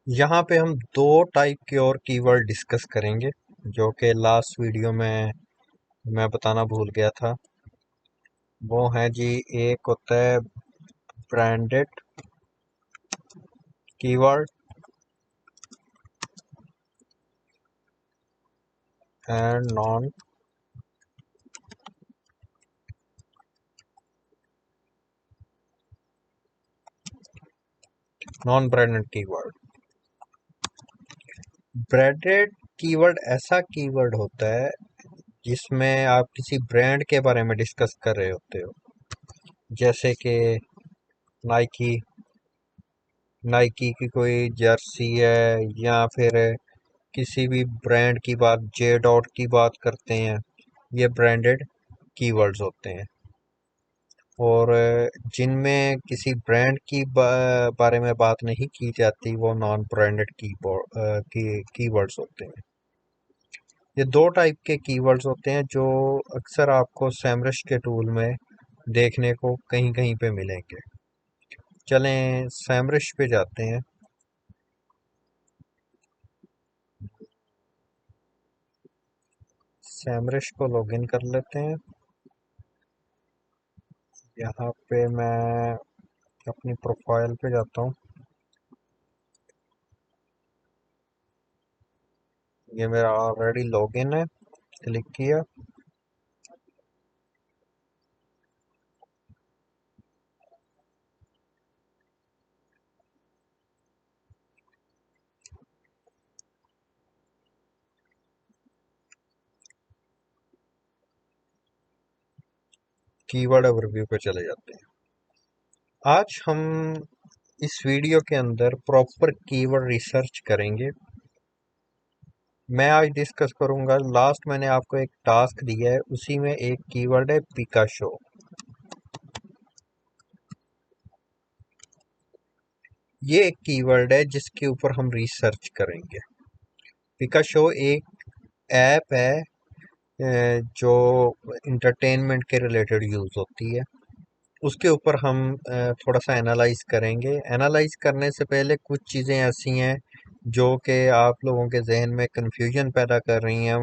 यहाँ पे हम दो टाइप के और कीवर्ड डिस्कस करेंगे जो कि लास्ट वीडियो में मैं बताना भूल गया था। वो है जी, एक होता है branded keyword and non branded keyword. Branded keyword ऐसा कीवर्ड होता है जिसमें आप किसी ब्रांड के बारे में डिस्कस कर रहे होते हो, जैसे कि नाइकी नाइकी की कोई जर्सी है, या फिर किसी भी ब्रांड की बात, जे डॉट की बात करते हैं। ये ब्रांडेड कीवर्ड्स होते हैं। और जिनमें किसी ब्रांड की बारे में बात नहीं की जाती, वो नॉन ब्रांडेड कीवर्ड्स होते हैं। ये दो टाइप के कीवर्ड्स होते हैं जो अक्सर आपको सैमरश के टूल में देखने को कहीं कहीं पे मिलेंगे। चलें सैमरश पे जाते हैं। सैमरश को लॉगिन कर लेते हैं। यहाँ पे मैं अपनी प्रोफाइल पे जाता हूँ। ये मेरा ऑलरेडी लॉगिन है, क्लिक किया। कीवर्ड ओवरव्यू पे चले जाते हैं। आज हम इस वीडियो के अंदर प्रॉपर कीवर्ड रिसर्च करेंगे। मैं आज डिस्कस करूंगा, लास्ट मैंने आपको एक टास्क दिया है, उसी में एक कीवर्ड है पिकाशो। ये एक कीवर्ड है जिसके ऊपर हम रिसर्च करेंगे। पिकाशो एक ऐप है जो इंटरटेनमेंट के रिलेटेड यूज होती है। उसके ऊपर हम थोड़ा सा एनालाइज करेंगे। एनालाइज करने से पहले कुछ चीज़ें ऐसी हैं जो कि आप लोगों के जहन में कंफ्यूजन पैदा कर रही हैं,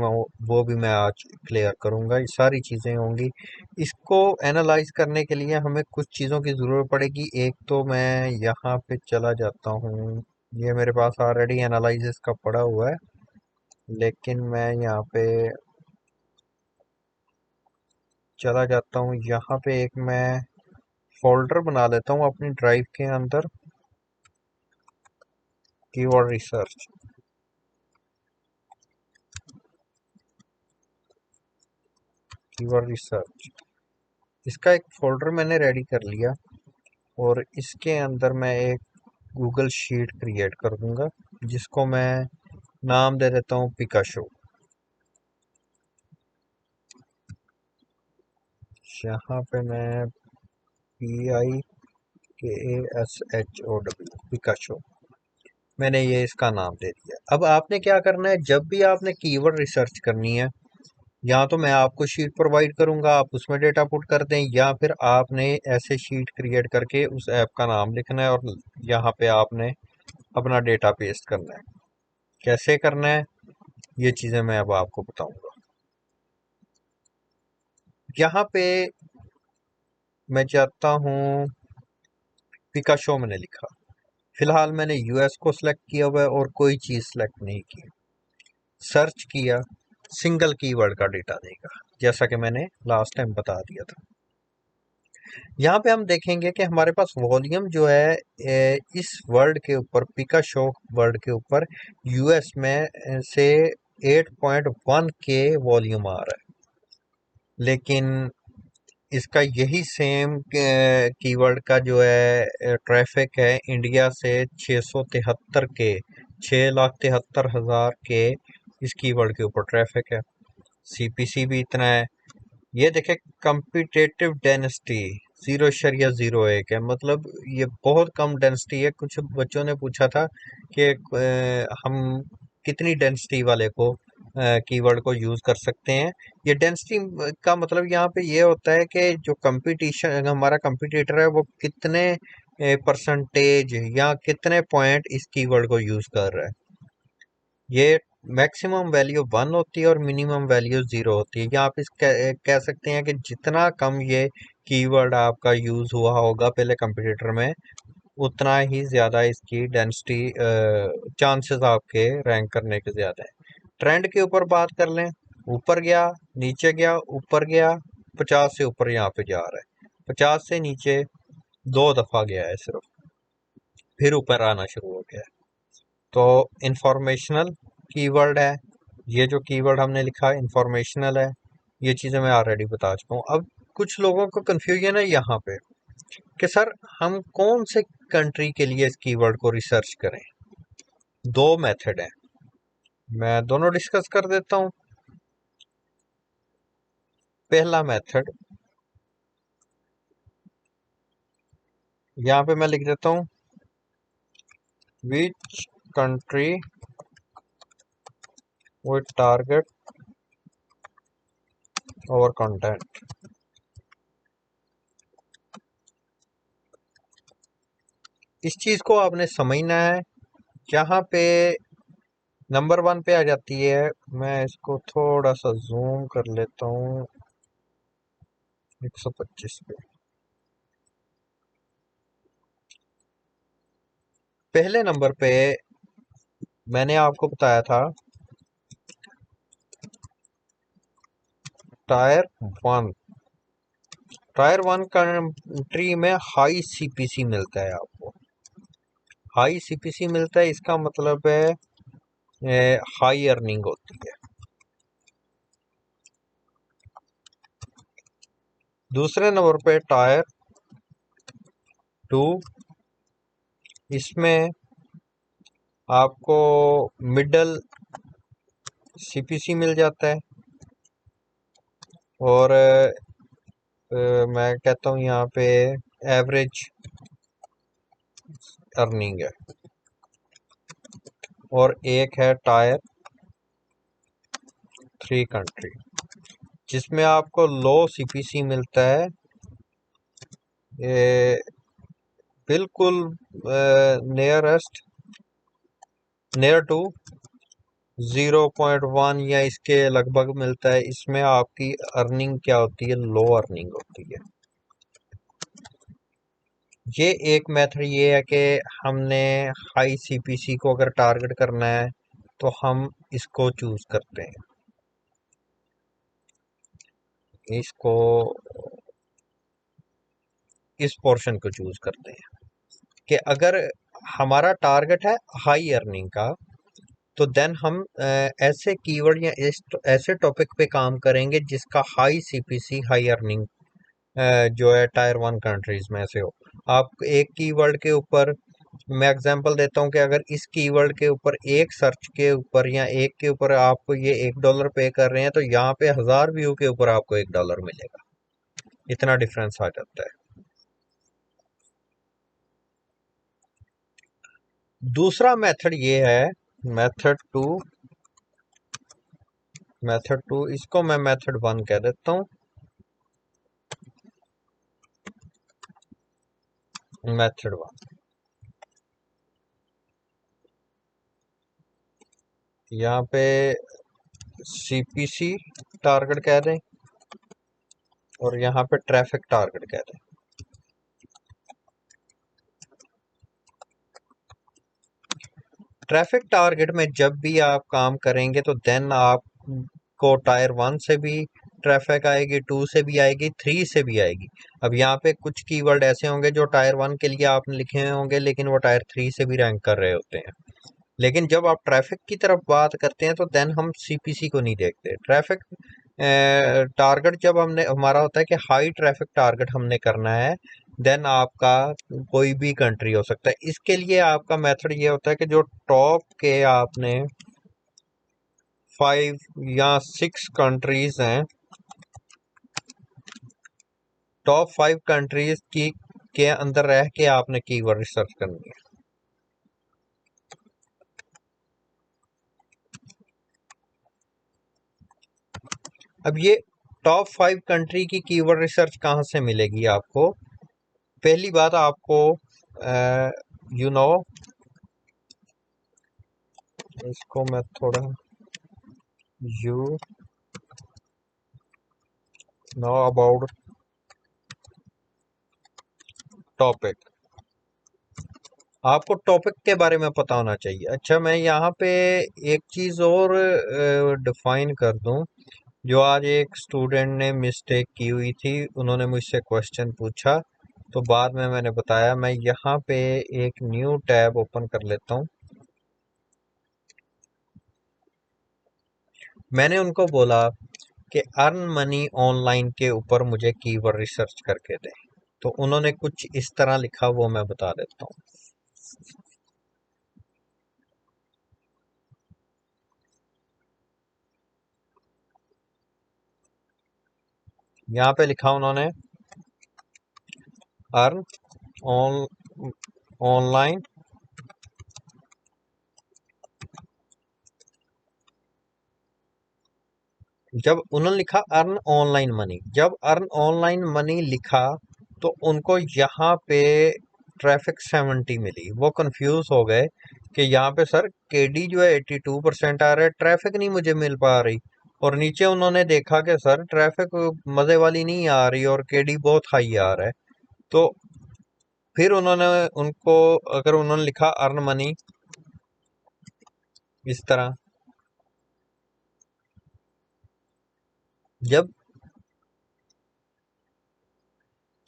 वो भी मैं आज क्लियर करूंगा। ये सारी चीज़ें होंगी। इसको एनालाइज करने के लिए हमें कुछ चीज़ों की ज़रूरत पड़ेगी। एक तो मैं यहाँ पे चला जाता हूँ, ये मेरे पास ऑलरेडी एनालिसिस का पड़ा हुआ है, लेकिन मैं यहाँ पे चला जाता हूँ। यहाँ पे एक मैं फोल्डर बना लेता हूँ अपनी ड्राइव के अंदर, कीवर्ड रिसर्च। कीवर्ड रिसर्च, इसका एक फोल्डर मैंने रेडी कर लिया और इसके अंदर मैं एक गूगल शीट क्रिएट कर दूंगा जिसको मैं नाम दे देता हूँ पिकाशो। यहाँ पे मैं PIKASHO पिकाशो, मैंने ये इसका नाम दे दिया। अब आपने क्या करना है, जब भी आपने कीवर्ड रिसर्च करनी है, या तो मैं आपको शीट प्रोवाइड करूंगा, आप उसमें डेटा पुट कर दें, या फिर आपने ऐसे शीट क्रिएट करके उस ऐप का नाम लिखना है और यहाँ पे आपने अपना डेटा पेस्ट करना है। कैसे करना है ये चीज़ें मैं अब आपको बताऊंगा। यहाँ पे मैं चाहता हूँ, पिकाशो मैंने लिखा। फिलहाल मैंने यूएस को सिलेक्ट किया हुआ है और कोई चीज़ सिलेक्ट नहीं की। सर्च किया, सिंगल कीवर्ड का डेटा देगा, जैसा कि मैंने लास्ट टाइम बता दिया था। यहाँ पे हम देखेंगे कि हमारे पास वॉल्यूम जो है इस वर्ड के ऊपर, पिकाशो वर्ड के ऊपर यूएस में से 8.1 के वॉल्यूम आ रहा है। लेकिन इसका यही सेम कीवर्ड का जो है ट्रैफिक है इंडिया से 673 के, 6,73,000 के इस कीवर्ड के ऊपर ट्रैफिक है। सीपीसी भी इतना है। ये देखे, कंपिटेटिव डेंसिटी 0.01 है, मतलब ये बहुत कम डेंसिटी है। कुछ बच्चों ने पूछा था कि हम कितनी डेंसिटी वाले को कीवर्ड को यूज कर सकते हैं। ये डेंसिटी का मतलब यहाँ पे ये होता है कि जो कंपटीशन हमारा कंपटीटर है वो कितने परसेंटेज या कितने पॉइंट इस कीवर्ड को यूज कर रहा है। ये मैक्सिमम वैल्यू 1 होती है और मिनिमम वैल्यू 0 होती है, या आप इस कह सकते हैं कि जितना कम ये कीवर्ड आपका यूज हुआ होगा पहले कंप्यूटर में, उतना ही ज्यादा इसकी डेंसिटी चांसेस आपके रैंक करने के ज्यादा है। ट्रेंड के ऊपर बात कर लें, ऊपर गया, नीचे गया, ऊपर गया, 50 से ऊपर यहाँ पे जा रहा है, 50 से नीचे 2 दफा गया है सिर्फ, फिर ऊपर आना शुरू हो गया है। तो इंफॉर्मेशनल कीवर्ड है, ये जो कीवर्ड हमने लिखा इंफॉर्मेशनल है, ये चीजें मैं ऑलरेडी बता चुका हूँ। अब कुछ लोगों को कंफ्यूजन है यहाँ पे कि सर हम कौन से कंट्री के लिए इस कीवर्ड को रिसर्च करें। दो मेथड हैं, मैं दोनों डिस्कस कर देता हूँ। पहला मेथड, यहाँ पे मैं लिख देता हूँ विच कंट्री विद टारगेट और कंटेंट। इस चीज को आपने समझना है। जहाँ पे नंबर 1 पे आ जाती है, मैं इसको थोड़ा सा जूम कर लेता हूँ 125 पे। पहले नंबर पे मैंने आपको बताया था टायर 1। टायर 1 कंट्री में हाई सीपीसी मिलता है आपको। हाई सीपीसी मिलता है, इसका मतलब है हाई अर्निंग होती है। दूसरे नंबर पे टायर 2, इसमें आपको मिडल सीपीसी मिल जाता है, और मैं कहता हूँ यहाँ पे एवरेज अर्निंग है। और एक है टायर 3 कंट्री, जिसमें आपको लो सीपीसी मिलता है, ये बिल्कुल नियर टू 0.1 या इसके लगभग मिलता है। इसमें आपकी अर्निंग क्या होती है, लो अर्निंग होती है। ये एक मेथड ये है कि हमने हाई सीपीसी को अगर टारगेट करना है तो हम इसको चूज करते हैं, इसको इस पोर्शन को चूज करते हैं कि अगर हमारा टारगेट है हाई अर्निंग का, तो देन हम ऐसे कीवर्ड या ऐसे टॉपिक पे काम करेंगे जिसका हाई सीपीसी हाई अर्निंग जो है टायर 1 कंट्रीज में से हो। आप एक कीवर्ड के ऊपर, मैं एग्जांपल देता हूँ कि अगर इस कीवर्ड के ऊपर एक सर्च के ऊपर या एक के ऊपर आपको ये $1 पे कर रहे हैं, तो यहाँ पे 1000 व्यू के ऊपर आपको $1 मिलेगा। इतना डिफरेंस आ जाता है। दूसरा मेथड ये है मेथड 2, इसको मैं मेथड 1 कह देता हूँ। मेथड 1, यहाँ पे सीपीसी टारगेट कह दें और यहाँ पे ट्रैफिक टारगेट कह दें। ट्रैफिक टारगेट में जब भी आप काम करेंगे तो देन आपको टायर 1 से भी ट्रैफिक आएगी, 2 से भी आएगी, 3 से भी आएगी। अब यहाँ पे कुछ कीवर्ड ऐसे होंगे जो टायर 1 के लिए आपने लिखे हुए होंगे, लेकिन वो टायर 3 से भी रैंक कर रहे होते हैं। लेकिन जब आप ट्रैफिक की तरफ बात करते हैं तो देन हम सीपीसी को नहीं देखते। ट्रैफिक टारगेट जब हमने हमारा होता है कि हाई ट्रैफिक टारगेट हमने करना है, देन आपका कोई भी कंट्री हो सकता है। इसके लिए आपका मेथड ये होता है कि जो टॉप के आपने 5 या 6 कंट्रीज हैं, टॉप 5 कंट्रीज की के अंदर रह के आपने कीवर्ड रिसर्च करनी है। अब ये टॉप 5 कंट्री की कीवर्ड रिसर्च कहाँ से मिलेगी आपको। पहली बात, आपको यू नो, इसको मैं थोड़ा, यू नो अबाउट टॉपिक, आपको टॉपिक के बारे में पता होना चाहिए। अच्छा, मैं यहाँ पे एक चीज़ और डिफाइन कर दूं। जो आज एक स्टूडेंट ने मिस्टेक की हुई थी, उन्होंने मुझसे क्वेश्चन पूछा, तो बाद में मैंने बताया। मैं यहाँ पे एक न्यू टैब ओपन कर लेता हूँ। मैंने उनको बोला कि अर्न मनी ऑनलाइन के ऊपर मुझे कीवर्ड रिसर्च करके दें, तो उन्होंने कुछ इस तरह लिखा, वो मैं बता देता हूँ। यहाँ पे लिखा उन्होंने, अर्न ऑन ऑनलाइन, जब उन्होंने लिखा अर्न ऑनलाइन मनी, जब अर्न ऑनलाइन मनी लिखा तो उनको यहाँ पे ट्रैफिक 70 मिली। वो कंफ्यूज हो गए कि यहाँ पे सर केडी जो है 82% आ रहा है, ट्रैफिक नहीं मुझे मिल पा रही। और नीचे उन्होंने देखा कि सर ट्रैफिक मजे वाली नहीं आ रही और केडी बहुत हाई आ रहा है। तो फिर उन्होंने उनको, अगर उन्होंने लिखा अर्न मनी इस तरह, जब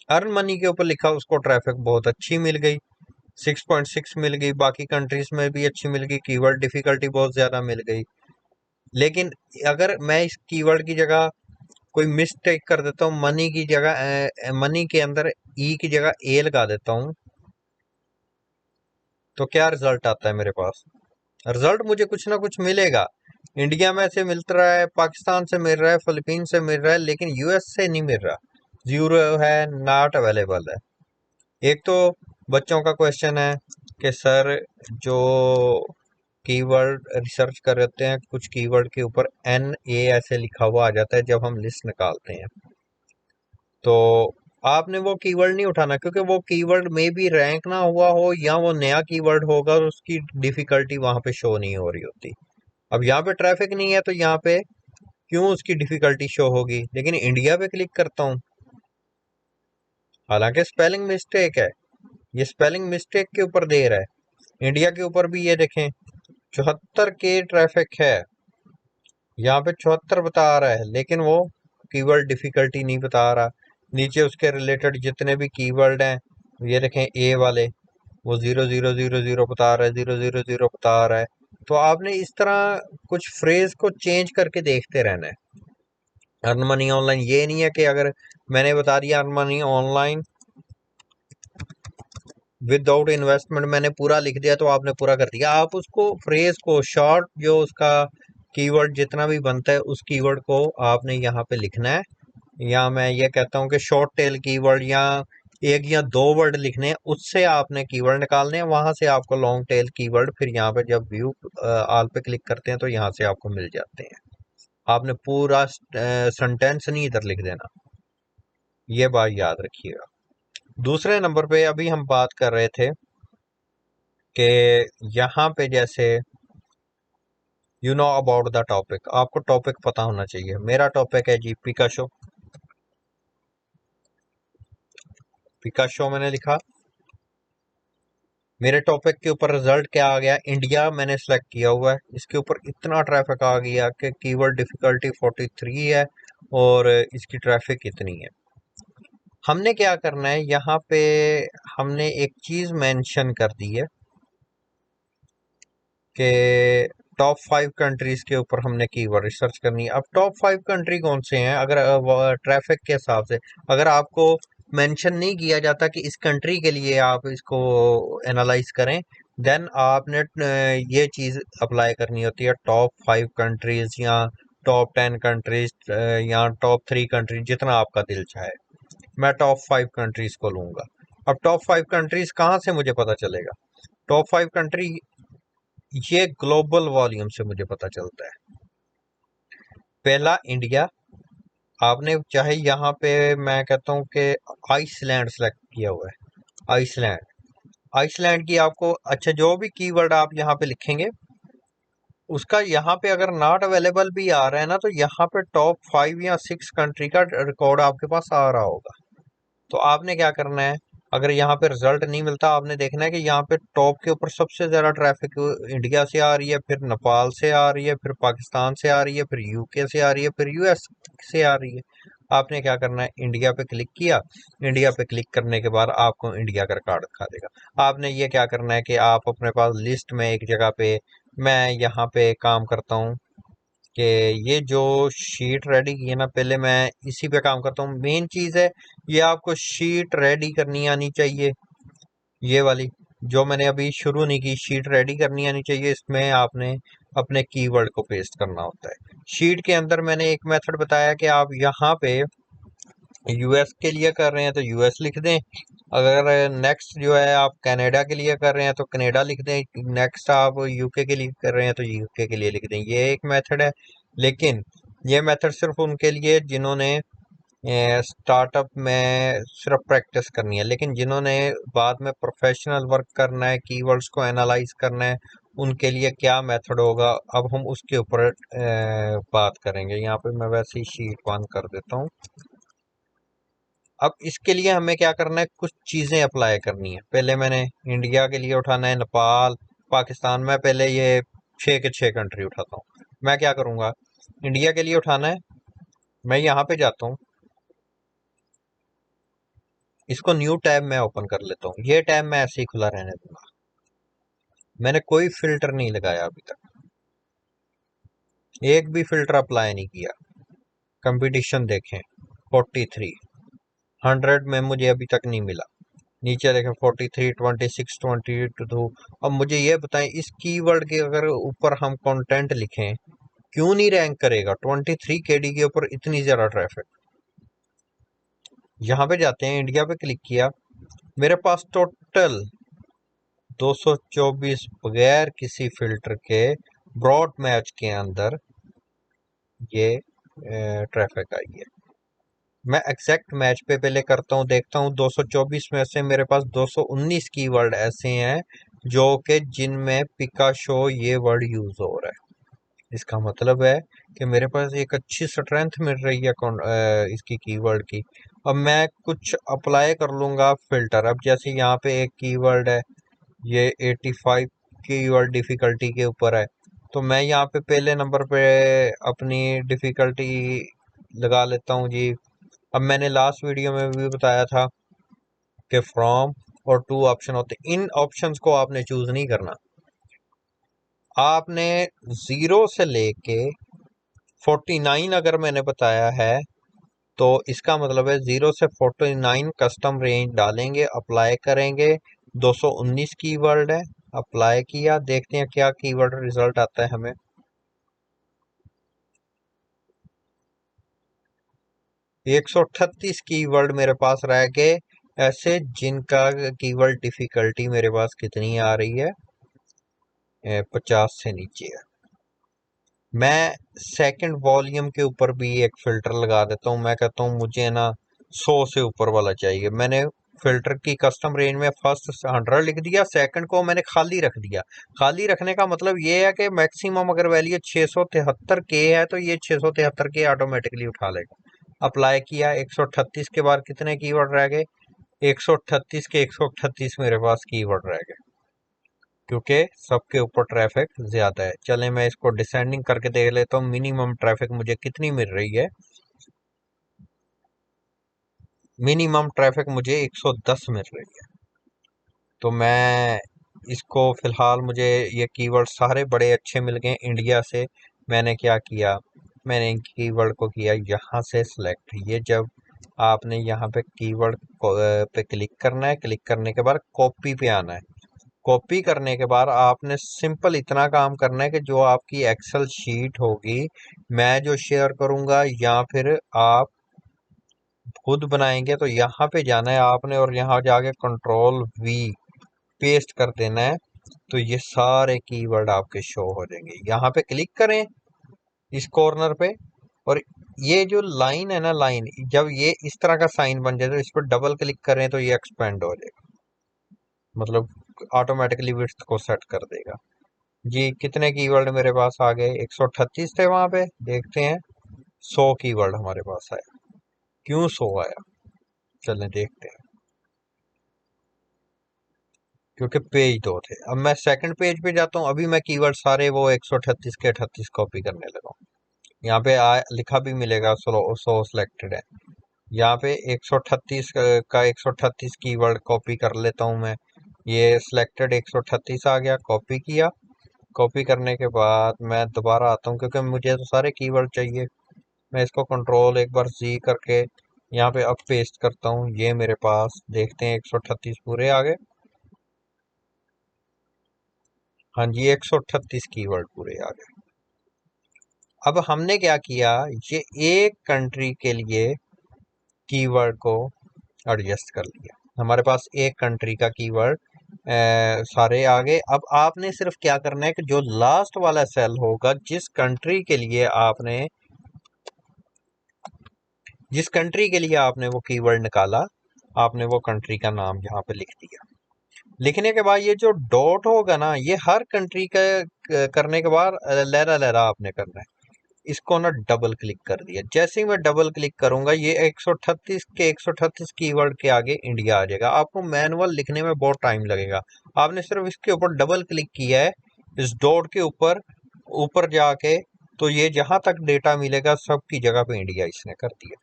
अर्न मनी के ऊपर लिखा उसको ट्रैफिक बहुत अच्छी मिल गई, 6.6 मिल गई, बाकी कंट्रीज में भी अच्छी मिल गई, कीवर्ड डिफिकल्टी बहुत ज्यादा मिल गई। लेकिन अगर मैं इस कीवर्ड की जगह कोई मिस्टेक कर देता हूँ, मनी की जगह, मनी के अंदर ई की जगह ए लगा देता हूँ, तो क्या रिजल्ट आता है मेरे पास? रिजल्ट मुझे कुछ ना कुछ मिलेगा। इंडिया में से मिल रहा है, पाकिस्तान से मिल रहा है, फिलीपीन से मिल रहा है, लेकिन यूएस से नहीं मिल रहा, जीरो है, नॉट अवेलेबल है। एक तो बच्चों का क्वेश्चन है कि सर जो कीवर्ड रिसर्च करते हैं, कुछ कीवर्ड के ऊपर एन ए ऐसे लिखा हुआ आ जाता है जब हम लिस्ट निकालते हैं, तो आपने वो कीवर्ड नहीं उठाना, क्योंकि वो कीवर्ड में भी रैंक ना हुआ हो या वो नया कीवर्ड होगा और उसकी डिफिकल्टी वहां पे शो नहीं हो रही होती। अब यहाँ पे ट्रैफिक नहीं है तो यहाँ पे क्यों उसकी डिफिकल्टी शो होगी, लेकिन इंडिया पे क्लिक करता हूँ, हालांकि स्पेलिंग मिस्टेक है, ये स्पेलिंग मिस्टेक के ऊपर दे रहा है। इंडिया के ऊपर भी ये देखें 74 के ट्रैफिक है, यहाँ पे 74 बता रहा है, लेकिन वो कीवर्ड डिफिकल्टी नहीं बता रहा। नीचे उसके रिलेटेड जितने भी कीवर्ड हैं, ये देखें ए वाले, वो 0000 बता रहा है, 000 बता रहा है। तो आपने इस तरह कुछ फ्रेज को चेंज करके देखते रहना है। अर्न मनी ऑनलाइन, ये नहीं है कि अगर मैंने बता दिया earn money online without investment, मैंने पूरा लिख दिया तो आपने पूरा कर दिया। आप उसको फ्रेज को शॉर्ट, जो उसका कीवर्ड जितना भी बनता है उस कीवर्ड को आपने यहाँ पे लिखना है। या मैं ये कहता हूँ कि शॉर्ट टेल कीवर्ड, या एक या दो वर्ड लिखने हैं, उससे आपने कीवर्ड निकालने हैं, वहां से आपको लॉन्ग टेल कीवर्ड फिर यहाँ पे जब व्यू ऑल पे क्लिक करते हैं तो यहाँ से आपको मिल जाते हैं। आपने पूरा सेंटेंस नहीं इधर लिख देना, ये बात याद रखिएगा। दूसरे नंबर पे अभी हम बात कर रहे थे कि यहाँ पे जैसे you know about the topic, आपको टॉपिक पता होना चाहिए। मेरा टॉपिक है जी पिकाशो, पिकाशो मैंने लिखा। मेरे टॉपिक के ऊपर रिजल्ट क्या आ गया? इंडिया मैंने सेलेक्ट किया हुआ है, इसके ऊपर इतना ट्रैफिक आ गया कि कीवर्ड डिफिकल्टी 43 है और इसकी ट्रैफिक इतनी है। हमने क्या करना है यहाँ पे, हमने एक चीज मेंशन कर दी है कि टॉप 5 कंट्रीज के ऊपर हमने कीवर्ड रिसर्च करनी है। अब टॉप 5 कंट्री कौन से हैं? अगर ट्रैफिक के हिसाब से अगर आपको मेंशन नहीं किया जाता कि इस कंट्री के लिए आप इसको एनालाइज करें, देन आपने ये चीज अप्लाई करनी होती है, टॉप 5 कंट्रीज या टॉप 10 कंट्रीज या टॉप 3 कंट्रीज, जितना आपका दिल चाहे। मैं टॉप 5 कंट्रीज को लूंगा। अब टॉप 5 कंट्रीज कहाँ से मुझे पता चलेगा? टॉप 5 कंट्री ये ग्लोबल वॉल्यूम से मुझे पता चलता है। पहला इंडिया, आपने चाहे यहाँ पे मैं कहता हूँ कि आइसलैंड सेलेक्ट किया हुआ है, आइसलैंड, आइसलैंड की आपको, अच्छा जो भी कीवर्ड आप यहाँ पे लिखेंगे उसका यहाँ पे अगर नॉट अवेलेबल भी आ रहा है ना, तो यहाँ पे टॉप 5 या 6 कंट्री का रिकॉर्ड आपके पास आ रहा होगा। तो आपने क्या करना है, अगर यहाँ पे रिजल्ट नहीं मिलता, आपने देखना है कि यहाँ पे टॉप के ऊपर सबसे ज्यादा ट्रैफिक इंडिया से आ रही है, फिर नेपाल से आ रही है, फिर पाकिस्तान से आ रही है, फिर यूके से आ रही है, फिर यूएस से आ रही है। आपने क्या करना है, इंडिया पे क्लिक किया। इंडिया पे क्लिक करने के बाद आपको इंडिया का रिकॉर्ड दिखा देगा। आपने ये क्या करना है कि आप अपने पास लिस्ट में एक जगह पे, मैं यहाँ पे काम करता हूँ कि ये जो शीट रेडी की है ना, पहले मैं इसी पे काम करता हूँ। मेन चीज़ है ये, आपको शीट रेडी करनी आनी चाहिए। ये वाली जो मैंने अभी शुरू नहीं की, शीट रेडी करनी आनी चाहिए। इसमें आपने अपने कीवर्ड को पेस्ट करना होता है। शीट के अंदर मैंने एक मेथड बताया कि आप यहाँ पे यूएस के लिए कर रहे हैं तो यूएस लिख दें। अगर नेक्स्ट जो है आप कनाडा के लिए कर रहे हैं तो कनाडा लिख दें। नेक्स्ट आप यूके के लिए कर रहे हैं तो यूके के लिए लिख दें। ये एक मेथड है, लेकिन ये मेथड सिर्फ उनके लिए जिन्होंने स्टार्टअप में सिर्फ प्रैक्टिस करनी है। लेकिन जिन्होंने बाद में प्रोफेशनल वर्क करना है, कीवर्ड्स को एनालाइज करना है, उनके लिए क्या मेथड होगा, अब हम उसके ऊपर बात करेंगे। यहाँ पे मैं वैसे ही शीट बंद कर देता हूँ। अब इसके लिए हमें क्या करना है, कुछ चीज़ें अप्लाई करनी है। पहले मैंने इंडिया के लिए उठाना है, नेपाल, पाकिस्तान में पहले ये 6 के 6 कंट्री उठाता हूँ। मैं क्या करूँगा, इंडिया के लिए उठाना है, मैं यहाँ पे जाता हूँ, इसको न्यू टैब में ओपन कर लेता हूँ। ये टैब मैं ऐसे ही खुला रहने दूंगा, मैंने कोई फिल्टर नहीं लगाया अभी तक, एक भी फिल्टर अप्लाई नहीं किया। कंपटीशन देखें, 43, 100 में मुझे अभी तक नहीं मिला। नीचे देखें 43, 26, 22। अब मुझे ये बताएं, इस कीवर्ड के अगर ऊपर हम कंटेंट लिखें, क्यों नहीं रैंक करेगा? 23 KD के ऊपर इतनी ज्यादा ट्रैफिक। यहाँ पे जाते हैं, इंडिया पे क्लिक किया, मेरे पास टोटल 224 बगैर किसी फिल्टर के ब्रॉड मैच के अंदर ये ट्रैफिक आई है। मैं एग्जैक्ट मैच पे पहले करता हूँ, देखता हूँ 224 में से मेरे पास 219 कीवर्ड ऐसे हैं जो कि जिनमें पिकाशो ये वर्ड यूज हो रहा है। इसका मतलब है कि मेरे पास एक अच्छी स्ट्रेंथ मिल रही है इसकी कीवर्ड की। अब मैं कुछ अप्लाई कर लूंगा फिल्टर। अब जैसे यहाँ पे एक कीवर्ड है, ये 85 कीवर्ड डिफिकल्टी के ऊपर है, तो मैं यहाँ पे पहले नंबर पे अपनी डिफिकल्टी लगा लेता हूँ जी। अब मैंने लास्ट वीडियो में भी बताया था कि फ्रॉम और टू ऑप्शन होते हैं। इन ऑप्शंस को आपने चूज नहीं करना, आपने 0 से लेके 49 अगर मैंने बताया है तो इसका मतलब है 0 से 49 कस्टम रेंज डालेंगे, अप्लाई करेंगे। 219 कीवर्ड है, अप्लाई किया, देखते हैं क्या कीवर्ड रिजल्ट आता है हमें। 138 कीवर्ड मेरे पास रह गए ऐसे जिनका कीवर्ड डिफिकल्टी मेरे पास कितनी आ रही है, 50 से नीचे है। मैं सेकंड वॉल्यूम के ऊपर भी एक फिल्टर लगा देता हूँ। मैं कहता हूँ मुझे ना 100 से ऊपर वाला चाहिए। मैंने फिल्टर की कस्टम रेंज में फर्स्ट 100 लिख दिया, सेकंड को मैंने खाली रख दिया। खाली रखने का मतलब ये है कि मैक्सिमम अगर वैल्यू 673 के है तो ये 673 के ऑटोमेटिकली उठा लेगा। अप्लाई किया, 138 के बाद कितने कीवर्ड रह गए? 138 के 138 मेरे पास कीवर्ड रह गए, क्योंकि सबके ऊपर ट्रैफिक ज्यादा है। चले मैं इसको डिसेंडिंग करके देख लेता हूँ, मिनिमम ट्रैफिक मुझे कितनी मिल रही है। मिनिमम ट्रैफिक मुझे 110 मिल रही है। तो मैं इसको फिलहाल, मुझे ये कीवर्ड सारे बड़े अच्छे मिल गए इंडिया से। मैंने क्या किया, मैंने इन कीवर्ड को किया यहाँ से सिलेक्ट। ये जब आपने यहाँ पे कीवर्ड पे क्लिक करना है, क्लिक करने के बाद कॉपी पे आना है। कॉपी करने के बाद आपने सिंपल इतना काम करना है कि जो आपकी एक्सेल शीट होगी, मैं जो शेयर करूंगा या फिर आप खुद बनाएंगे, तो यहाँ पे जाना है आपने और यहाँ जाके कंट्रोल V पेस्ट कर देना है। तो ये सारे कीवर्ड आपके शो हो जाएंगे। यहाँ पे क्लिक करें इस कॉर्नर पे, और ये जो लाइन है ना, लाइन जब ये इस तरह का साइन बन जाए तो इस पर डबल क्लिक करें तो ये एक्सपेंड हो जाएगा। मतलब ऑटोमेटिकली विड्थ को सेट कर देगा। जी कितने कीवर्ड मेरे पास आ गए? 138 थे वहां पे, देखते हैं 100 कीवर्ड हमारे पास आया। क्यों 100 आया? चलें देखते हैं। क्योंकि पेज 2 थे। अब मैं सेकंड पेज पे जाता हूँ, अभी मैं कीवर्ड सारे वो 138 के 38 कॉपी करने लगा हूँ। यहाँ पे लिखा भी मिलेगा 100 सिलेक्टेड है। यहाँ पे 138 का 138 कीवर्ड कॉपी कर लेता हूँ मैं। ये सिलेक्टेड 138 आ गया, कॉपी किया। कॉपी करने के बाद मैं दोबारा आता हूँ क्योंकि मुझे तो सारे कीवर्ड चाहिए। मैं इसको कंट्रोल एक बार जी करके यहाँ पे अब पेस्ट करता हूँ। ये मेरे पास देखते हैं 138 पूरे आ गए। हाँ जी 138 कीवर्ड पूरे आ गए। अब हमने क्या किया, ये एक कंट्री के लिए कीवर्ड को एडजस्ट कर लिया। हमारे पास एक कंट्री का कीवर्ड सारे आ गए। अब आपने सिर्फ क्या करना है कि जो लास्ट वाला सेल होगा, जिस कंट्री के लिए आपने वो कीवर्ड निकाला, आपने वो कंट्री का नाम यहाँ पे लिख दिया। लिखने के बाद ये जो डॉट होगा ना, ये हर कंट्री का करने के बाद लहरा लहरा आपने करना है। इसको ना डबल क्लिक कर दिया। जैसे ही मैं डबल क्लिक करूंगा, ये 138 के 138 कीवर्ड के आगे इंडिया आ जाएगा। आपको मैनुअल लिखने में बहुत टाइम लगेगा। आपने सिर्फ इसके ऊपर डबल क्लिक किया है, इस डॉट के ऊपर ऊपर जाके, तो ये जहां तक डेटा मिलेगा सबकी जगह पे इंडिया इसने कर दिया।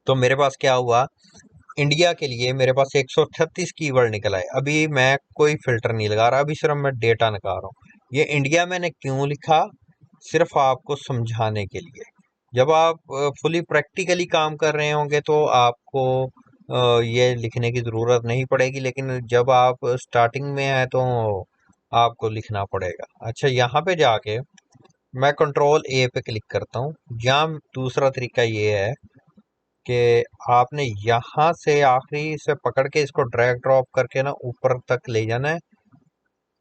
तो मेरे पास क्या हुआ, इंडिया के लिए मेरे पास 138 कीवर्ड निकला है। अभी मैं कोई फिल्टर नहीं लगा रहा, अभी सिर्फ मैं डेटा निकाल रहा हूँ। ये इंडिया मैंने क्यों लिखा, सिर्फ आपको समझाने के लिए। जब आप फुली प्रैक्टिकली काम कर रहे होंगे तो आपको ये लिखने की ज़रूरत नहीं पड़ेगी, लेकिन जब आप स्टार्टिंग में हैं तो आपको लिखना पड़ेगा। अच्छा, यहाँ पे जाके मैं कंट्रोल ए पे क्लिक करता हूँ। यहाँ दूसरा तरीका ये है कि आपने यहाँ से आखिरी से पकड़ के इसको ड्रैग ड्रॉप करके ना ऊपर तक ले जाना है।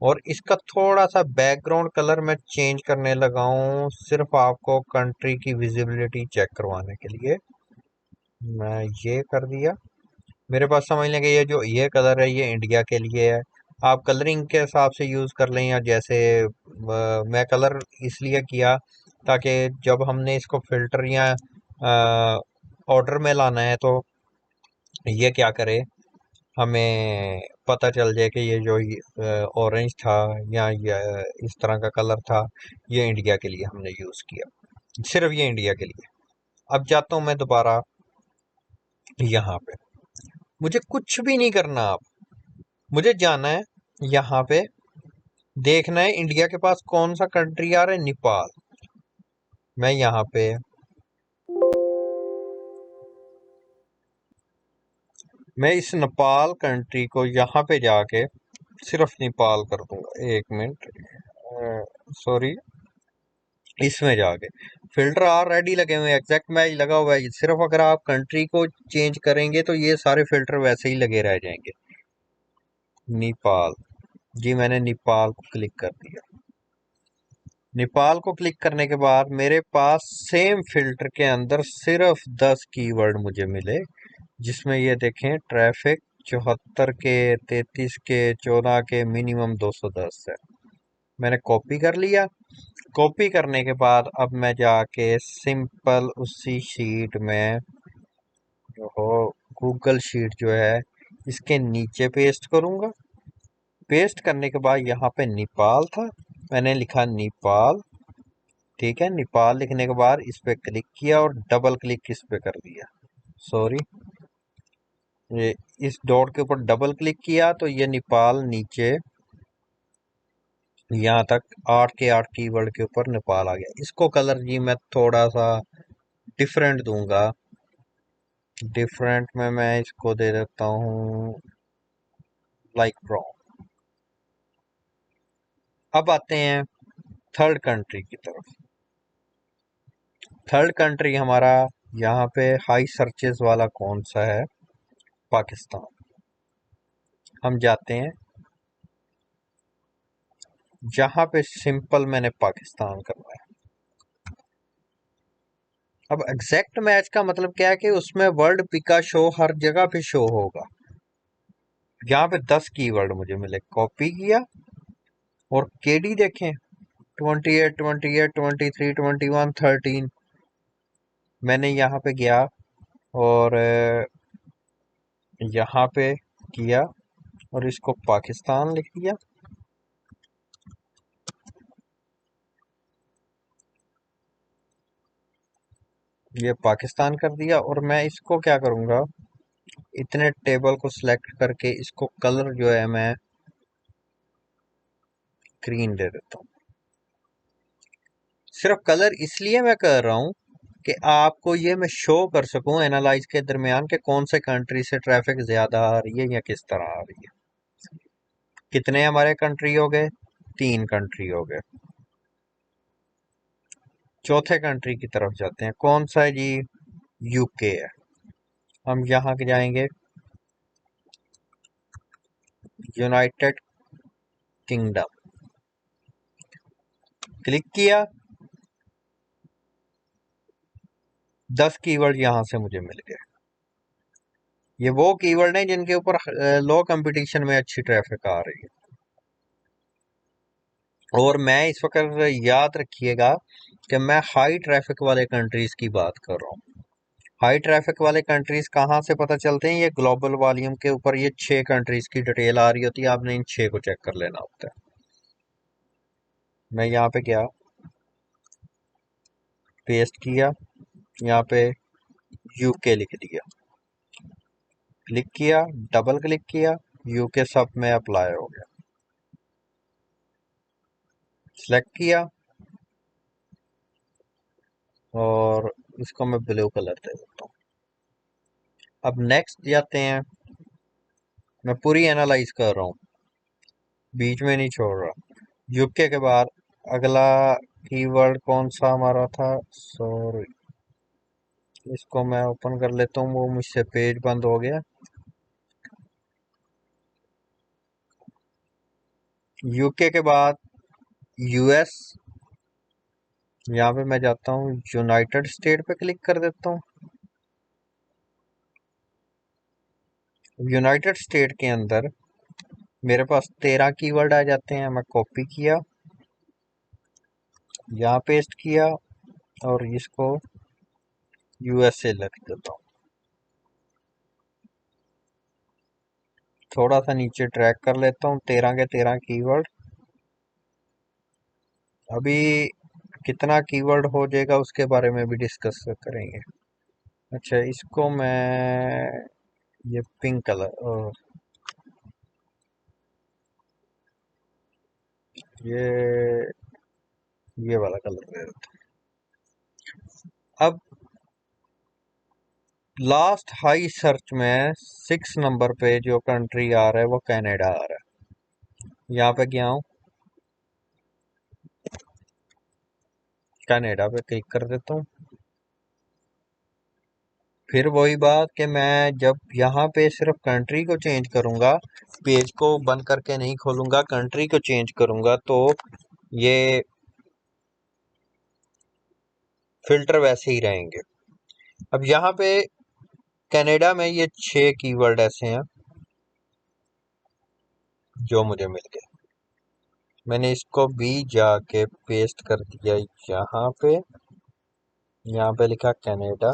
और इसका थोड़ा सा बैकग्राउंड कलर मैं चेंज करने लगा हूँ, सिर्फ आपको कंट्री की विजिबिलिटी चेक करवाने के लिए। मैं ये कर दिया। मेरे पास समझ लें कि ये जो ये कलर है ये इंडिया के लिए है। आप कलरिंग के हिसाब से यूज़ कर लें, या जैसे मैं कलर इसलिए किया ताकि जब हमने इसको फिल्टर या ऑर्डर में लाना है तो ये क्या करे, हमें पता चल जाए कि ये जो ऑरेंज था या ये इस तरह का कलर था, ये इंडिया के लिए हमने यूज़ किया, सिर्फ ये इंडिया के लिए। अब जाता हूँ मैं दोबारा यहाँ पे। मुझे कुछ भी नहीं करना, आप मुझे जाना है यहाँ पे, देखना है इंडिया के पास कौन सा कंट्री आ रहा है, नेपाल। मैं यहाँ पे मैं इस नेपाल कंट्री को यहाँ पे जाके सिर्फ नेपाल कर दूंगा। एक मिनट, सॉरी, इसमें जाके फिल्टर ऑलरेडी लगे हुए हैं, एग्जैक्ट मैच लगा हुआ है। सिर्फ अगर आप कंट्री को चेंज करेंगे तो ये सारे फिल्टर वैसे ही लगे रह जाएंगे। नेपाल, जी मैंने नेपाल को क्लिक कर दिया। नेपाल को क्लिक करने के बाद मेरे पास सेम फिल्टर के अंदर सिर्फ 10 कीवर्ड मुझे मिले, जिसमें ये देखें ट्रैफिक 74 के, 33 के, 14 के, मिनिमम 210 है। मैंने कॉपी कर लिया। कॉपी करने के बाद अब मैं जाके सिंपल उसी शीट में जो हो गूगल शीट जो है इसके नीचे पेस्ट करूंगा। पेस्ट करने के बाद यहाँ पे नेपाल था, मैंने लिखा नेपाल। ठीक है, नेपाल लिखने के बाद इस पे क्लिक किया और डबल क्लिक इस पे कर दिया। सॉरी, ये इस डॉट के ऊपर डबल क्लिक किया तो ये नेपाल नीचे यहाँ तक 8 के 8 कीवर्ड के ऊपर नेपाल आ गया। इसको कलर जी मैं थोड़ा सा डिफरेंट दूंगा। डिफरेंट में मैं इसको दे देता हूँ लाइक ब्राउन। अब आते हैं थर्ड कंट्री की तरफ। थर्ड कंट्री हमारा यहाँ पे हाई सर्चेस वाला कौन सा है, पाकिस्तान। हम जाते हैं जहाँ पे सिंपल मैंने पाकिस्तान करना है। अब एग्जैक्ट मैच का मतलब क्या है कि उसमें वर्ल्ड पिका शो हर जगह पे शो होगा। यहाँ पे 10 कीवर्ड मुझे मिले, कॉपी किया और केडी देखें 28 28 23 21 13। मैंने यहाँ पे गया और यहाँ पे किया और इसको पाकिस्तान लिख दिया। ये पाकिस्तान कर दिया और मैं इसको क्या करूँगा, इतने टेबल को सिलेक्ट करके इसको कलर जो है मैं ग्रीन दे देता हूँ। सिर्फ कलर इसलिए मैं कर रहा हूँ कि आपको ये मैं शो कर सकूं एनालाइज के दरमियान कि कौन से कंट्री से ट्रैफिक ज्यादा आ रही है या किस तरह आ रही है। कितने हमारे कंट्री हो गए, 3 कंट्री हो गए। चौथे कंट्री की तरफ जाते हैं, कौन सा है जी, यूके है। हम यहाँ के जाएंगे, यूनाइटेड किंगडम, क्लिक किया, 10 कीवर्ड यहाँ से मुझे मिल गए। ये वो कीवर्ड हैं जिनके ऊपर लो कंपटीशन में अच्छी ट्रैफिक आ रही है। और मैं इस वक्त, याद रखिएगा कि मैं हाई ट्रैफिक वाले कंट्रीज की बात कर रहा हूँ। हाई ट्रैफिक वाले कंट्रीज कहाँ से पता चलते हैं, ये ग्लोबल वॉल्यूम के ऊपर ये 6 कंट्रीज की डिटेल आ रही होती है, आपने इन 6 को चेक कर लेना होता है। मैं यहाँ पे गया, पेस्ट किया, यहाँ पे यूके लिख दिया, क्लिक किया, डबल क्लिक किया, यूके सब में अप्लाई हो गया। सिलेक्ट किया और इसको मैं ब्लू कलर दे देता हूँ। अब नेक्स्ट जाते हैं, मैं पूरी एनालाइज कर रहा हूँ, बीच में नहीं छोड़ रहा। यूके के बाद अगला कीवर्ड कौन सा हमारा था, सॉरी, इसको मैं ओपन कर लेता हूँ, वो मुझसे पेज बंद हो गया। यूके के बाद यूएस, यहाँ पे मैं जाता हूँ, यूनाइटेड स्टेट पे क्लिक कर देता हूँ। यूनाइटेड स्टेट के अंदर मेरे पास 13 कीवर्ड आ जाते हैं। मैं कॉपी किया, यहाँ पेस्ट किया और इसको यूएसए लिख देता हूँ। थोड़ा सा नीचे ट्रैक कर लेता हूँ, 13 के 13 कीवर्ड। अभी कितना कीवर्ड हो जाएगा उसके बारे में भी डिस्कस करेंगे। अच्छा, इसको मैं ये पिंक कलर, ये ये वाला कलर दे देता हूँ। अब लास्ट हाई सर्च में 6 नंबर पे जो कंट्री आ रहा है वो कनाडा आ रहा है। यहाँ पे गया हूँ, कनाडा पे क्लिक कर देता हूँ। फिर वही बात कि मैं जब यहाँ पे सिर्फ कंट्री को चेंज करूँगा, पेज को बंद करके नहीं खोलूँगा, कंट्री को चेंज करूँगा तो ये फिल्टर वैसे ही रहेंगे। अब यहाँ पे कनाडा में ये 6 कीवर्ड ऐसे हैं जो मुझे मिल गए। मैंने इसको भी जाके पेस्ट कर दिया यहाँ पे लिखा कनाडा।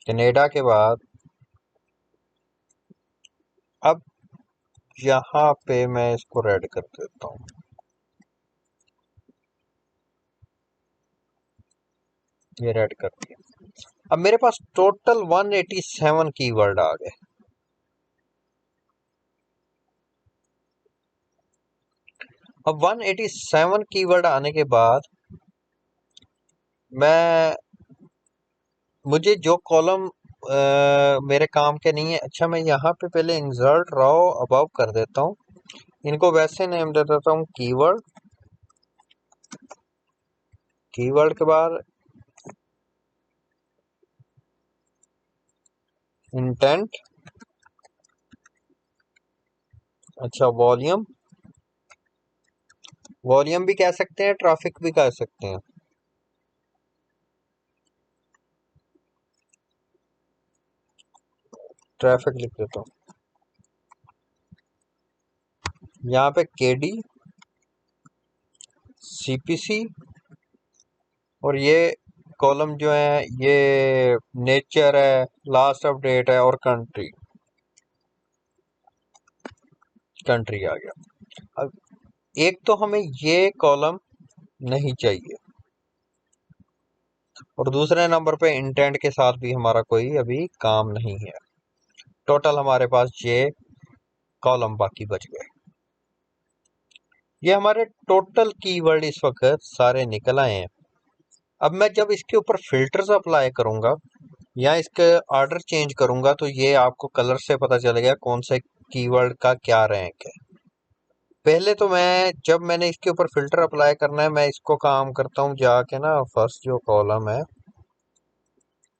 कनाडा के बाद अब यहाँ पे मैं इसको रेड कर देता हूँ। ये रेड कर दिया। अब मेरे पास टोटल 187 कीवर्ड आ गए। अब 187 कीवर्ड आने के बाद मैं, मुझे जो कॉलम मेरे काम के नहीं है, अच्छा मैं यहाँ पे पहले इंसर्ट रॉ अबव कर देता हूँ। इनको वैसे नेम दे देता हूँ कीवर्ड। कीवर्ड के बाद इंटेंट, अच्छा वॉल्यूम, वॉल्यूम भी कह सकते हैं, ट्रैफिक भी कह सकते हैं। ट्रैफिक लिख देता हूँ। यहाँ पे केडी, सीपीसी, और ये कॉलम जो है ये नेचर है, लास्ट अपडेट है, और कंट्री कंट्री आ गया। अब एक तो हमें ये कॉलम नहीं चाहिए, और दूसरे नंबर पे इंटेंट के साथ भी हमारा कोई अभी काम नहीं है। टोटल हमारे पास ये कॉलम बाकी बच गए। ये हमारे टोटल कीवर्ड इस वक्त सारे निकल आए हैं। अब मैं जब इसके ऊपर फिल्टर्स अप्लाई करूंगा या इसके ऑर्डर चेंज करूंगा तो ये आपको कलर से पता चलेगा कौन से कीवर्ड का क्या रैंक है। पहले तो जब मैंने इसके ऊपर फिल्टर अप्लाई करना है, मैं इसको काम करता हूँ जाके ना, फर्स्ट जो कॉलम है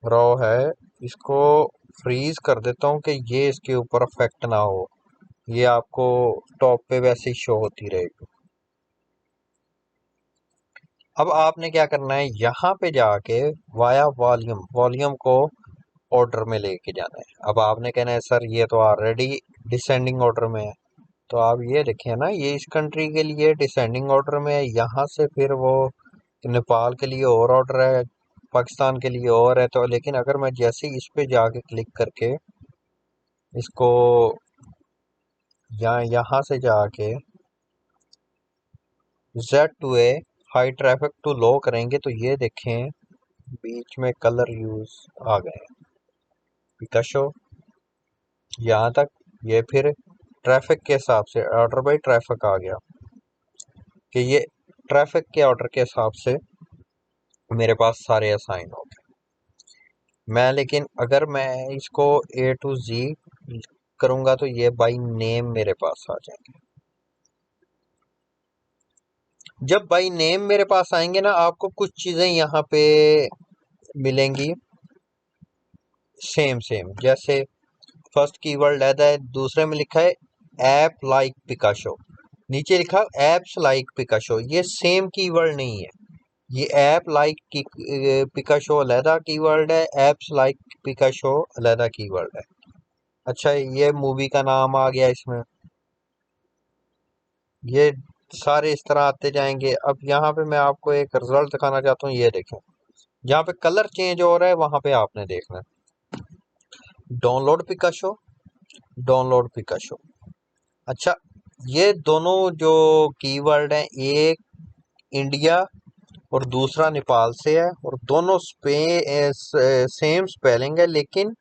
रो है, इसको फ्रीज कर देता हूँ कि ये इसके ऊपर अफेक्ट ना हो। ये आपको टॉप पे वैसे ही शो होती रहेगी। अब आपने क्या करना है, यहाँ पे जाके वाया वॉल्यूम, वॉल्यूम को ऑर्डर में लेके जाना है। अब आपने कहना है सर ये तो ऑलरेडी डिसेंडिंग ऑर्डर में है, तो आप ये देखिए ना, ये इस कंट्री के लिए डिसेंडिंग ऑर्डर में है। यहाँ से फिर वो नेपाल के लिए और ऑर्डर है, पाकिस्तान के लिए और है। तो लेकिन अगर मैं जैसे ही इस पे जाके क्लिक करके इसको यहाँ से जाके Z2A high traffic to low करेंगे तो ये देखें बीच में कलर यूज आ गए, पिकाशो यहाँ तक। ये फिर ट्रैफिक के हिसाब से ऑर्डर बाई ट्रैफिक आ गया कि ये ट्रैफिक के ऑर्डर के हिसाब से मेरे पास सारे असाइन हो गए। लेकिन अगर मैं इसको A to Z करूंगा तो ये बाई नेम मेरे पास आ जाएंगे। जब बाई नेम मेरे पास आएंगे ना, आपको कुछ चीजें यहाँ पे मिलेंगी सेम सेम। जैसे फर्स्ट कीवर्ड लेदा है, दूसरे में लिखा है ऐप लाइक पिकाशो, नीचे लिखा एप्स लाइक पिकाशो। ये सेम कीवर्ड नहीं है। ये ऐप लाइक की पिकाशो अलहदा कीवर्ड है, एप्स लाइक पिकाशो अलहदा कीवर्ड है। अच्छा, ये मूवी का नाम आ गया इसमें। ये सारे इस तरह आते जाएंगे। अब यहाँ पे मैं आपको एक रिजल्ट दिखाना चाहता हूँ। ये देखें, जहाँ पे कलर चेंज हो रहा है वहां पे आपने देखना है डाउनलोड पिकाशो, डाउनलोड पिकाशो। अच्छा, ये दोनों जो कीवर्ड हैं, एक इंडिया और दूसरा नेपाल से है, और दोनों सेम स्पेलिंग है। लेकिन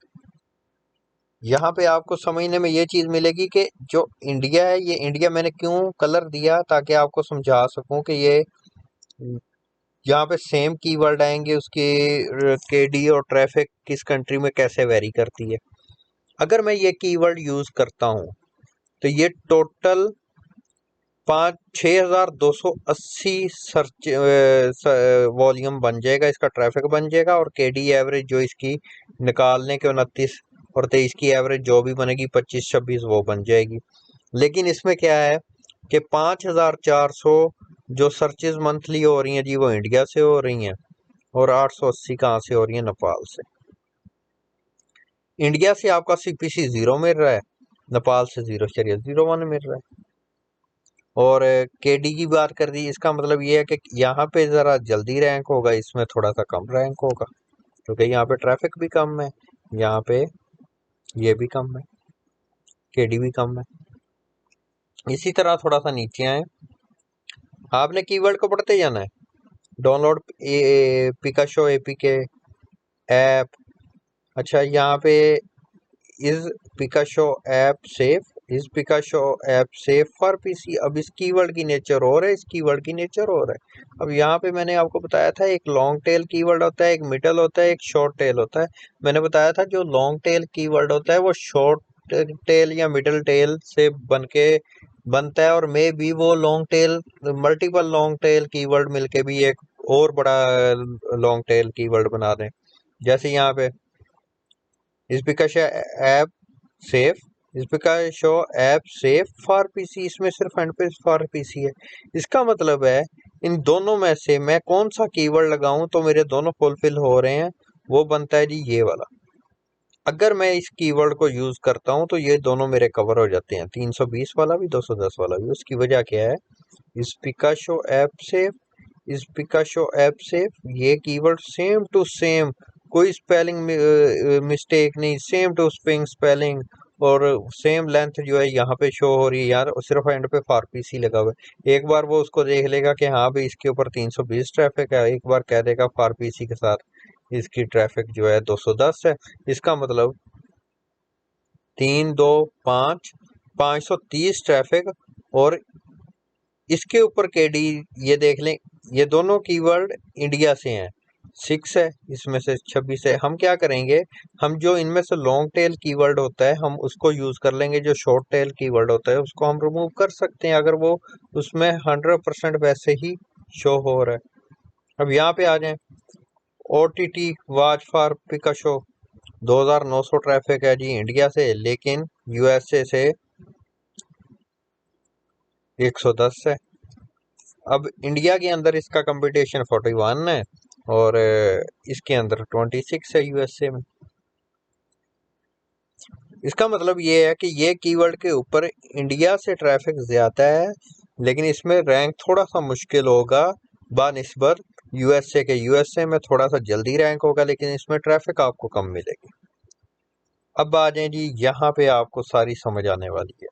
यहाँ पे आपको समझने में ये चीज मिलेगी कि जो इंडिया है, ये इंडिया मैंने क्यों कलर दिया ताकि आपको समझा सकूं कि ये यहाँ पे सेम कीवर्ड आएंगे, उसके केडी और ट्रैफिक किस कंट्री में कैसे वेरी करती है। अगर मैं ये कीवर्ड यूज करता हूँ तो ये टोटल 6280 सर्च वॉल्यूम बन जाएगा, इसका ट्रैफिक बन जाएगा। और केडी एवरेज जो इसकी निकालने के 29 और 23 की एवरेज जो भी बनेगी 25-26 वो बन जाएगी। लेकिन इसमें क्या है कि 5400 जो सर्चेज मंथली हो रही हैं जी, वो इंडिया से हो रही हैं, और 880 कहाँ से हो रही है, नेपाल से। इंडिया से आपका सीपीसी 0 मिल रहा है, नेपाल से 0.01 मिल रहा है। और केडी की बात कर दी, इसका मतलब ये है कि यहाँ पे ज़रा जल्दी रैंक होगा, इसमें थोड़ा सा कम रैंक होगा, क्योंकि यहाँ पे ट्रैफिक भी कम है, यहाँ पे ये भी कम है, केडी भी कम है। इसी तरह थोड़ा सा नीचे आए, आपने कीवर्ड को पढ़ते जाना है। Download Pikashow APK app. अच्छा, यहाँ पे is Pikashow app safe, is Pikashow app safe for PC. अब इस कीवर्ड की नेचर और है, इस कीवर्ड की नेचर और है। अब यहाँ पे मैंने आपको बताया था एक लॉन्ग टेल कीवर्ड होता है, एक मिडल होता है, एक शॉर्ट टेल होता है। मैंने बताया था जो लॉन्ग टेल कीवर्ड होता है वो शॉर्ट टेल या मिडल टेल से बनता है, और मे बी वो long tail multiple long tail keyword मिलके भी एक और बड़ा लॉन्ग टेल कीवर्ड बना दें। जैसे यहाँ पे इस बिकॉज ऐप सेफ, इस because show app safe for PC, इसमें सिर्फ एंड पे फॉर पीसी है। इसका मतलब है इन दोनों में से मैं कौन सा कीवर्ड लगाऊं तो मेरे दोनों फुलफिल हो रहे हैं, वो बनता है जी ये वाला। अगर मैं इस कीवर्ड को यूज करता हूं तो ये दोनों मेरे कवर हो जाते हैं, 320 वाला भी 210 वाला भी। उसकी वजह क्या है, इस पिकाशो ऐप से ये कीवर्ड सेम टू सेम, कोई स्पेलिंग मिस्टेक नहीं, सेम टू स्पेलिंग, और सेम लेंथ जो है यहाँ पे शो हो रही है यार। सिर्फ एंड पे फारपीसी लगा हुआ है। एक बार वो उसको देख लेगा कि हाँ भाई इसके ऊपर 320 ट्रैफिक है, एक बार कह देगा फारपीसी के साथ इसकी ट्रैफिक जो है 210 है। इसका मतलब 3 2 5 530 ट्रैफिक। और इसके ऊपर केडी, ये देख लें, ये दोनों कीवर्ड इंडिया से हैं। 6 है, इसमें से 26 है। हम क्या करेंगे, हम जो इनमें से लॉन्ग टेल कीवर्ड होता है हम उसको यूज कर लेंगे, जो शॉर्ट टेल कीवर्ड होता है उसको हम रिमूव कर सकते हैं अगर वो उसमें 100% वैसे ही शो हो रहा है। अब यहाँ पे आ जाएं, OTT watch for Picasho 2900 traffic है जी इंडिया से, लेकिन यूएसए से 110 है। अब इंडिया के अंदर इसका कंपटीशन 41 है और इसके अंदर 26 है यूएसए में। इसका मतलब ये है कि ये कीवर्ड के ऊपर इंडिया से ट्रैफिक ज्यादा है, लेकिन इसमें रैंक थोड़ा सा मुश्किल होगा बानिस्बत यूएसए के। यूएसए में थोड़ा सा जल्दी रैंक होगा, लेकिन इसमें ट्रैफिक आपको कम मिलेगी। अब आ जाए जी, यहाँ पे आपको सारी समझ आने वाली है।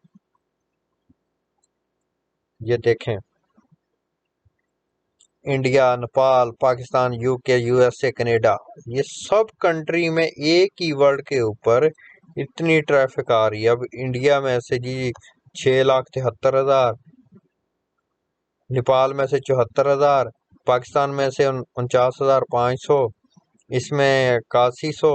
ये देखें, India, Nepal, Pakistan, UK, USA, Canada, ये सब कंट्री में एक ही वर्ड के ऊपर इतनी ट्रैफिक आ रही है। अब इंडिया में से जी 6,73,000, नेपाल में से 74,000, पाकिस्तान में से 49,500, इसमें 8100,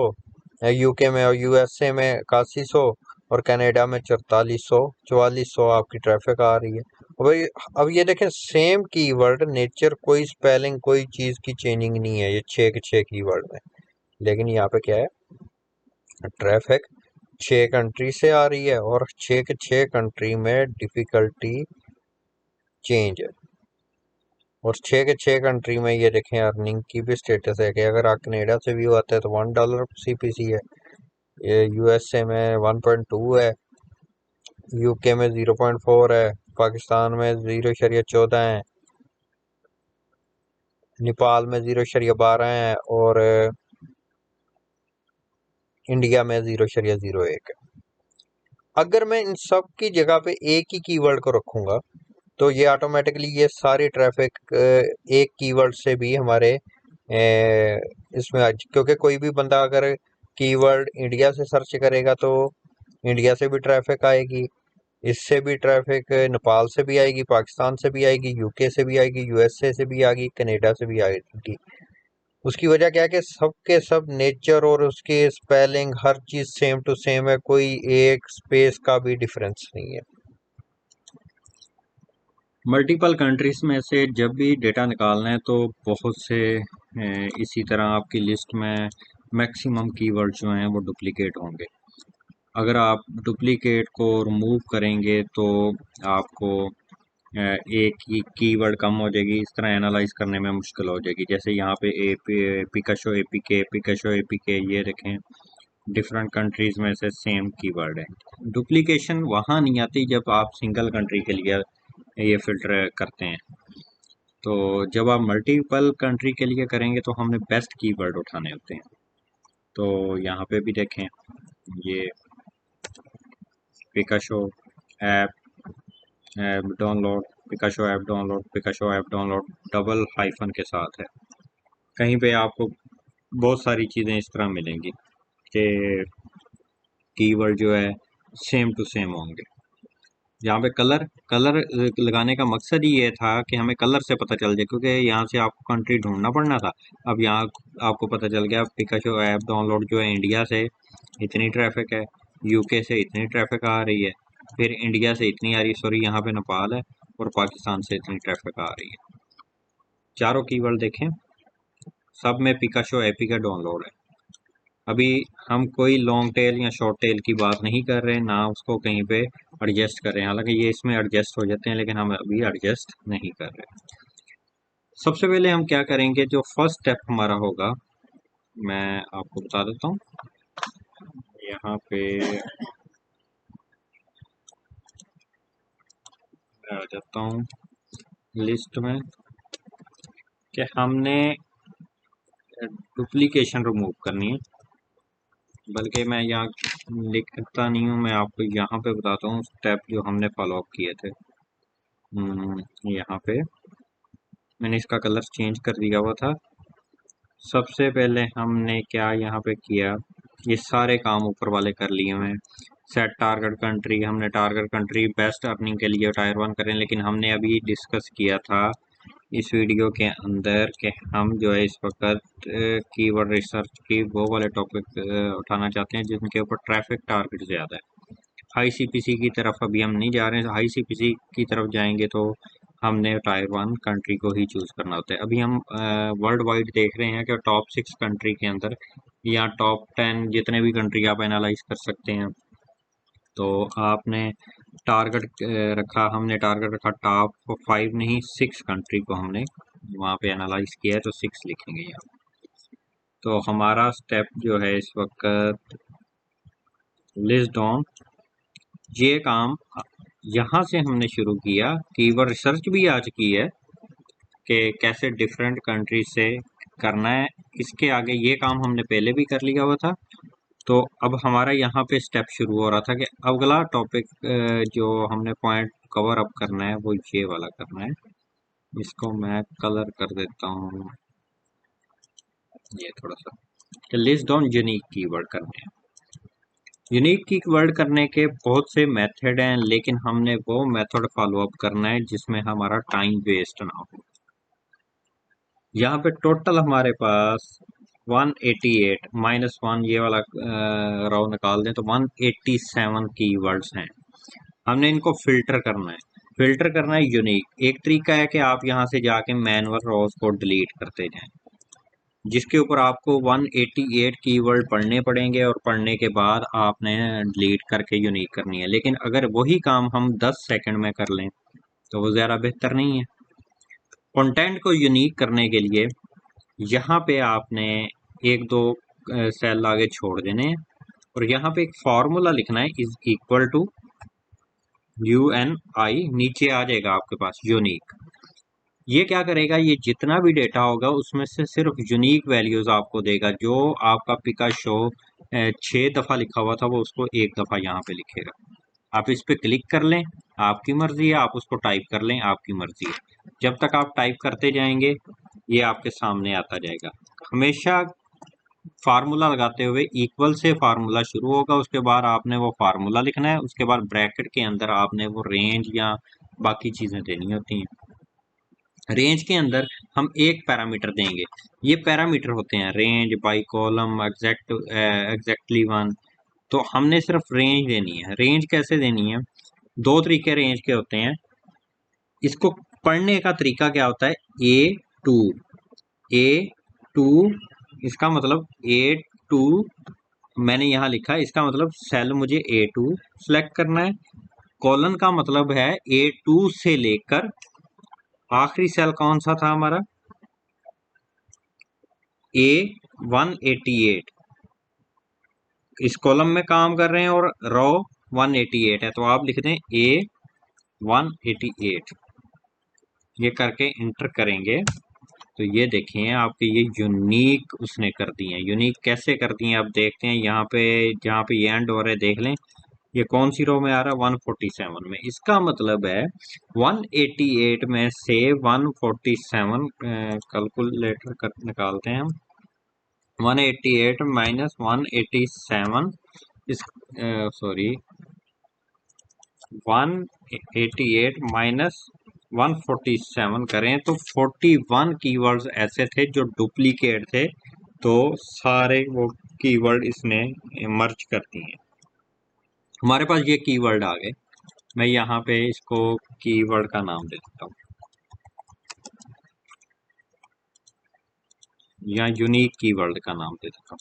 यूके में और यूएसए में 8100, और कनाडा में 4400 आपकी ट्रैफिक आ रही है। भाई अब ये देखें, सेम कीवर्ड, नेचर, कोई स्पेलिंग कोई चीज की चेंजिंग नहीं है ये 6 के 6 कीवर्ड में, लेकिन यहाँ पे क्या है, ट्रैफिक 6 कंट्री से आ रही है और 6 के 6 कंट्री में डिफिकल्टी चेंज है। और 6 के 6 कंट्री में ये देखें अर्निंग की भी स्टेटस है कि अगर आप कनाडा से व्यू आता है तो $1 सीपीसी है, ये यूएसए में 1.2 है, यूके में 0.4 है, पाकिस्तान में 0.14 है, नेपाल में 0.12 है, और इंडिया में 0.01 है। अगर मैं इन सब की जगह पे एक ही कीवर्ड को रखूंगा तो ये ऑटोमेटिकली ये सारी ट्रैफिक एक कीवर्ड से भी हमारे इसमें क्योंकि कोई भी बंदा अगर कीवर्ड इंडिया से सर्च करेगा तो इंडिया से भी ट्रैफिक आएगी, इससे भी ट्रैफिक नेपाल से भी आएगी, पाकिस्तान से भी आएगी, यूके से भी आएगी, यूएसए से भी आएगी, कनाडा से भी आएगी। उसकी वजह क्या है कि सब के सब नेचर और उसके स्पेलिंग हर चीज सेम टू सेम है, कोई एक स्पेस का भी डिफरेंस नहीं है। मल्टीपल कंट्रीज में से जब भी डेटा निकालना है तो बहुत से इसी तरह आपकी लिस्ट में मैक्सिमम कीवर्ड जो हैं वो डुप्लीकेट होंगे। अगर आप डुप्लीकेट को रिमूव करेंगे तो आपको एक ही कीवर्ड कम हो जाएगी, इस तरह एनालाइज करने में मुश्किल हो जाएगी। जैसे यहाँ पे पिकाशो एपीके ये देखें, डिफरेंट कंट्रीज में से सेम कीवर्ड है। डुप्लीकेशन वहाँ नहीं आती जब आप सिंगल कंट्री के लिए ये फिल्टर करते हैं। तो जब आप मल्टीपल कंट्री के लिए करेंगे तो हमने बेस्ट कीवर्ड उठाने होते हैं। तो यहाँ पे भी देखें, ये Pikashow app download, Pikashow app download double hyphen के साथ है। कहीं पे आपको बहुत सारी चीज़ें इस तरह मिलेंगी कि कीवर्ड जो है सेम टू सेम होंगे। यहाँ पे कलर कलर लगाने का मकसद ही ये था कि हमें कलर से पता चल जाए, क्योंकि यहाँ से आपको कंट्री ढूंढना पड़ना था। अब यहाँ आपको पता चल गया पिकाशो ऐप डाउनलोड जो है इंडिया से इतनी ट्रैफिक है, यूके से इतनी ट्रैफिक आ रही है, फिर इंडिया से इतनी आ रही है, सॉरी यहाँ पे नेपाल है, और पाकिस्तान से इतनी ट्रैफिक आ रही है। चारों कीवर्ड देखें, सब में पिकाशो एपी का डाउनलोड है। अभी हम कोई लॉन्ग टेल या शॉर्ट टेल की बात नहीं कर रहे, ना उसको कहीं पे एडजस्ट कर रहे हैं। हालांकि ये इसमें एडजस्ट हो जाते हैं, लेकिन हम अभी एडजस्ट नहीं कर रहे। सबसे पहले हम क्या करेंगे, जो फर्स्ट स्टेप हमारा होगा मैं आपको बता देता हूँ। यहाँ पे आ जाता हूँ लिस्ट में कि हमने डुप्लीकेशन रिमूव करनी है, बल्कि मैं यहाँ लिखता नहीं हूँ, मैं आपको यहाँ पे बताता हूँ स्टेप जो हमने फॉलो अप किए थे। यहाँ पे मैंने इसका कलर चेंज कर दिया हुआ था। सबसे पहले हमने क्या यहाँ पे किया, ये सारे काम ऊपर वाले कर लिए हुए हैं। सेट टारगेट कंट्री, हमने टारगेट कंट्री बेस्ट अर्निंग के लिए टायर 1 करें, लेकिन हमने अभी डिस्कस किया था इस वीडियो के अंदर कि हम जो है इस वक्त कीवर्ड रिसर्च की वो वाले टॉपिक उठाना चाहते हैं जिनके ऊपर ट्रैफिक टारगेट ज़्यादा है। हाई सीपीसी की तरफ अभी हम नहीं जा रहे हैं। हाई सीपीसी की तरफ जाएंगे तो हमने टायर 1 कंट्री को ही चूज़ करना होता है। अभी हम वर्ल्ड वाइड देख रहे हैं कि टॉप 6 कंट्री के अंदर या टॉप 10 जितने भी कंट्री आप एनालाइज कर सकते हैं, तो आपने टारगेट रखा, हमने टारगेट रखा टॉप 5 नहीं 6 कंट्री को हमने वहाँ पे एनालाइज किया है, तो 6 लिखेंगे यहाँ। तो हमारा स्टेप जो है इस वक्त लिस्ट डाउन, ये काम यहाँ से हमने शुरू किया। कीवर्ड रिसर्च भी आज की है कि कैसे डिफरेंट कंट्री से करना है। इसके आगे ये काम हमने पहले भी कर लिया हुआ था। तो अब हमारा यहाँ पे स्टेप शुरू हो रहा था कि अगला टॉपिक जो हमने पॉइंट कवर अप करना है वो ये वाला करना है। इसको मैं कलर कर देता हूँ ये थोड़ा सा, कि लिस्ट डाउन यूनिक कीवर्ड करने हैं। यूनिक कीवर्ड करने के बहुत से मेथड हैं, लेकिन हमने वो मेथड फॉलो अप करना है जिसमें हमारा टाइम वेस्ट ना हो। यहाँ पे टोटल हमारे पास 188 -1 ये वाला रो निकाल दें तो 187 कीवर्ड्स हैं। हमने इनको फिल्टर करना है। फिल्टर करना है यूनिक। एक तरीका है कि आप यहाँ से जाके मैनुअल रोज को डिलीट करते जाएं, जिसके ऊपर आपको 188 कीवर्ड पढ़ने पड़ेंगे और पढ़ने के बाद आपने डिलीट करके यूनिक करनी है। लेकिन अगर वही काम हम 10 सेकंड में कर लें तो वो ज़्यादा बेहतर नहीं है। कंटेंट को यूनिक करने के लिए यहाँ पे आपने एक दो सेल आगे छोड़ देने हैं और यहाँ पे एक फॉर्मूला लिखना है, इज इक्वल टू UNI, नीचे आ जाएगा आपके पास यूनिक। ये क्या करेगा, ये जितना भी डेटा होगा उसमें से सिर्फ यूनिक वैल्यूज आपको देगा। जो आपका पिकाशो 6 दफ़ा लिखा हुआ था वो उसको 1 दफ़ा यहाँ पे लिखेगा। आप इस पे क्लिक कर लें, आपकी मर्जी है, आप उसको टाइप कर लें, आपकी मर्जी है। जब तक आप टाइप करते जाएंगे ये आपके सामने आता जाएगा। हमेशा फार्मूला लगाते हुए इक्वल से फार्मूला शुरू होगा, उसके बाद आपने वो फार्मूला लिखना है, उसके बाद ब्रैकेट के अंदर आपने वो रेंज या बाकी चीज़ें देनी होती हैं। रेंज के अंदर हम एक पैरामीटर देंगे। ये पैरामीटर होते हैं range, by column, exactly one. तो हमने सिर्फ रेंज देनी है। रेंज कैसे देनी है, दो तरीके रेंज के होते हैं। इसको पढ़ने का तरीका क्या होता है, A2, A2 इसका मतलब A2 मैंने यहाँ लिखा है, इसका मतलब सेल मुझे A2 सेलेक्ट करना है। कॉलन का मतलब है A2 से लेकर आखिरी सेल कौन सा था हमारा, A188। इस कॉलम में काम कर रहे हैं और रो 188 है, तो आप लिख दें A188। ये करके इंटर करेंगे तो ये देखें आपके ये यूनिक उसने कर दी है। यूनिक कैसे कर दी है आप देखते हैं। यहाँ पे जहाँ पे ये एंड हो रहे देख लें, ये कौन सी रो में आ रहा है, 147 में। इसका मतलब है 188 में से 147 कैलकुलेटर कर निकालते हैं हम। 188 माइनस 187 इस सॉरी 188 माइनस 147 करें तो 41 कीवर्ड्स ऐसे थे जो डुप्लीकेट थे, तो सारे वो कीवर्ड इसने मर्ज कर दिए। हमारे पास ये कीवर्ड आ गए। मैं यहाँ पे इसको कीवर्ड का नाम दे देता हूँ या यूनिक कीवर्ड का नाम दे देता हूँ,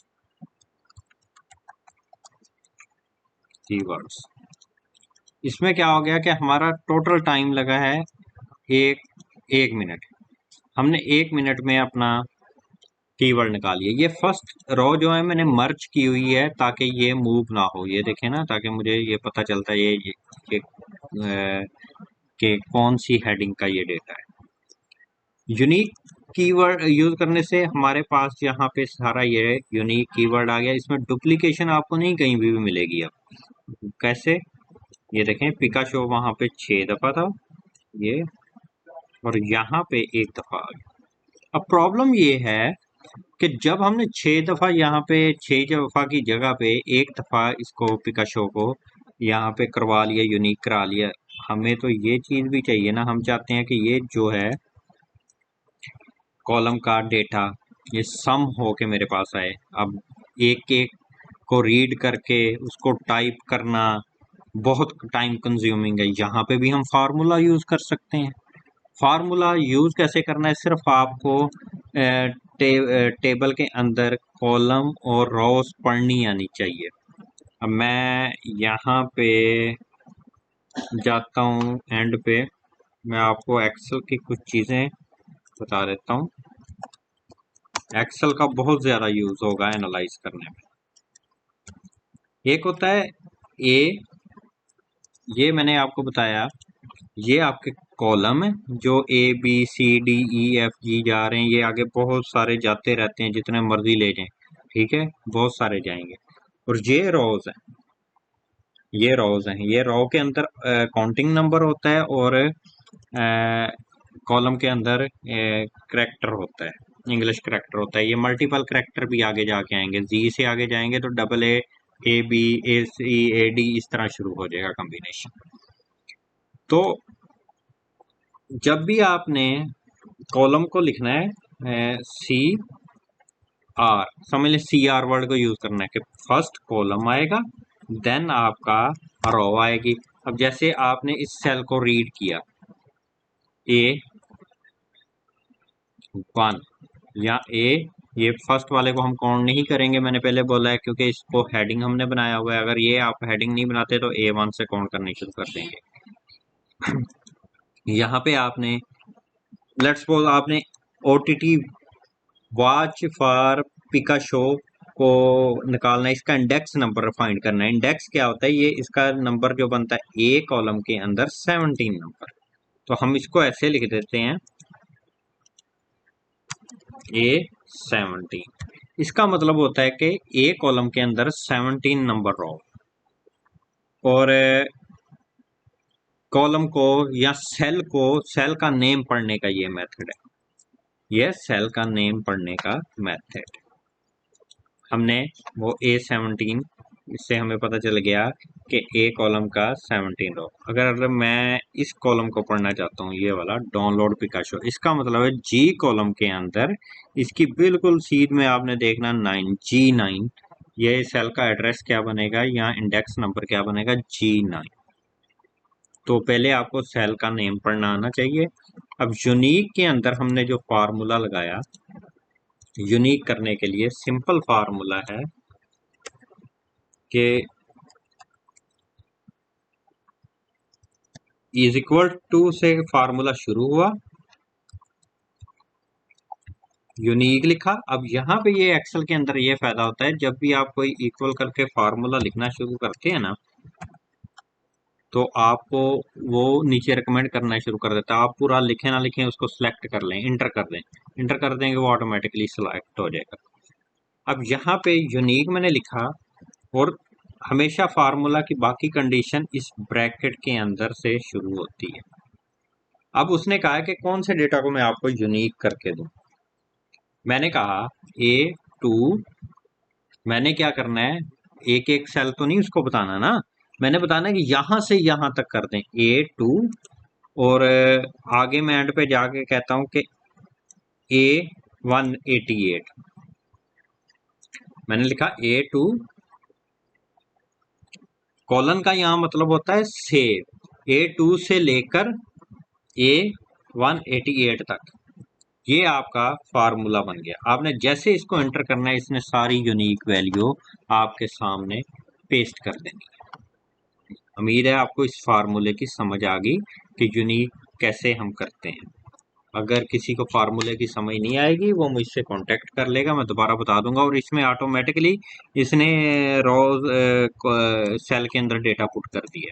कीवर्ड्स। इसमें क्या हो गया कि हमारा टोटल टाइम लगा है एक मिनट। हमने 1 मिनट में अपना कीवर्ड निकालिए। ये फर्स्ट रो जो है मैंने मर्ज की हुई है ताकि ये मूव ना हो, ये देखें ना, ताकि मुझे ये पता चलता है ये कि कौन सी हेडिंग का ये डेटा है। यूनिक कीवर्ड यूज करने से हमारे पास यहाँ पे सारा ये यूनिक कीवर्ड आ गया। इसमें डुप्लीकेशन आपको नहीं कहीं भी मिलेगी। अब कैसे, ये देखें पिकाशो वहां पे 6 दफा था ये, और यहाँ पे 1 दफा आ गया। अब प्रॉब्लम ये है कि जब हमने 6 दफा यहाँ पे 6 दफा की जगह पे 1 दफा इसको पिकाशो को यहाँ पे करवा लिया, यूनिक करा लिया, हमें तो ये चीज भी चाहिए ना। हम चाहते हैं कि ये जो है कॉलम का डेटा ये सम हो के मेरे पास आए। अब एक एक को रीड करके उसको टाइप करना बहुत टाइम कंज्यूमिंग है। यहाँ पे भी हम फार्मूला यूज कर सकते हैं। फार्मूला यूज कैसे करना है, सिर्फ आपको टेबल के अंदर कॉलम और रोज पढ़नी आनी चाहिए। अब मैं यहाँ पे जाता हूँ एंड पे, मैं आपको एक्सेल की कुछ चीज़ें बता देता हूँ। एक्सेल का बहुत ज़्यादा यूज होगा एनालाइज करने में। एक होता है ए, ये मैंने आपको बताया, ये आपके कॉलम है जो A B C D E F G जा रहे हैं, ये आगे बहुत सारे जाते रहते हैं, जितने मर्जी ले जाएं, ठीक है, बहुत सारे जाएंगे। और ये रोज है, ये रोज हैं, ये रो के अंदर काउंटिंग नंबर होता है और कॉलम के अंदर करेक्टर होता है, इंग्लिश करेक्टर होता है। ये मल्टीपल करेक्टर भी आगे जाके आएंगे, जी से आगे जाएंगे तो double A B A C A D इस तरह शुरू हो जाएगा कॉम्बिनेशन। तो जब भी आपने कॉलम को लिखना है सी आर, समझ लें सी आर वर्ड को यूज करना है कि फर्स्ट कॉलम आएगा देन आपका रो आएगी। अब जैसे आपने इस सेल को रीड किया A1 या ये फर्स्ट वाले को हम काउंट नहीं करेंगे, मैंने पहले बोला है, क्योंकि इसको हेडिंग हमने बनाया हुआ है। अगर ये आप हेडिंग नहीं बनाते तो A1 से काउंट करनी शुरू कर देंगे। यहाँ पे आपने लेट्स सपोज आपने OTT वॉच फॉर पिकाशो को निकालना है, इसका इंडेक्स नंबर फाइंड करना है। इंडेक्स क्या होता है, ये इसका नंबर जो बनता है ए कॉलम के अंदर 17 नंबर। तो हम इसको ऐसे लिख देते हैं A17। इसका मतलब होता है कि ए कॉलम के अंदर 17 नंबर रो, और कॉलम को या सेल को, सेल का नेम पढ़ने का ये मेथड है, ये सेल का नेम पढ़ने का मेथड। हमने वो A17, इससे हमें पता चल गया कि ए कॉलम का 17 रो। अगर मैं इस कॉलम को पढ़ना चाहता हूँ, ये वाला डाउनलोड पिकाशो, इसका मतलब है जी कॉलम के अंदर इसकी बिल्कुल सीध में आपने देखना 9 G9, ये सेल का एड्रेस क्या बनेगा, यहाँ इंडेक्स नंबर क्या बनेगा G9। तो पहले आपको सेल का नेम पढ़ना आना चाहिए। अब यूनिक के अंदर हमने जो फार्मूला लगाया, यूनिक करने के लिए सिंपल फार्मूला है कि इज इक्वल टू से फार्मूला शुरू हुआ, यूनिक लिखा। अब यहाँ पे ये एक्सेल के अंदर ये फायदा होता है, जब भी आप कोई इक्वल करके फार्मूला लिखना शुरू करते हैं ना, तो आपको वो नीचे रिकमेंड करना शुरू कर देता है। आप पूरा लिखें ना लिखें, उसको सिलेक्ट कर लें, इंटर कर दें, इंटर कर देंगे वो ऑटोमेटिकली सिलेक्ट हो जाएगा। अब यहाँ पे यूनिक मैंने लिखा, और हमेशा फार्मूला की बाकी कंडीशन इस ब्रैकेट के अंदर से शुरू होती है। अब उसने कहा है कि कौन से डेटा को मैं आपको यूनिक करके दूं। मैंने कहा A2, मैंने क्या करना है, एक एक सेल तो नहीं उसको बताना ना, मैंने बताना है कि यहां से यहां तक कर दें A2, और आगे मैं एंड पे जाके कहता हूं कि A188। मैंने लिखा A2 कॉलन का यहां मतलब होता है सेव, A2 से लेकर A188 तक, ये आपका फार्मूला बन गया। आपने जैसे इसको एंटर करना है, इसने सारी यूनिक वैल्यू आपके सामने पेस्ट कर देनी है। उम्मीद है आपको इस फार्मूले की समझ आ गई कि यूनिक कैसे हम करते हैं। अगर किसी को फार्मूले की समझ नहीं आएगी वो मुझसे कांटेक्ट कर लेगा, मैं दोबारा बता दूंगा। और इसमें ऑटोमेटिकली इसने रोज सेल के अंदर डेटा पुट कर दिया।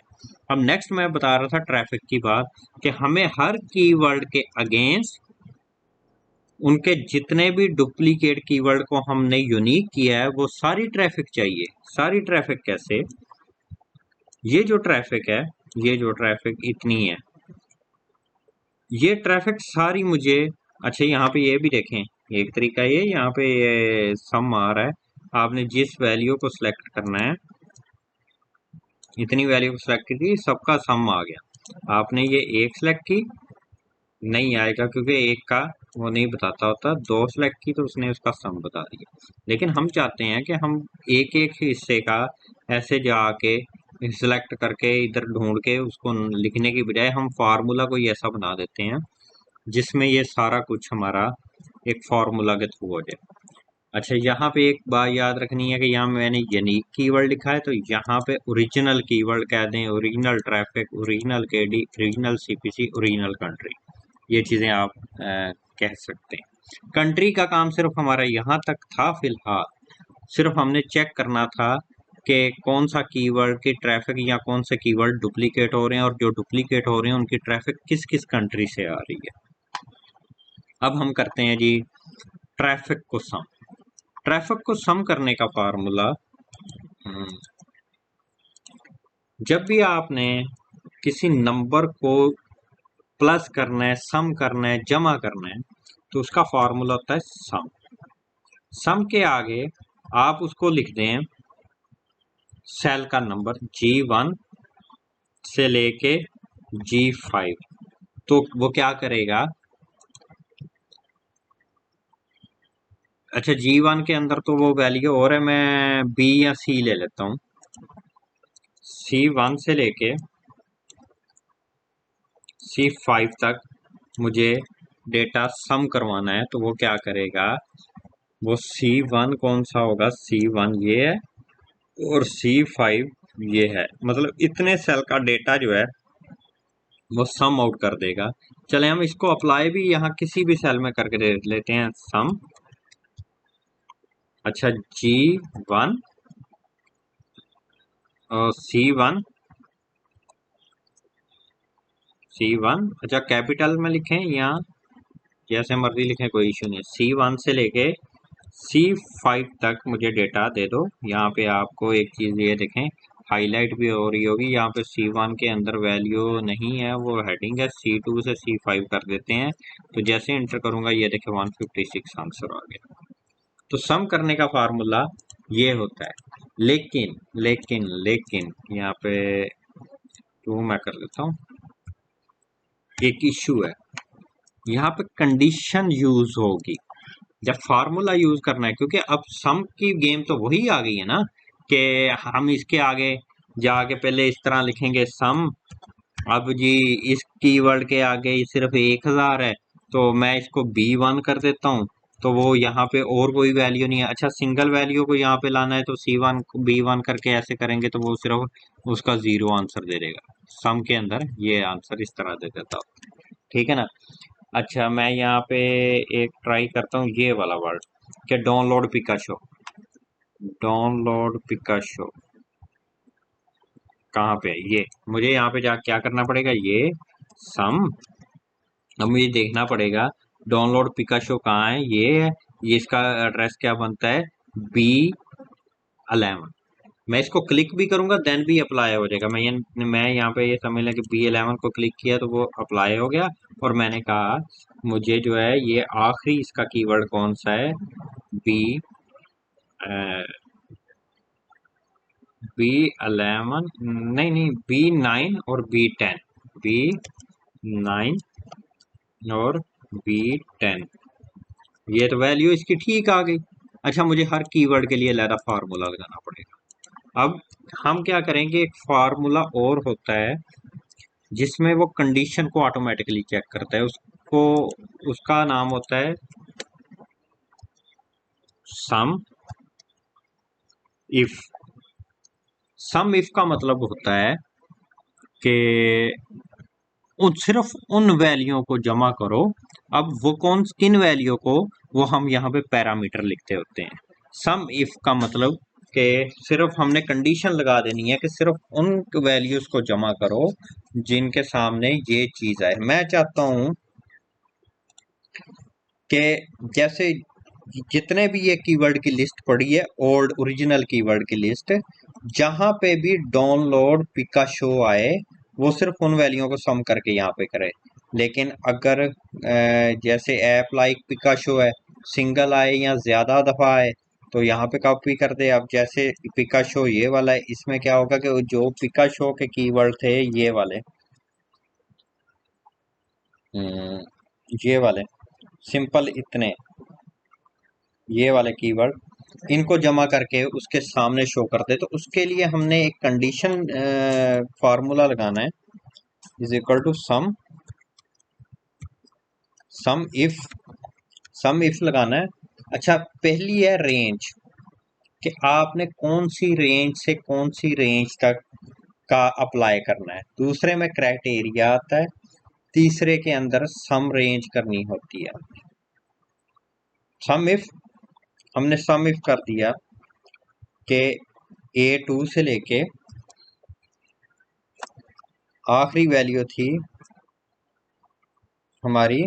अब नेक्स्ट मैं बता रहा था ट्रैफिक की बात, कि हमें हर कीवर्ड के अगेंस्ट उनके जितने भी डुप्लीकेट कीवर्ड को हमने यूनिक किया है वो सारी ट्रैफिक चाहिए। सारी ट्रैफिक कैसे? ये जो ट्रैफिक है, ये जो ट्रैफिक इतनी है, ये ट्रैफिक सारी मुझे, अच्छा यहाँ पे ये भी देखें, एक तरीका ये यहाँ पे ये सम आ रहा है, आपने जिस वैल्यू को सिलेक्ट करना है, इतनी वैल्यू को सिलेक्ट की, सबका सम आ गया। आपने ये एक सिलेक्ट की, नहीं आएगा क्योंकि एक का वो नहीं बताता होता, दो सिलेक्ट की तो उसने उसका सम बता दिया। लेकिन हम चाहते हैं कि हम एक एक हिस्से का ऐसे जाके सिलेक्ट करके इधर ढूंढ के उसको लिखने की बजाय हम फार्मूला कोई ऐसा बना देते हैं जिसमें ये सारा कुछ हमारा एक फार्मूला के थ्रू हो जाए। अच्छा, यहाँ पे एक बात याद रखनी है कि यहाँ मैंने यूनिक कीवर्ड लिखा है, तो यहाँ पे ओरिजिनल कीवर्ड कह दें, original traffic, original KD, original CPC, original country, ये चीज़ें आप कह सकते हैं। कंट्री का काम सिर्फ हमारा यहाँ तक था फिलहाल, सिर्फ हमने चेक करना था कि कौन सा कीवर्ड की ट्रैफिक या कौन से कीवर्ड डुप्लीकेट हो रहे हैं, और जो डुप्लीकेट हो रहे हैं उनकी ट्रैफिक किस किस कंट्री से आ रही है। अब हम करते हैं जी ट्रैफिक को सम। ट्रैफिक को सम करने का फार्मूला, जब भी आपने किसी नंबर को प्लस करना है, सम करना है, जमा करना है, तो उसका फार्मूला होता है सम। सम के आगे आप उसको लिख दें सेल का नंबर G1 से लेके G5, तो वो क्या करेगा, अच्छा G1 के अंदर तो वो वैल्यू और है, मैं B या C ले लेता हूँ। C1 से लेके C5 तक मुझे डेटा सम करवाना है, तो वो क्या करेगा, वो C1 कौन सा होगा, C1 ये है और C5 ये है, मतलब इतने सेल का डेटा जो है वो सम आउट कर देगा। चले हम इसको अप्लाई भी यहाँ किसी भी सेल में करके देख लेते हैं, सम। अच्छा G1 और C1, अच्छा कैपिटल में लिखें या जैसे मर्जी लिखें, कोई इशू नहीं। C1 से लेके C5 तक मुझे डेटा दे दो। यहाँ पे आपको एक चीज़ ये देखें, हाईलाइट भी हो रही होगी, यहाँ पे C1 के अंदर वैल्यू नहीं है, वो हेडिंग है। C2 से C5 कर देते हैं, तो जैसे इंटर करूंगा ये देखें 156 आंसर आ गया। तो सम करने का फार्मूला ये होता है। लेकिन लेकिन लेकिन यहाँ पे तो मैं कर देता हूँ, एक इश्यू है, यहाँ पे कंडीशन यूज होगी जब फार्मूला यूज करना है, क्योंकि अब सम की गेम तो वही आ गई है ना, कि हम इसके आगे जाके पहले इस तरह लिखेंगे सम, अब जी इस कीवर्ड के आगे सिर्फ 1000 है, तो मैं इसको B1 कर देता हूँ, तो वो यहाँ पे और कोई वैल्यू नहीं है। अच्छा, सिंगल वैल्यू को यहाँ पे लाना है तो C1 को B1 करके ऐसे करेंगे तो वो सिर्फ उसका 0 आंसर दे देगा। सम के अंदर ये आंसर इस तरह दे देता हूँ, ठीक है ना। अच्छा, मैं यहाँ पे एक ट्राई करता हूँ ये वाला वर्ड, कि डाउनलोड पिकाशो। डाउनलोड पिकाशो कहाँ पे है? ये मुझे यहाँ पे जा क्या करना पड़ेगा, ये सम। अब मुझे देखना पड़ेगा डाउनलोड पिकाशो कहाँ है, ये है, ये इसका एड्रेस क्या बनता है, B11। मैं इसको क्लिक भी करूंगा देन भी अप्लाई हो जाएगा। मैं यहाँ पे ये समझ लें कि B11 को क्लिक किया तो वो अप्लाई हो गया, और मैंने कहा मुझे जो है ये आखिरी इसका कीवर्ड कौन सा है, बी B11, नहीं नहीं, B9 और B10, B9 और B10, ये तो वैल्यू इसकी ठीक आ गई। अच्छा, मुझे हर कीवर्ड के लिए अलग फार्मूला लगाना पड़ेगा। अब हम क्या करेंगे, एक फार्मूला और होता है जिसमें वो कंडीशन को ऑटोमेटिकली चेक करता है, उसको, उसका नाम होता है सम इफ। सम इफ का मतलब होता है कि सिर्फ उन वैल्यू को जमा करो। अब वो कौन किन वैल्यू को, वो हम यहाँ पे पैरामीटर लिखते होते हैं। सम इफ का मतलब कि सिर्फ हमने कंडीशन लगा देनी है कि सिर्फ उन वैल्यूज को जमा करो जिनके सामने ये चीज आए। मैं चाहता हूं कि जैसे जितने भी ये कीवर्ड की लिस्ट पड़ी है, ओल्ड ओरिजिनल कीवर्ड की लिस्ट, जहां पे भी डाउनलोड पिकाशो आए वो सिर्फ उन वैल्यूओं को सम करके यहाँ पे करे। लेकिन अगर जैसे ऐप लाइक पिकाशो है, सिंगल आए या ज्यादा दफा आए तो यहाँ पे कॉपी कर दे। अब जैसे पिकाशो ये वाला है, इसमें क्या होगा कि जो पिकाशो के कीवर्ड थे ये वाले, ये वाले सिंपल इतने, ये वाले कीवर्ड इनको जमा करके उसके सामने शो कर दे। तो उसके लिए हमने एक कंडीशन फार्मूला लगाना है, is equal to sum sum if लगाना है। अच्छा, पहली है रेंज, कि आपने कौन सी रेंज से कौन सी रेंज तक का अप्लाई करना है। दूसरे में क्राइटेरिया आता है, तीसरे के अंदर सम रेंज करनी होती है। सम इफ, हमने सम इफ कर दिया कि A2 से लेके आखिरी वैल्यू थी हमारी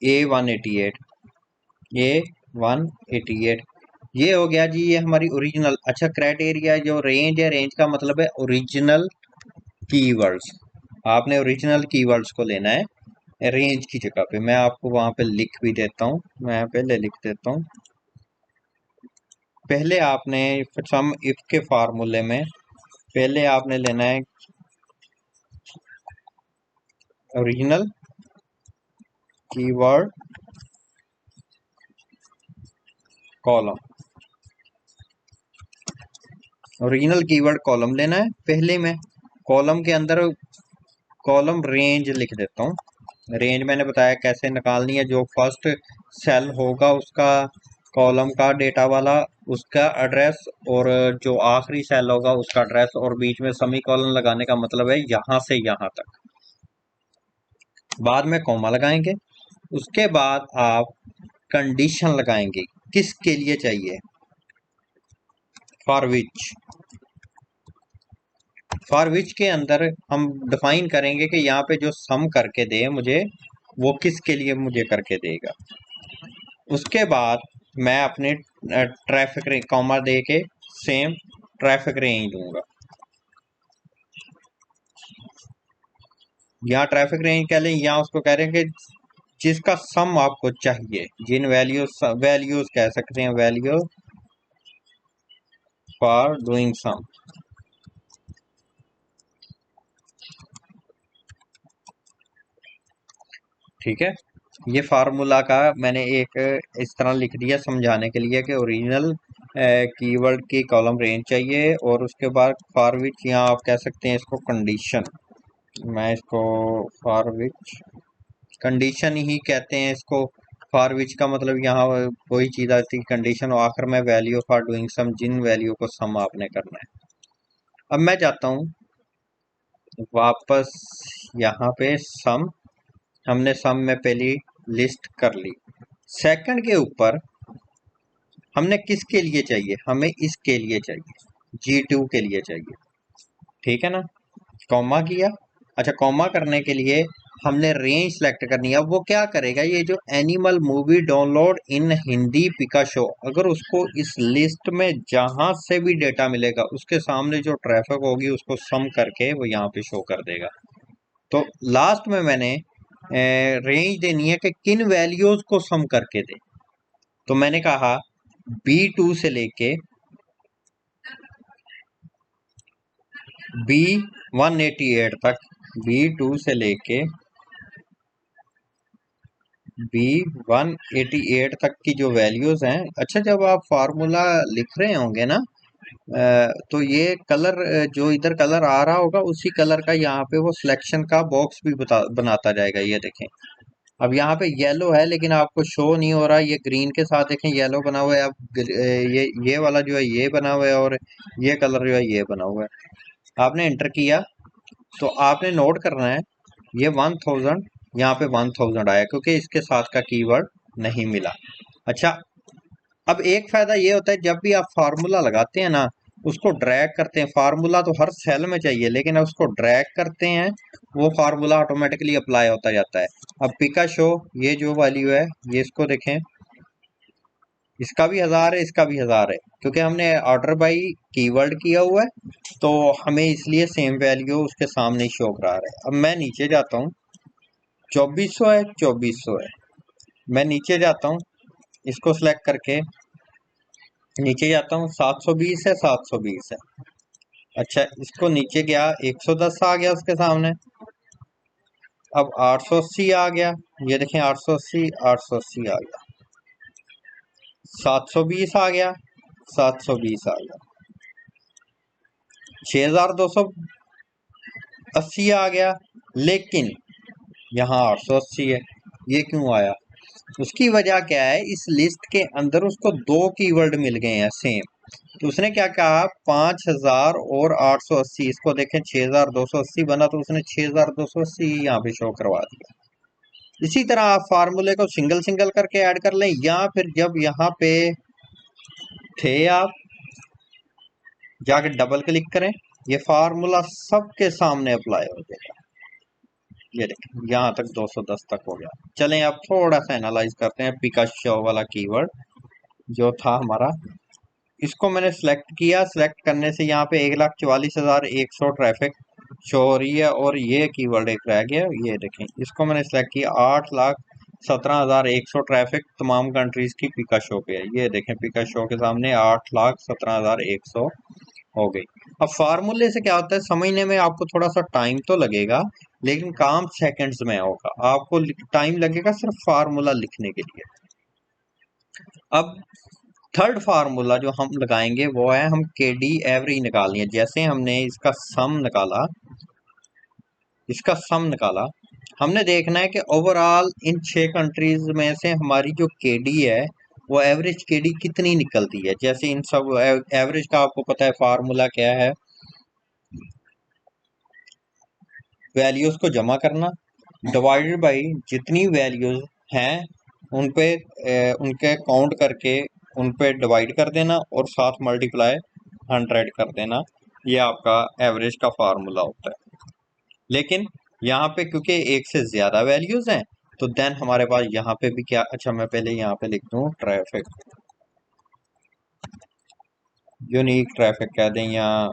A188, A188 ये हो गया जी, ये हमारी ओरिजिनल। अच्छा, क्राइटेरिया जो रेंज है, रेंज का मतलब है ओरिजिनल कीवर्ड्स। आपने ओरिजिनल कीवर्ड्स को लेना है रेंज की जगह पे। मैं आपको वहां पे लिख भी देता हूँ, मैं पहले लिख देता हूँ। पहले आपने सम इफ के फार्मूले में पहले आपने लेना है original keyword column. Original keyword column लेना है पहले में। कॉलम के अंदर कॉलम रेंज लिख देता हूँ। रेंज मैंने बताया कैसे निकालनी है। जो फर्स्ट सेल होगा उसका कॉलम का डेटा वाला, उसका एड्रेस, और जो आखिरी सेल होगा उसका एड्रेस, और बीच में सेमी कॉलन लगाने का मतलब है यहां से यहां तक। बाद में कॉमा लगाएंगे। उसके बाद आप कंडीशन लगाएंगे, किसके लिए चाहिए, फॉर विच। फॉर विच के अंदर हम डिफाइन करेंगे कि यहाँ पे जो सम करके दे मुझे, वो किसके लिए मुझे करके देगा। उसके बाद मैं अपने ट्रैफिक रेंज कॉमा दे के सेम ट्रैफिक रेंज दूंगा। यहाँ ट्रैफिक रेंज कह लें, यहाँ उसको कह रहे हैं कि जिसका सम आपको चाहिए, जिन वैल्यूज कह सकते हैं, वैल्यू फॉर डूइंग सम। ठीक है, ये फार्मूला का मैंने एक इस तरह लिख दिया समझाने के लिए कि ओरिजिनल कीवर्ड की कॉलम रेंज चाहिए, और उसके बाद फॉर विच, यहाँ आप कह सकते हैं इसको कंडीशन। मैं इसको फॉर विच कंडीशन ही कहते हैं इसको। फॉर विच का मतलब यहाँ वही चीज आती है कंडीशन, और आखिर में वैल्यू फॉर डूइंग सम, जिन वैल्यू को सम आपने करना है। अब मैं चाहता हूँ वापस यहाँ पे सम, हमने सम में पहली लिस्ट कर ली। सेकंड के ऊपर हमने किसके लिए चाहिए, हमें इसके लिए चाहिए, G2 के लिए चाहिए। ठीक है ना, कॉमा किया। अच्छा, कॉमा करने के लिए हमने रेंज सेलेक्ट करनी है। अब वो क्या करेगा, ये जो Animal movie download in Hindi Pikashow, अगर उसको इस लिस्ट में जहां से भी डेटा मिलेगा उसके सामने जो ट्रैफिक होगी उसको सम करके वो यहाँ पे शो कर देगा। तो लास्ट में मैंने रेंज देनी है कि किन वैल्यूज को सम करके दे। तो मैंने कहा B2 से लेके B188 तक, B2 से लेके B188 तक की जो वैल्यूज हैं। अच्छा, जब आप फार्मूला लिख रहे होंगे ना, तो ये कलर जो इधर कलर आ रहा होगा उसी कलर का यहाँ पे वो सिलेक्शन का बॉक्स भी बनाता जाएगा। ये देखें, अब यहाँ पे येलो है लेकिन आपको शो नहीं हो रहा। ये ग्रीन के साथ देखें येलो बना हुआ है। अब ये वाला जो है ये बना हुआ है, और ये कलर जो है ये बना हुआ है। आपने एंटर किया तो आपने नोट करना है ये 1000 यहाँ पे 1000 आया क्योंकि इसके साथ का कीवर्ड नहीं मिला। अच्छा, अब एक फायदा ये होता है जब भी आप फार्मूला लगाते हैं ना, उसको ड्रैग करते हैं। फार्मूला तो हर सेल में चाहिए, लेकिन अब उसको ड्रैग करते हैं, वो फार्मूला ऑटोमेटिकली अप्लाई होता जाता है। अब पिकाशो, ये जो वैल्यू है, ये इसको देखें, इसका भी 1000 है, इसका भी 1000 है, क्योंकि हमने ऑर्डर बाई कीवर्ड किया हुआ है, तो हमें इसलिए सेम वैल्यू उसके सामने ही शो करा रहा है। अब मैं नीचे जाता हूँ, 2400 है, 2400 है। मैं नीचे जाता हूँ, इसको सिलेक्ट करके नीचे जाता हूँ, 720 है, 720 है। अच्छा, इसको नीचे गया, 110 आ गया उसके सामने। अब 880 आ गया, ये देखें 880, 880 आ गया। 720 आ गया, 720 आ गया। 6280 आ गया, लेकिन यहाँ 880 है। ये क्यों आया? उसकी वजह क्या है, इस लिस्ट के अंदर उसको दो कीवर्ड मिल गए हैं सेम। तो उसने क्या कहा, 5000 और 880, इसको देखें 6280 बना, तो उसने 6280 यहाँ पे शो करवा दिया। इसी तरह आप फार्मूले को सिंगल सिंगल करके ऐड कर लें, या फिर जब यहाँ पे थे आप जाके डबल क्लिक करें, ये फार्मूला सबके सामने अप्लाई हो जाएगा। ये देखें यहाँ तक 210 तक हो गया। चलें अब थोड़ा सा एनालाइज करते हैं पिकाशो वाला कीवर्ड जो था हमारा। इसको मैंने सिलेक्ट किया, सिलेक्ट करने से यहाँ पे 1,44,100 ट्रैफिक शो हो रही है, और ये कीवर्ड एक रह गया, ये देखें, इसको मैंने सिलेक्ट किया, 8,17,100 ट्रैफिक तमाम कंट्रीज की पिकाशो पे है। ये देखें पिकाशो के सामने 8,17,100 हो गई। अब फार्मूले से क्या होता है, समझने में आपको थोड़ा सा टाइम तो लगेगा, लेकिन काम सेकंड्स में होगा। आपको टाइम लगेगा सिर्फ फार्मूला लिखने के लिए। अब थर्ड फार्मूला जो हम लगाएंगे वो है, हम के डी एवरेज निकालनी है। जैसे हमने इसका सम निकाला, हमने देखना है कि ओवरऑल इन 6 कंट्रीज में से हमारी जो के डी है वो एवरेज के डी कितनी निकलती है। जैसे इन सब एवरेज का आपको पता है फार्मूला क्या है, वैल्यूज को जमा करना डिवाइडेड बाई जितनी वैल्यूज हैं उन पे उनके काउंट करके उन पे डिवाइड कर देना, और साथ मल्टीप्लाई 100 कर देना। ये आपका एवरेज का फार्मूला होता है। लेकिन यहाँ पे क्योंकि एक से ज्यादा वैल्यूज हैं, तो देन हमारे पास यहाँ पे भी क्या, अच्छा मैं पहले यहाँ पे लिख दूँ ट्रैफिक, यूनिक ट्रैफिक कह दें, या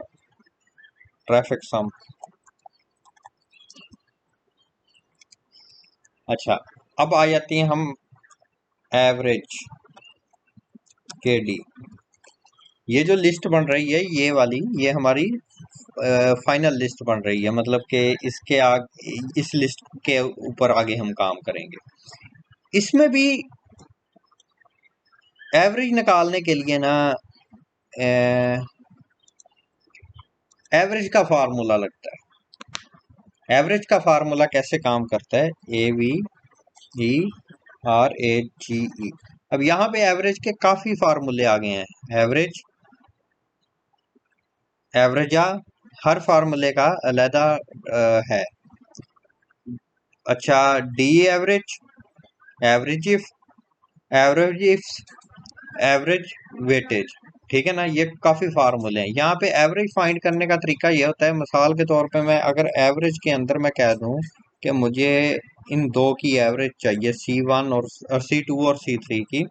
ट्रैफिक सम। अच्छा, अब आ जाती हैं हम एवरेज के डी। ये जो लिस्ट बन रही है ये वाली, ये हमारी फाइनल लिस्ट बन रही है, मतलब कि इसके आगे, इस लिस्ट के ऊपर आगे हम काम करेंगे। इसमें भी एवरेज निकालने के लिए ना एवरेज का फार्मूला लगता है। एवरेज का फार्मूला कैसे काम करता है, AVERAGE। अब यहाँ पे एवरेज के काफी फार्मूले आ गए हैं। एवरेजा हर फार्मूले का अलहदा है। अच्छा, D average, average if, average weightage, ठीक है ना, ये काफी फार्मूले हैं। यहाँ पे एवरेज फाइंड करने का तरीका ये होता है, मिसाल के तौर पे मैं अगर एवरेज के अंदर मैं कह दूं कि मुझे इन दो की एवरेज चाहिए, C1 और C2 और C3 की,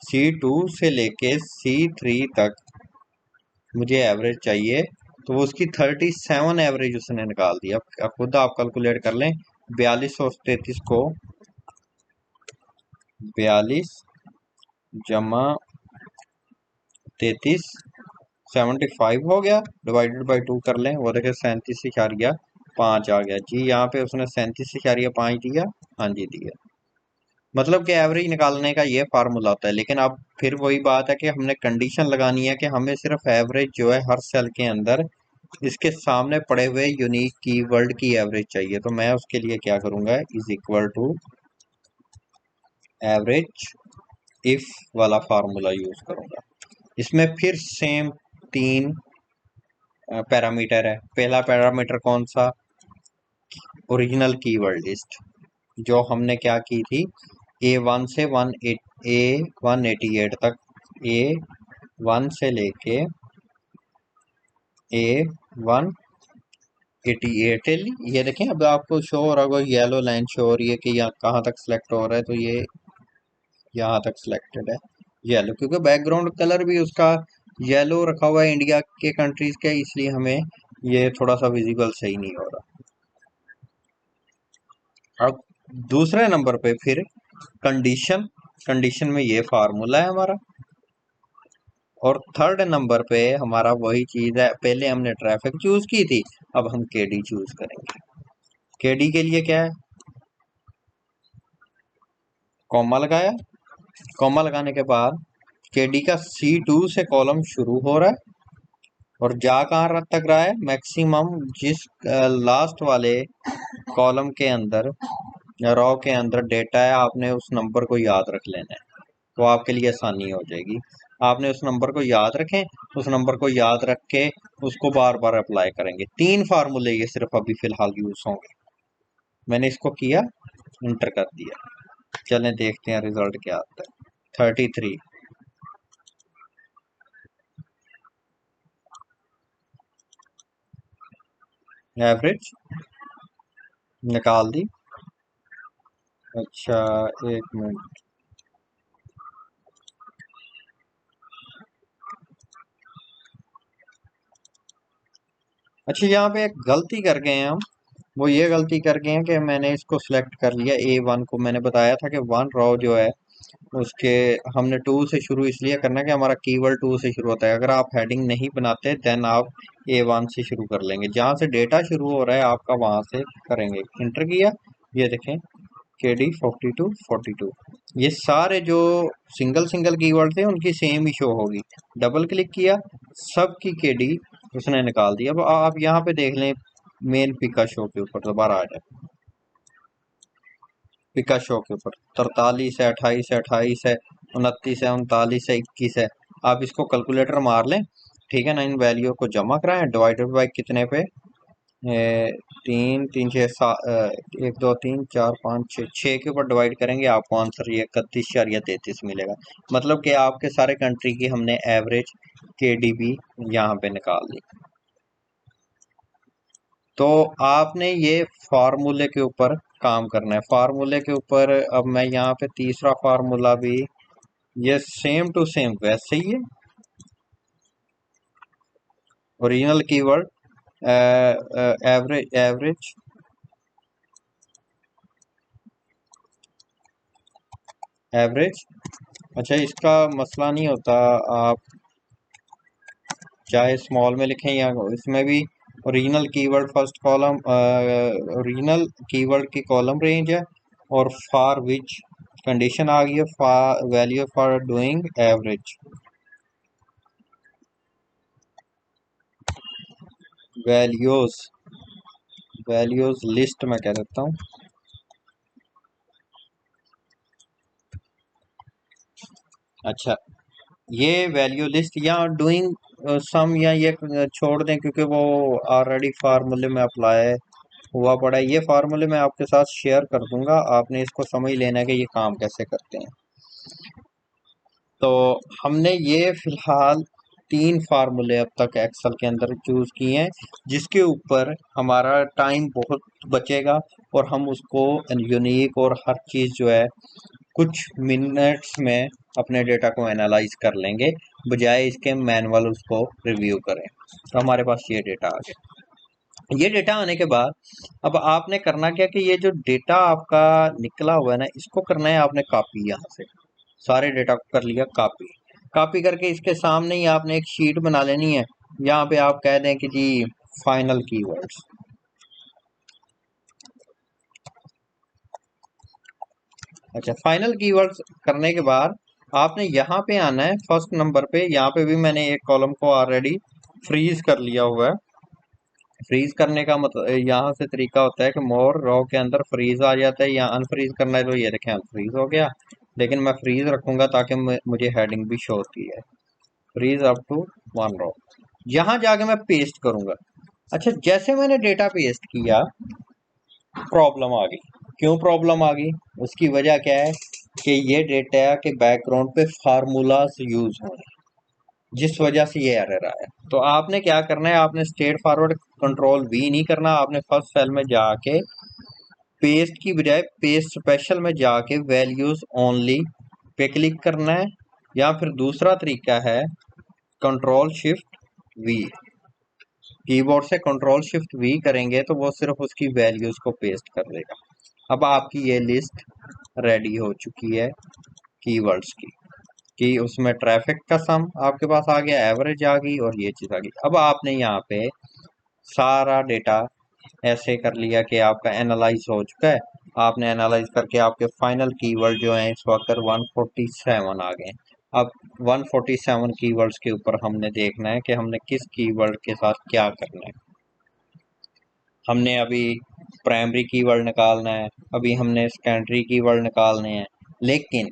C2 से लेके C3 तक मुझे एवरेज चाहिए, तो वो उसकी 37 एवरेज उसने निकाल दिया। अब खुद आप कैलकुलेट कर लें, 42 और 33 को 42 जमा 33 75 हो गया, डिवाइडेड बाई 2 कर लें, वो देखे 37.5 आ गया जी। यहाँ पे उसने 37.5 दिया, हाँ जी दिया। मतलब कि एवरेज निकालने का ये फार्मूला होता है। लेकिन अब फिर वही बात है कि हमने कंडीशन लगानी है कि हमें सिर्फ एवरेज जो है हर सेल के अंदर इसके सामने पड़े हुए यूनिक कीवर्ड की एवरेज चाहिए। तो मैं उसके लिए क्या करूंगा, is equal to average if वाला फार्मूला यूज करूंगा। इसमें फिर सेम 3 पैरामीटर है। पहला पैरामीटर कौन सा, ओरिजिनल कीवर्ड लिस्ट जो हमने क्या की थी, A1 से 188 तक, A1 से लेके A188। ये देखें, अब आपको शो हो रहा होगा, येलो लाइन शो हो रही है कि यहाँ कहाँ तक सिलेक्ट हो रहा है, तो ये यहाँ तक सिलेक्टेड है येलो, क्योंकि बैकग्राउंड कलर भी उसका येलो रखा हुआ है इंडिया के कंट्रीज के, इसलिए हमें ये थोड़ा सा विजिबल सही नहीं हो रहा। अब दूसरे नंबर पे फिर कंडीशन, कंडीशन में ये फार्मूला है हमारा, और थर्ड नंबर पे हमारा वही चीज है, पहले हमने ट्रैफिक चूज की थी, अब हम केडी चूज करेंगे। केडी के लिए क्या है, कॉमा लगाया, कॉमा लगाने के बाद केडी का C2 से कॉलम शुरू हो रहा है और जा कहाँ तक रहा है, मैक्सिमम जिस लास्ट वाले कॉलम के अंदर, रो के अंदर डेटा है, आपने उस नंबर को याद रख लेना है, तो आपके लिए आसानी हो जाएगी। आपने उस नंबर को याद रखें, उस नंबर को याद रख के उसको बार बार अप्लाई करेंगे। 3 फार्मूले ये सिर्फ अभी फिलहाल यूज होंगे। मैंने इसको किया, इंटर कर दिया, चलें देखते हैं रिजल्ट क्या आता है। 33 एवरेज निकाल दी। अच्छा, एक मिनट, अच्छा यहाँ पे एक गलती कर गए हैं हम, वो ये गलती कर गए हैं कि मैंने इसको सिलेक्ट कर लिया A1 को। मैंने बताया था कि 1 रो जो है उसके हमने 2 से शुरू इसलिए करना है कि हमारा कीवर्ड 2 से शुरू होता है। अगर आप हेडिंग नहीं बनाते देन आप A1 से शुरू कर लेंगे, जहाँ से डेटा शुरू हो रहा है आपका वहां से करेंगे। इंटर किया, ये देखें KD 42 ये सारे जो सिंगल सिंगल कीवर्ड थे उनकी सेम ही शो होगी। डबल क्लिक किया, सबकी KD उसने निकाल दिया। अब आप यहाँ पे देख लें, मेन पिका शो के ऊपर दोबारा आ जाए, पिका शो के ऊपर 43 है, 28 है, 28 है, 29 है, 39 है, 21 है। आप इसको कैलकुलेटर मार लें, ठीक है ना। इन वैल्यू को जमा कराएं, डिवाइडेड बाय कितने पे, 1 2 3 4 5 6 के ऊपर डिवाइड करेंगे, आपको आंसर ये 31 या 33 मिलेगा। मतलब कि आपके सारे कंट्री की हमने एवरेज KDB यहाँ पे निकाल ली। तो आपने ये फार्मूले के ऊपर काम करना है, फार्मूले के ऊपर। अब मैं यहाँ पे तीसरा फार्मूला भी ये सेम टू सेम वैसे ही है, ओरिजिनल कीवर्ड एवरेज, एवरेज। अच्छा, इसका मसला नहीं होता, आप चाहे स्मॉल में लिखें या इसमें भी original keyword first column, original keyword की कॉलम रेंज है, और फॉर विच कंडीशन आ गई है, for value for doing average, values, values list में कह देता हूँ। अच्छा, ये वैल्यू लिस्ट या डूइंग सम या ये छोड़ दें, क्योंकि वो ऑलरेडी फार्मूले में अप्लाई हुआ पड़ा है। ये फार्मूले मैं आपके साथ शेयर कर दूंगा, आपने इसको समझ लेना है कि ये काम कैसे करते हैं। तो हमने ये फिलहाल 3 फार्मूले अब तक एक्सेल के अंदर चूज किए हैं, जिसके ऊपर हमारा टाइम बहुत बचेगा और हम उसको यूनिक और हर चीज़ जो है कुछ मिनट्स में अपने डेटा को एनालाइज कर लेंगे, बजाय इसके मैनुअल उसको रिव्यू करें। तो हमारे पास ये डेटा आ गया। ये डेटा आने के बाद अब आपने करना क्या कि ये जो डेटा आपका निकला हुआ है ना, इसको करना है आपने कॉपी। यहाँ से सारे डेटा को कर लिया कॉपी, कॉपी करके इसके सामने ही आपने एक शीट बना लेनी है। यहाँ पे आप कह दें कि जी फाइनल कीवर्ड्स। अच्छा, फाइनल कीवर्ड्स करने के बाद आपने यहाँ पे आना है फर्स्ट नंबर पे। यहाँ पे भी मैंने एक कॉलम को ऑलरेडी फ्रीज कर लिया हुआ है। फ्रीज करने का मतलब यहाँ से तरीका होता है कि मोर रो के अंदर फ्रीज आ जाता है, या अनफ्रीज करना है तो ये देखें अनफ्रीज हो गया। लेकिन मैं फ्रीज रखूंगा ताकि मुझे हेडिंग भी शो होती है, फ्रीज अप टू 1 रो। यहाँ जाके मैं पेस्ट करूंगा। अच्छा, जैसे मैंने डेटा पेस्ट किया, प्रॉब्लम आ गई। क्यों प्रॉब्लम आ गई? उसकी वजह क्या है कि ये डेटा के बैकग्राउंड पे फार्मूलाज यूज हो रहे हैं, जिस वजह से ये एरर आया। तो आपने क्या करना है, आपने स्ट्रेट फॉरवर्ड कंट्रोल वी नहीं करना, आपने फर्स्ट सेल में जाके पेस्ट की बजाय पेस्ट स्पेशल में जाके वैल्यूज ओनली पे क्लिक करना है, या फिर दूसरा तरीका है कंट्रोल शिफ्ट वी। कीबोर्ड से कंट्रोल शिफ्ट वी करेंगे तो वो सिर्फ उसकी वैल्यूज को पेस्ट कर देगा। अब आपकी ये लिस्ट रेडी हो चुकी है कीवर्ड्स की, कि उसमें ट्रैफिक का सम आपके पास आ गया, एवरेज आ गई और ये चीज़ आ गई। अब आपने यहाँ पे सारा डेटा ऐसे कर लिया कि आपका एनालाइज हो चुका है। आपने एनालाइज करके आपके फाइनल कीवर्ड जो हैं इस वक्त 147 आ गए। अब 147 कीवर्ड्स के ऊपर हमने देखना है कि हमने किस कीवर्ड के साथ क्या करना है। हमने अभी प्राइमरी कीवर्ड निकालना है, अभी हमने सेकेंडरी कीवर्ड निकालने हैं, लेकिन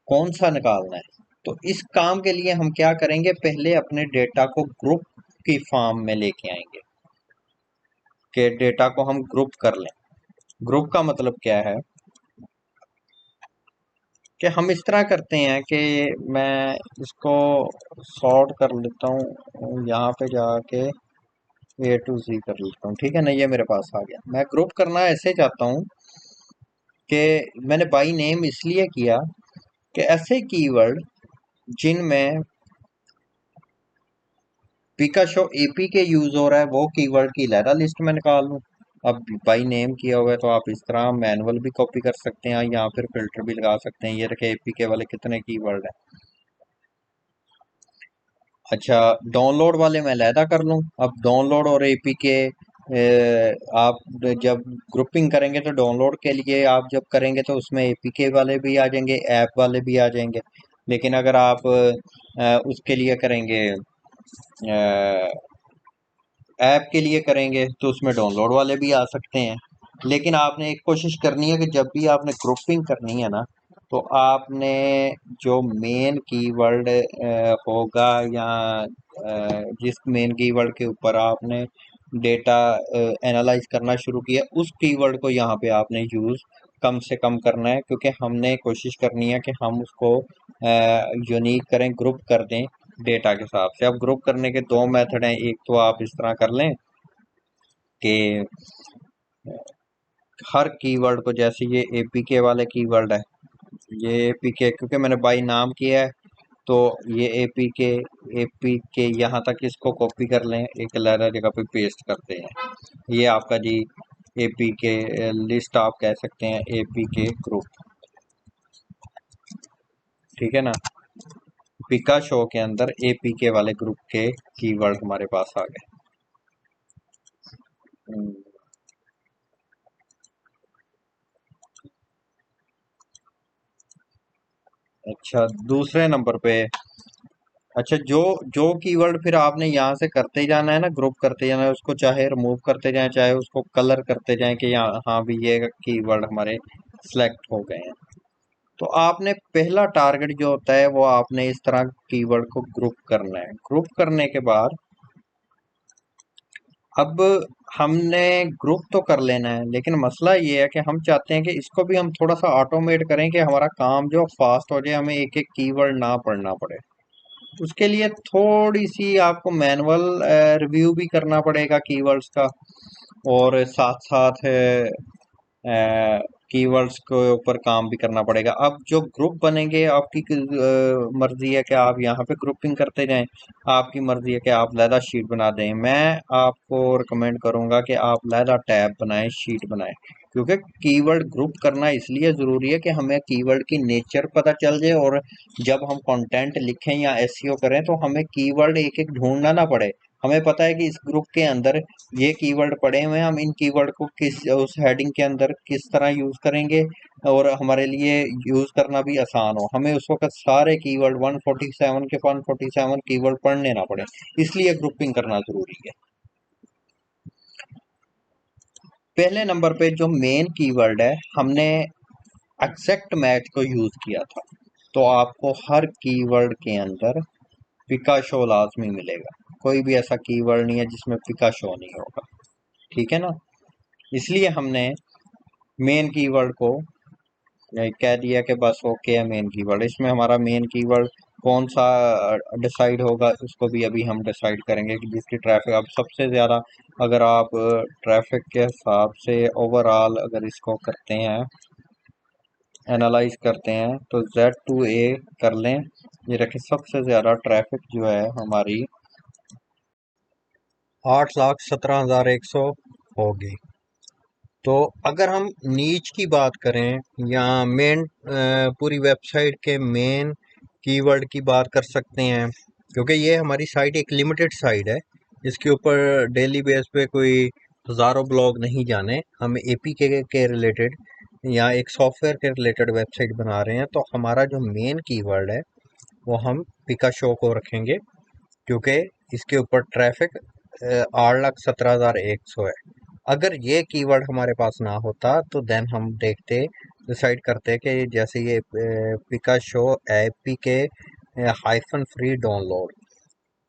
कौन सा निकालना है? तो इस काम के लिए हम क्या करेंगे, पहले अपने डेटा को ग्रुप की फॉर्म में लेके आएंगे, कि डेटा को हम ग्रुप कर लें। ग्रुप का मतलब क्या है कि हम इस तरह करते हैं कि मैं इसको सॉर्ट कर लेता हूँ, यहाँ पे जाके ए टू जी कर लेता हूँ, ठीक है ना। ये मेरे पास आ गया। मैं ग्रुप करना ऐसे चाहता हूँ कि मैंने बाई नेम इसलिए किया कि ऐसे कीवर्ड जिनमें पिकाशो एपी के यूज हो रहा है वो कीवर्ड की लहरा लिस्ट में निकाल लूँ। अब बाई नेम किया हुआ है तो आप इस तरह मैनुअल भी कॉपी कर सकते हैं या फिर फिल्टर भी लगा सकते हैं। ये रखे एपी के वाले कितने कीवर्ड है। अच्छा, डाउनलोड वाले मैं अलहदा कर लूँ। अब डाउनलोड और एपी के आप जब ग्रुपिंग करेंगे तो डाउनलोड के लिए आप जब करेंगे तो उसमें एपीके वाले भी आ जाएंगे, ऐप वाले भी आ जाएंगे। लेकिन अगर आप उसके लिए करेंगे, ऐप के लिए करेंगे तो उसमें डाउनलोड वाले भी आ सकते हैं। लेकिन आपने एक कोशिश करनी है कि जब भी आपने ग्रुपिंग करनी है ना, तो आपने जो मेन कीवर्ड होगा या जिस मेन कीवर्ड के ऊपर आपने डेटा एनालाइज करना शुरू किया, उस कीवर्ड को यहाँ पे आपने यूज़ कम से कम करना है, क्योंकि हमने कोशिश करनी है कि हम उसको यूनिक करें, ग्रुप कर दें डेटा के हिसाब से। अब ग्रुप करने के दो मेथड हैं। एक तो आप इस तरह कर लें कि हर कीवर्ड को, जैसे ये एपीके वाले कीवर्ड है, ये एपीके क्योंकि मैंने बाई नाम किया है तो ये एपीके यहाँ तक इसको कॉपी कर लें, एक अलग जगह पे पेस्ट करते हैं। ये आपका जी एपीके लिस्ट आप कह सकते हैं, एपीके ग्रुप, ठीक है ना। पिका शो के अंदर एपीके वाले ग्रुप के कीवर्ड हमारे पास आ गए। हम्म, अच्छा, दूसरे नंबर पे, अच्छा, जो जो कीवर्ड फिर आपने यहाँ से करते जाना है ना, ग्रुप करते जाना है, उसको चाहे रिमूव करते जाएं चाहे उसको कलर करते जाएं कि यहाँ, हाँ भी ये कीवर्ड हमारे सिलेक्ट हो गए हैं। तो आपने पहला टारगेट जो होता है वो आपने इस तरह कीवर्ड को ग्रुप करना है। ग्रुप करने के बाद अब हमने ग्रुप तो कर लेना है, लेकिन मसला ये है कि हम चाहते हैं कि इसको भी हम थोड़ा सा ऑटोमेट करें कि हमारा काम जो फास्ट हो जाए, हमें एक एक कीवर्ड ना पढ़ना पड़े। उसके लिए थोड़ी सी आपको मैनुअल रिव्यू भी करना पड़ेगा कीवर्ड्स का, और साथ साथ कीवर्ड्स के ऊपर काम भी करना पड़ेगा। अब जो ग्रुप बनेंगे आपकी मर्जी है कि आप यहाँ पे ग्रुपिंग करते जाएं, आपकी मर्जी है कि आप लहदा शीट बना दें। मैं आपको रिकमेंड करूंगा कि आप लहदा टैब बनाएं, शीट बनाएं, क्योंकि कीवर्ड ग्रुप करना इसलिए ज़रूरी है कि हमें कीवर्ड की नेचर पता चल जाए, और जब हम कंटेंट लिखें या एसईओ करें तो हमें कीवर्ड एक एक ढूंढना ना पड़े। हमें पता है कि इस ग्रुप के अंदर ये कीवर्ड पड़े हुए हैं, हम इन कीवर्ड को किस उस हेडिंग के अंदर किस तरह यूज करेंगे और हमारे लिए यूज करना भी आसान हो। हमें उस वक्त सारे कीवर्ड 147 के 147 कीवर्ड पढ़ने ना पड़े, इसलिए ग्रुपिंग करना जरूरी है। पहले नंबर पे जो मेन कीवर्ड है, हमने एग्जैक्ट मैच को यूज किया था, तो आपको हर कीवर्ड के अंदर पिकाशो लाजमी मिलेगा। कोई भी ऐसा कीवर्ड नहीं है जिसमें पिकाशो नहीं होगा, ठीक है ना। इसलिए हमने मेन कीवर्ड को कह दिया कि बस ओके है मेन कीवर्ड। इसमें हमारा मेन कीवर्ड कौन सा डिसाइड होगा उसको भी अभी हम डिसाइड करेंगे कि जिसकी ट्रैफिक अब सबसे ज़्यादा, अगर आप ट्रैफिक के हिसाब से ओवरऑल अगर इसको करते हैं, एनालाइज करते हैं, तो Z2A कर लें। ये रखें सबसे ज़्यादा ट्रैफिक जो है हमारी 8,17,100 होगी। तो अगर हम नीच की बात करें या मेन पूरी वेबसाइट के मेन कीवर्ड की बात कर सकते हैं, क्योंकि ये हमारी साइट एक लिमिटेड साइट है। इसके ऊपर डेली बेस पे कोई हज़ारों ब्लॉग नहीं जाने। हम एपी के रिलेटेड या एक सॉफ्टवेयर के रिलेटेड वेबसाइट बना रहे हैं, तो हमारा जो मेन कीवर्ड है वो हम पिकाशो को रखेंगे, क्योंकि इसके ऊपर ट्रैफिक 8,17,100 है। अगर ये कीवर्ड हमारे पास ना होता तो देन हम देखते, डिसाइड करते कि जैसे ये पिकाशो एपी के हाइफन फ्री डाउनलोड,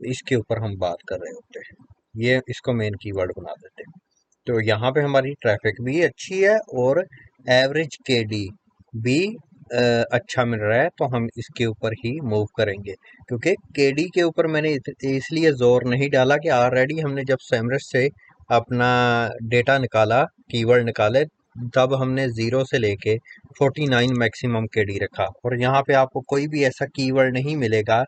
इसके ऊपर हम बात कर रहे होते हैं, ये इसको मेन कीवर्ड बना देते। तो यहाँ पे हमारी ट्रैफिक भी अच्छी है और एवरेज केडी भी अच्छा मिल रहा है, तो हम इसके ऊपर ही मूव करेंगे। क्योंकि केडी के ऊपर मैंने इसलिए जोर नहीं डाला कि ऑलरेडी हमने जब सेमरस से अपना डेटा निकाला, कीवर्ड निकाले, तब हमने 0 से लेके 49 मैक्सिमम केडी रखा, और यहाँ पे आपको कोई भी ऐसा कीवर्ड नहीं मिलेगा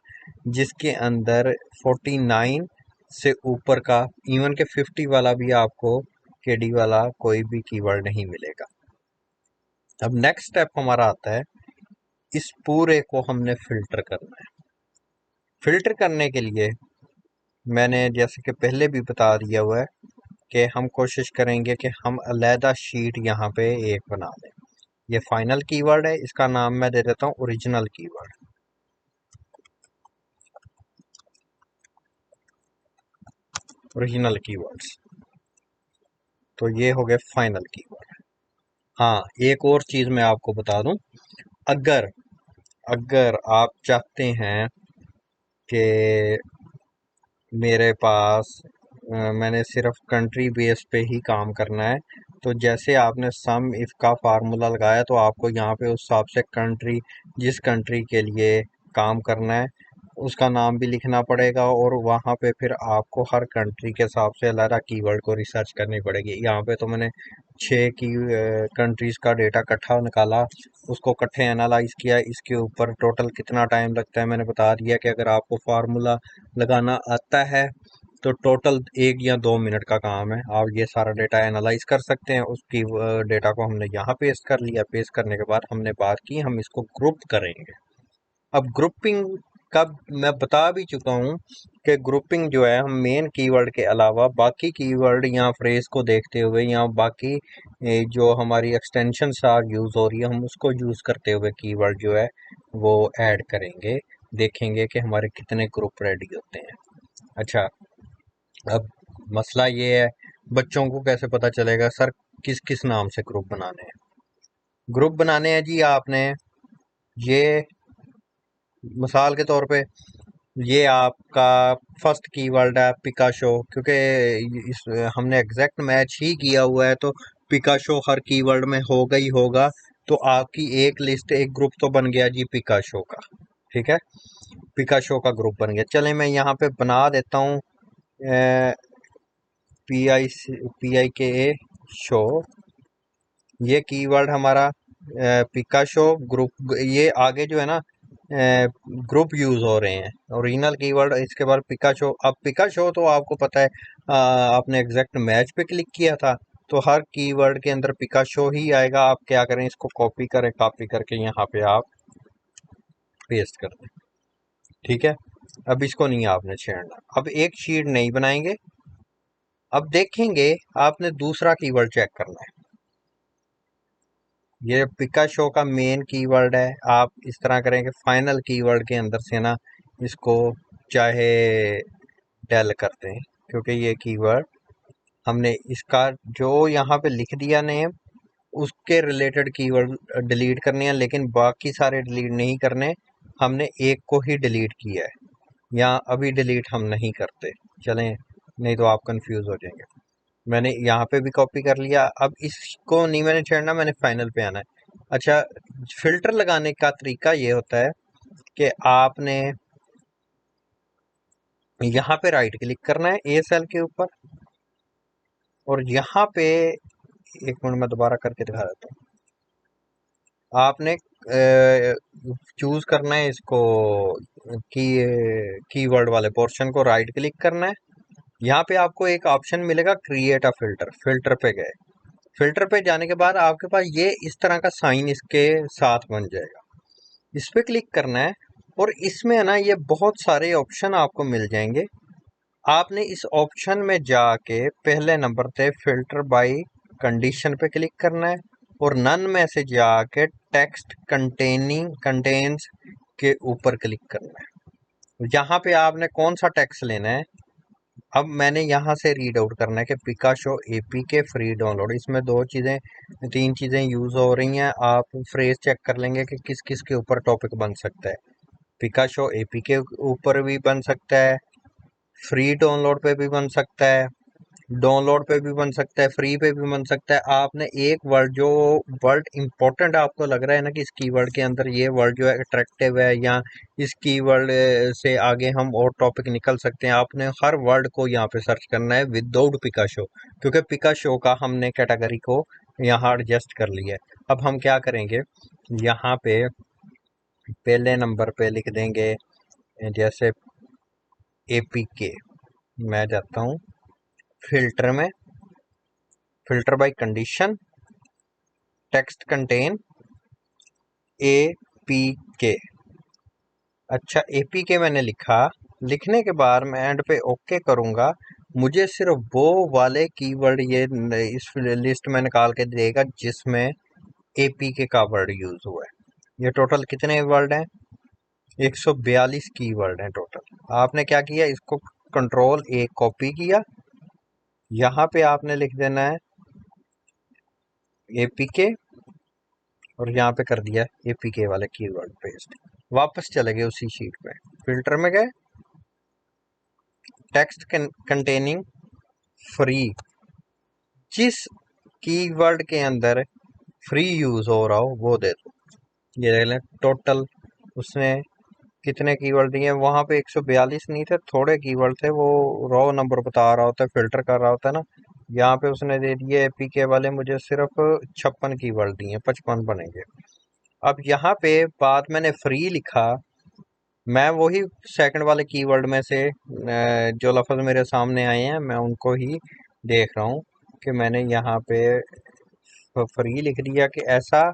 जिसके अंदर 49 से ऊपर का, इवन के 50 वाला भी आपको केडी वाला कोई भी कीवर्ड नहीं मिलेगा। अब नेक्स्ट स्टेप हमारा आता है, इस पूरे को हमने फिल्टर करना है। फिल्टर करने के लिए मैंने जैसे कि पहले भी बता दिया हुआ है कि हम कोशिश करेंगे कि हम अलहदा शीट यहाँ पे एक बना लें। ये फाइनल कीवर्ड है, इसका नाम मैं दे देता हूँ ओरिजिनल कीवर्ड। ओरिजिनल कीवर्ड्स, तो ये हो गए फाइनल कीवर्ड। हाँ, एक और चीज़ मैं आपको बता दूं, अगर अगर आप चाहते हैं कि मेरे पास मैंने सिर्फ कंट्री बेस पे ही काम करना है, तो जैसे आपने सम इफ का फार्मूला लगाया, तो आपको यहाँ पे उस हिसाब से कंट्री, जिस कंट्री के लिए काम करना है उसका नाम भी लिखना पड़ेगा, और वहाँ पे फिर आपको हर कंट्री के हिसाब से अलग कीवर्ड को रिसर्च करनी पड़ेगी। यहाँ पे तो मैंने 6 की कंट्रीज़ का डेटा इकट्ठा निकाला, उसको इकट्ठे एनालाइज किया, इसके ऊपर टोटल कितना टाइम लगता है मैंने बता दिया कि अगर आपको फार्मूला लगाना आता है तो टोटल 1 या 2 मिनट का काम है। आप ये सारा डेटा एनालाइज कर सकते हैं। उसकी डेटा को हमने यहाँ पेस्ट कर लिया। पेस्ट करने के बाद हमने बात की हम इसको ग्रुप करेंगे। अब ग्रुपिंग का मैं बता भी चुका हूँ कि ग्रुपिंग जो है, हम मेन कीवर्ड के अलावा बाकी कीवर्ड या फ्रेज को देखते हुए या बाकी जो हमारी एक्सटेंशन यूज़ हो रही है, हम उसको यूज़ करते हुए कीवर्ड जो है वो ऐड करेंगे। देखेंगे कि हमारे कितने ग्रुप रेडी होते हैं। अच्छा, अब मसला ये है, बच्चों को कैसे पता चलेगा सर किस किस नाम से ग्रुप बनाने हैं? ग्रुप बनाने हैं जी आपने, ये मिसाल के तौर पे ये आपका फर्स्ट कीवर्ड है पिकाशो, क्योंकि इस हमने एग्जैक्ट मैच ही किया हुआ है, तो पिकाशो हर कीवर्ड में होगा ही होगा। तो आपकी एक लिस्ट, एक ग्रुप तो बन गया जी पिकाशो का। ठीक है, पिकाशो का ग्रुप बन गया। चले मैं यहाँ पे बना देता हूँ पी आई के ए शो। ये कीवर्ड हमारा पिकाशो ग्रुप, ये आगे जो है ना ग्रुप यूज हो रहे हैं, ओरिजिनल कीवर्ड, इसके बाद पिकाशो। अब पिकाशो तो आपको पता है, आपने एग्जैक्ट मैच पे क्लिक किया था, तो हर कीवर्ड के अंदर पिकाशो ही आएगा। आप क्या करें, इसको कॉपी करें, कॉपी करके यहाँ पे आप पेस्ट कर दें। ठीक है, अब इसको नहीं आपने छेड़ना। अब एक शीट नहीं बनाएंगे, अब देखेंगे आपने दूसरा कीवर्ड चेक करना है। ये पिकाशो का मेन कीवर्ड है। आप इस तरह करें कि फाइनल कीवर्ड के अंदर से ना इसको चाहे डेल करते हैं, क्योंकि ये कीवर्ड हमने इसका जो यहाँ पे लिख दिया नेम, उसके रिलेटेड कीवर्ड डिलीट करने हैं, लेकिन बाकी सारे डिलीट नहीं करने। हमने एक को ही डिलीट किया है, या अभी डिलीट हम नहीं करते। चलें, नहीं तो आप कंफ्यूज हो जाएंगे। मैंने यहाँ पे भी कॉपी कर लिया। अब इसको नहीं मैंने छेड़ना, मैंने फाइनल पे आना है। अच्छा, फिल्टर लगाने का तरीका ये होता है कि आपने यहाँ पे राइट क्लिक करना है ए सेल के ऊपर, और यहाँ पे 1 मिनट में दोबारा करके दिखा देता हूँ। आपने चूज करना है इसको, की कीवर्ड वाले पोर्शन को राइट क्लिक करना है। यहाँ पे आपको एक ऑप्शन मिलेगा क्रिएट अ फिल्टर, फिल्टर पे गए। फिल्टर पे जाने के बाद आपके पास ये इस तरह का साइन इसके साथ बन जाएगा। इस पे क्लिक करना है, और इसमें है ना ये बहुत सारे ऑप्शन आपको मिल जाएंगे। आपने इस ऑप्शन में जाके पहले नंबर पे फिल्टर बाय कंडीशन पे क्लिक करना है, और नन में से जाके टेक्स्ट कंटेनिंग कंटेन्स के ऊपर क्लिक करना है। यहाँ पे आपने कौन सा टेक्स्ट लेना है, अब मैंने यहाँ से रीड आउट करना है कि पिकाशो एपीके फ्री डाउनलोड। इसमें तीन चीज़ें यूज़ हो रही हैं। आप फ्रेज चेक कर लेंगे कि किस किस के ऊपर टॉपिक बन सकता है। पिकाशो एपीके ऊपर भी बन सकता है, फ्री डाउनलोड पे भी बन सकता है, डाउनलोड पे भी बन सकता है, फ्री पे भी बन सकता है। आपने एक वर्ड, जो वर्ड इंपॉर्टेंट आपको लग रहा है ना कि इस कीवर्ड के अंदर ये वर्ड जो है अट्रैक्टिव है, या इस कीवर्ड से आगे हम और टॉपिक निकल सकते हैं, आपने हर वर्ड को यहाँ पे सर्च करना है विदाउट पिकाशो, क्योंकि पिकाशो का हमने कैटेगरी को यहाँ एडजस्ट कर लिया है। अब हम क्या करेंगे, यहाँ पे पहले नंबर पे लिख देंगे जैसे एपीके। मैं जाता हूँ फिल्टर में, filter by condition, text contain A P K. अच्छा, एपीके मैंने लिखा। लिखने के बाद मैं एंड पे ओके करूंगा। मुझे सिर्फ वो वाले कीवर्ड ये इस लिस्ट में निकाल के देगा जिसमें एपीके का वर्ड यूज हुआ है। ये टोटल कितने वर्ड हैं, 142 कीवर्ड हैं टोटल। आपने क्या किया, इसको कंट्रोल ए कॉपी किया, यहाँ पे आपने लिख देना है एपीके, और यहाँ पे कर दिया एपीके वाले कीवर्ड पेस्ट। वापस चले गए उसी शीट पे, फिल्टर में गए, टेक्स्ट कंटेनिंग फ्री, जिस कीवर्ड के अंदर फ्री यूज हो रहा हो वो दे दो। ये देख लें टोटल उसने कितने कीवर्ड दिए। वहां पे 142 नहीं थे, थोड़े कीवर्ड थे, वो रॉ नंबर बता रहा होता है, फिल्टर कर रहा होता है ना। यहाँ पे उसने दे दिए एपीके वाले मुझे सिर्फ 56 कीवर्ड दिए, 55 बनेंगे। अब यहाँ पे बाद मैंने फ्री लिखा, मैं वही सेकंड वाले कीवर्ड में से जो लफ्ज़ मेरे सामने आए हैं मैं उनको ही देख रहा हूँ कि मैंने यहाँ पे फ्री लिख दिया कि ऐसा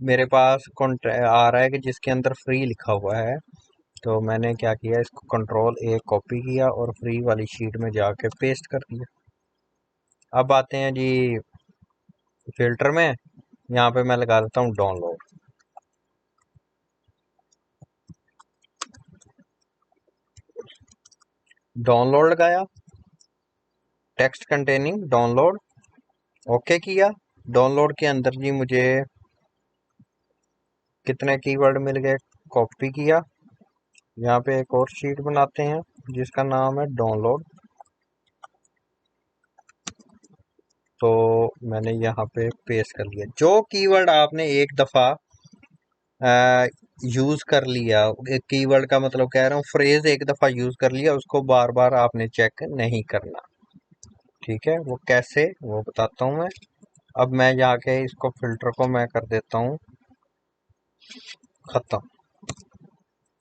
मेरे पास आ रहा है कि जिसके अंदर फ्री लिखा हुआ है। तो मैंने क्या किया, इसको कंट्रोल ए कॉपी किया और फ्री वाली शीट में जाके पेस्ट कर दिया। अब आते हैं जी फिल्टर में, यहाँ पे मैं लगा देता हूँ डाउनलोड। डाउनलोड लगाया, टेक्स्ट कंटेनिंग डाउनलोड, ओके किया। डाउनलोड के अंदर जी मुझे कितने कीवर्ड मिल गए, कॉपी किया। यहाँ पे एक और शीट बनाते हैं जिसका नाम है डाउनलोड। तो मैंने यहाँ पे पेस्ट कर लिया। जो कीवर्ड आपने एक दफ़ा यूज़ कर लिया, एक कीवर्ड का मतलब कह रहा हूँ, फ्रेज एक दफ़ा यूज़ कर लिया, उसको बार बार आपने चेक नहीं करना। ठीक है, वो कैसे वो बताता हूँ मैं। अब मैं जाके इसको फिल्टर को मैं कर देता हूँ ख़त्म,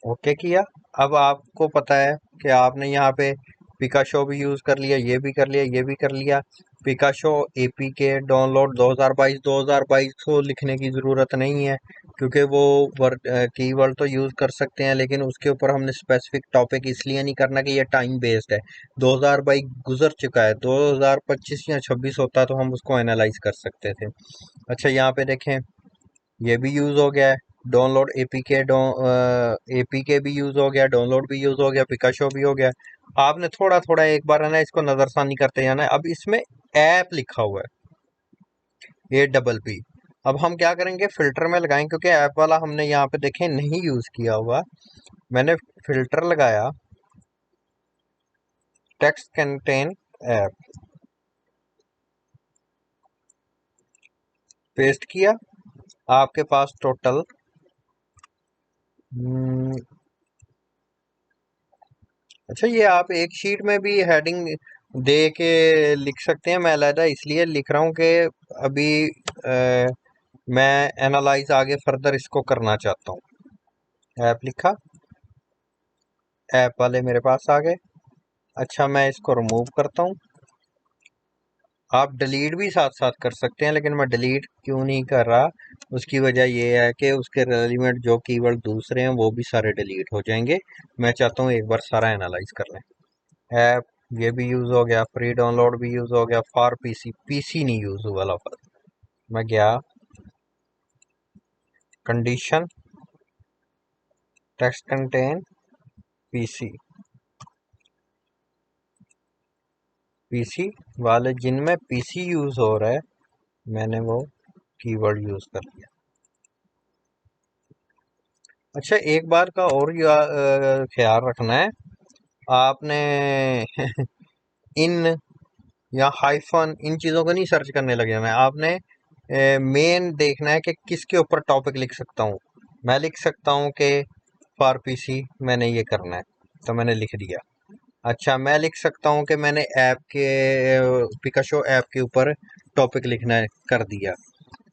ओके किया। अब आपको पता है कि आपने यहाँ पे पिकाशो भी यूज़ कर लिया, ये भी कर लिया, ये भी कर लिया। पिकाशो एपीके डाउनलोड 2022 को लिखने की ज़रूरत नहीं है, क्योंकि वो वर्ड कीवर्ड तो यूज़ कर सकते हैं, लेकिन उसके ऊपर हमने स्पेसिफिक टॉपिक इसलिए नहीं करना कि ये टाइम बेस्ड है। 2022 गुजर चुका है, 2025 या 26 होता तो हम उसको एनालाइज कर सकते थे। अच्छा, यहाँ पे देखें, ये भी यूज़ हो गया है। डाउनलोड एपीके भी यूज़ हो गया, डाउनलोड भी यूज़ हो गया, पिकाशो भी हो गया। आपने थोड़ा थोड़ा एक बार है ना इसको नज़रसानी करते जाना है। अब इसमें ऐप लिखा हुआ है, APP। अब हम क्या करेंगे, फिल्टर में लगाएं, क्योंकि ऐप वाला हमने यहाँ पे देखें नहीं यूज़ किया हुआ। मैंने फिल्टर लगाया, टेक्स्ट कंटेन ऐप, पेस्ट किया। आपके पास टोटल अच्छा, ये आप एक शीट में भी हेडिंग दे के लिख सकते हैं। मैं अलहदा इसलिए लिख रहा हूँ कि अभी मैं एनालाइज आगे फर्दर इसको करना चाहता हूँ। ऐप लिखा, ऐप वाले मेरे पास आ गए। अच्छा, मैं इसको रिमूव करता हूँ। आप डिलीट भी साथ साथ कर सकते हैं, लेकिन मैं डिलीट क्यों नहीं कर रहा, उसकी वजह ये है कि उसके रेलिवेंट जो कीवर्ड दूसरे हैं वो भी सारे डिलीट हो जाएंगे। मैं चाहता हूँ एक बार सारा एनालाइज कर लें। ऐप ये भी यूज हो गया, फ्री डाउनलोड भी यूज हो गया, फॉर पीसी, पीसी नहीं यूज हुआ लफज। मैं गया condition, text contain PC, PC वाले जिनमें पीसी यूज हो रहा है मैंने वो कीवर्ड यूज कर लिया। अच्छा, एक बार का और ख्याल रखना है आपने। इन या हाइफन इन चीज़ों को नहीं सर्च करने लगे जाना है आपने। मेन देखना है कि किसके ऊपर टॉपिक लिख सकता हूँ। मैं लिख सकता हूँ कि फॉर पीसी मैंने ये करना है, तो मैंने लिख दिया। अच्छा, मैं लिख सकता हूँ कि मैंने ऐप के पिकाशो ऐप के ऊपर टॉपिक लिखना है, कर दिया।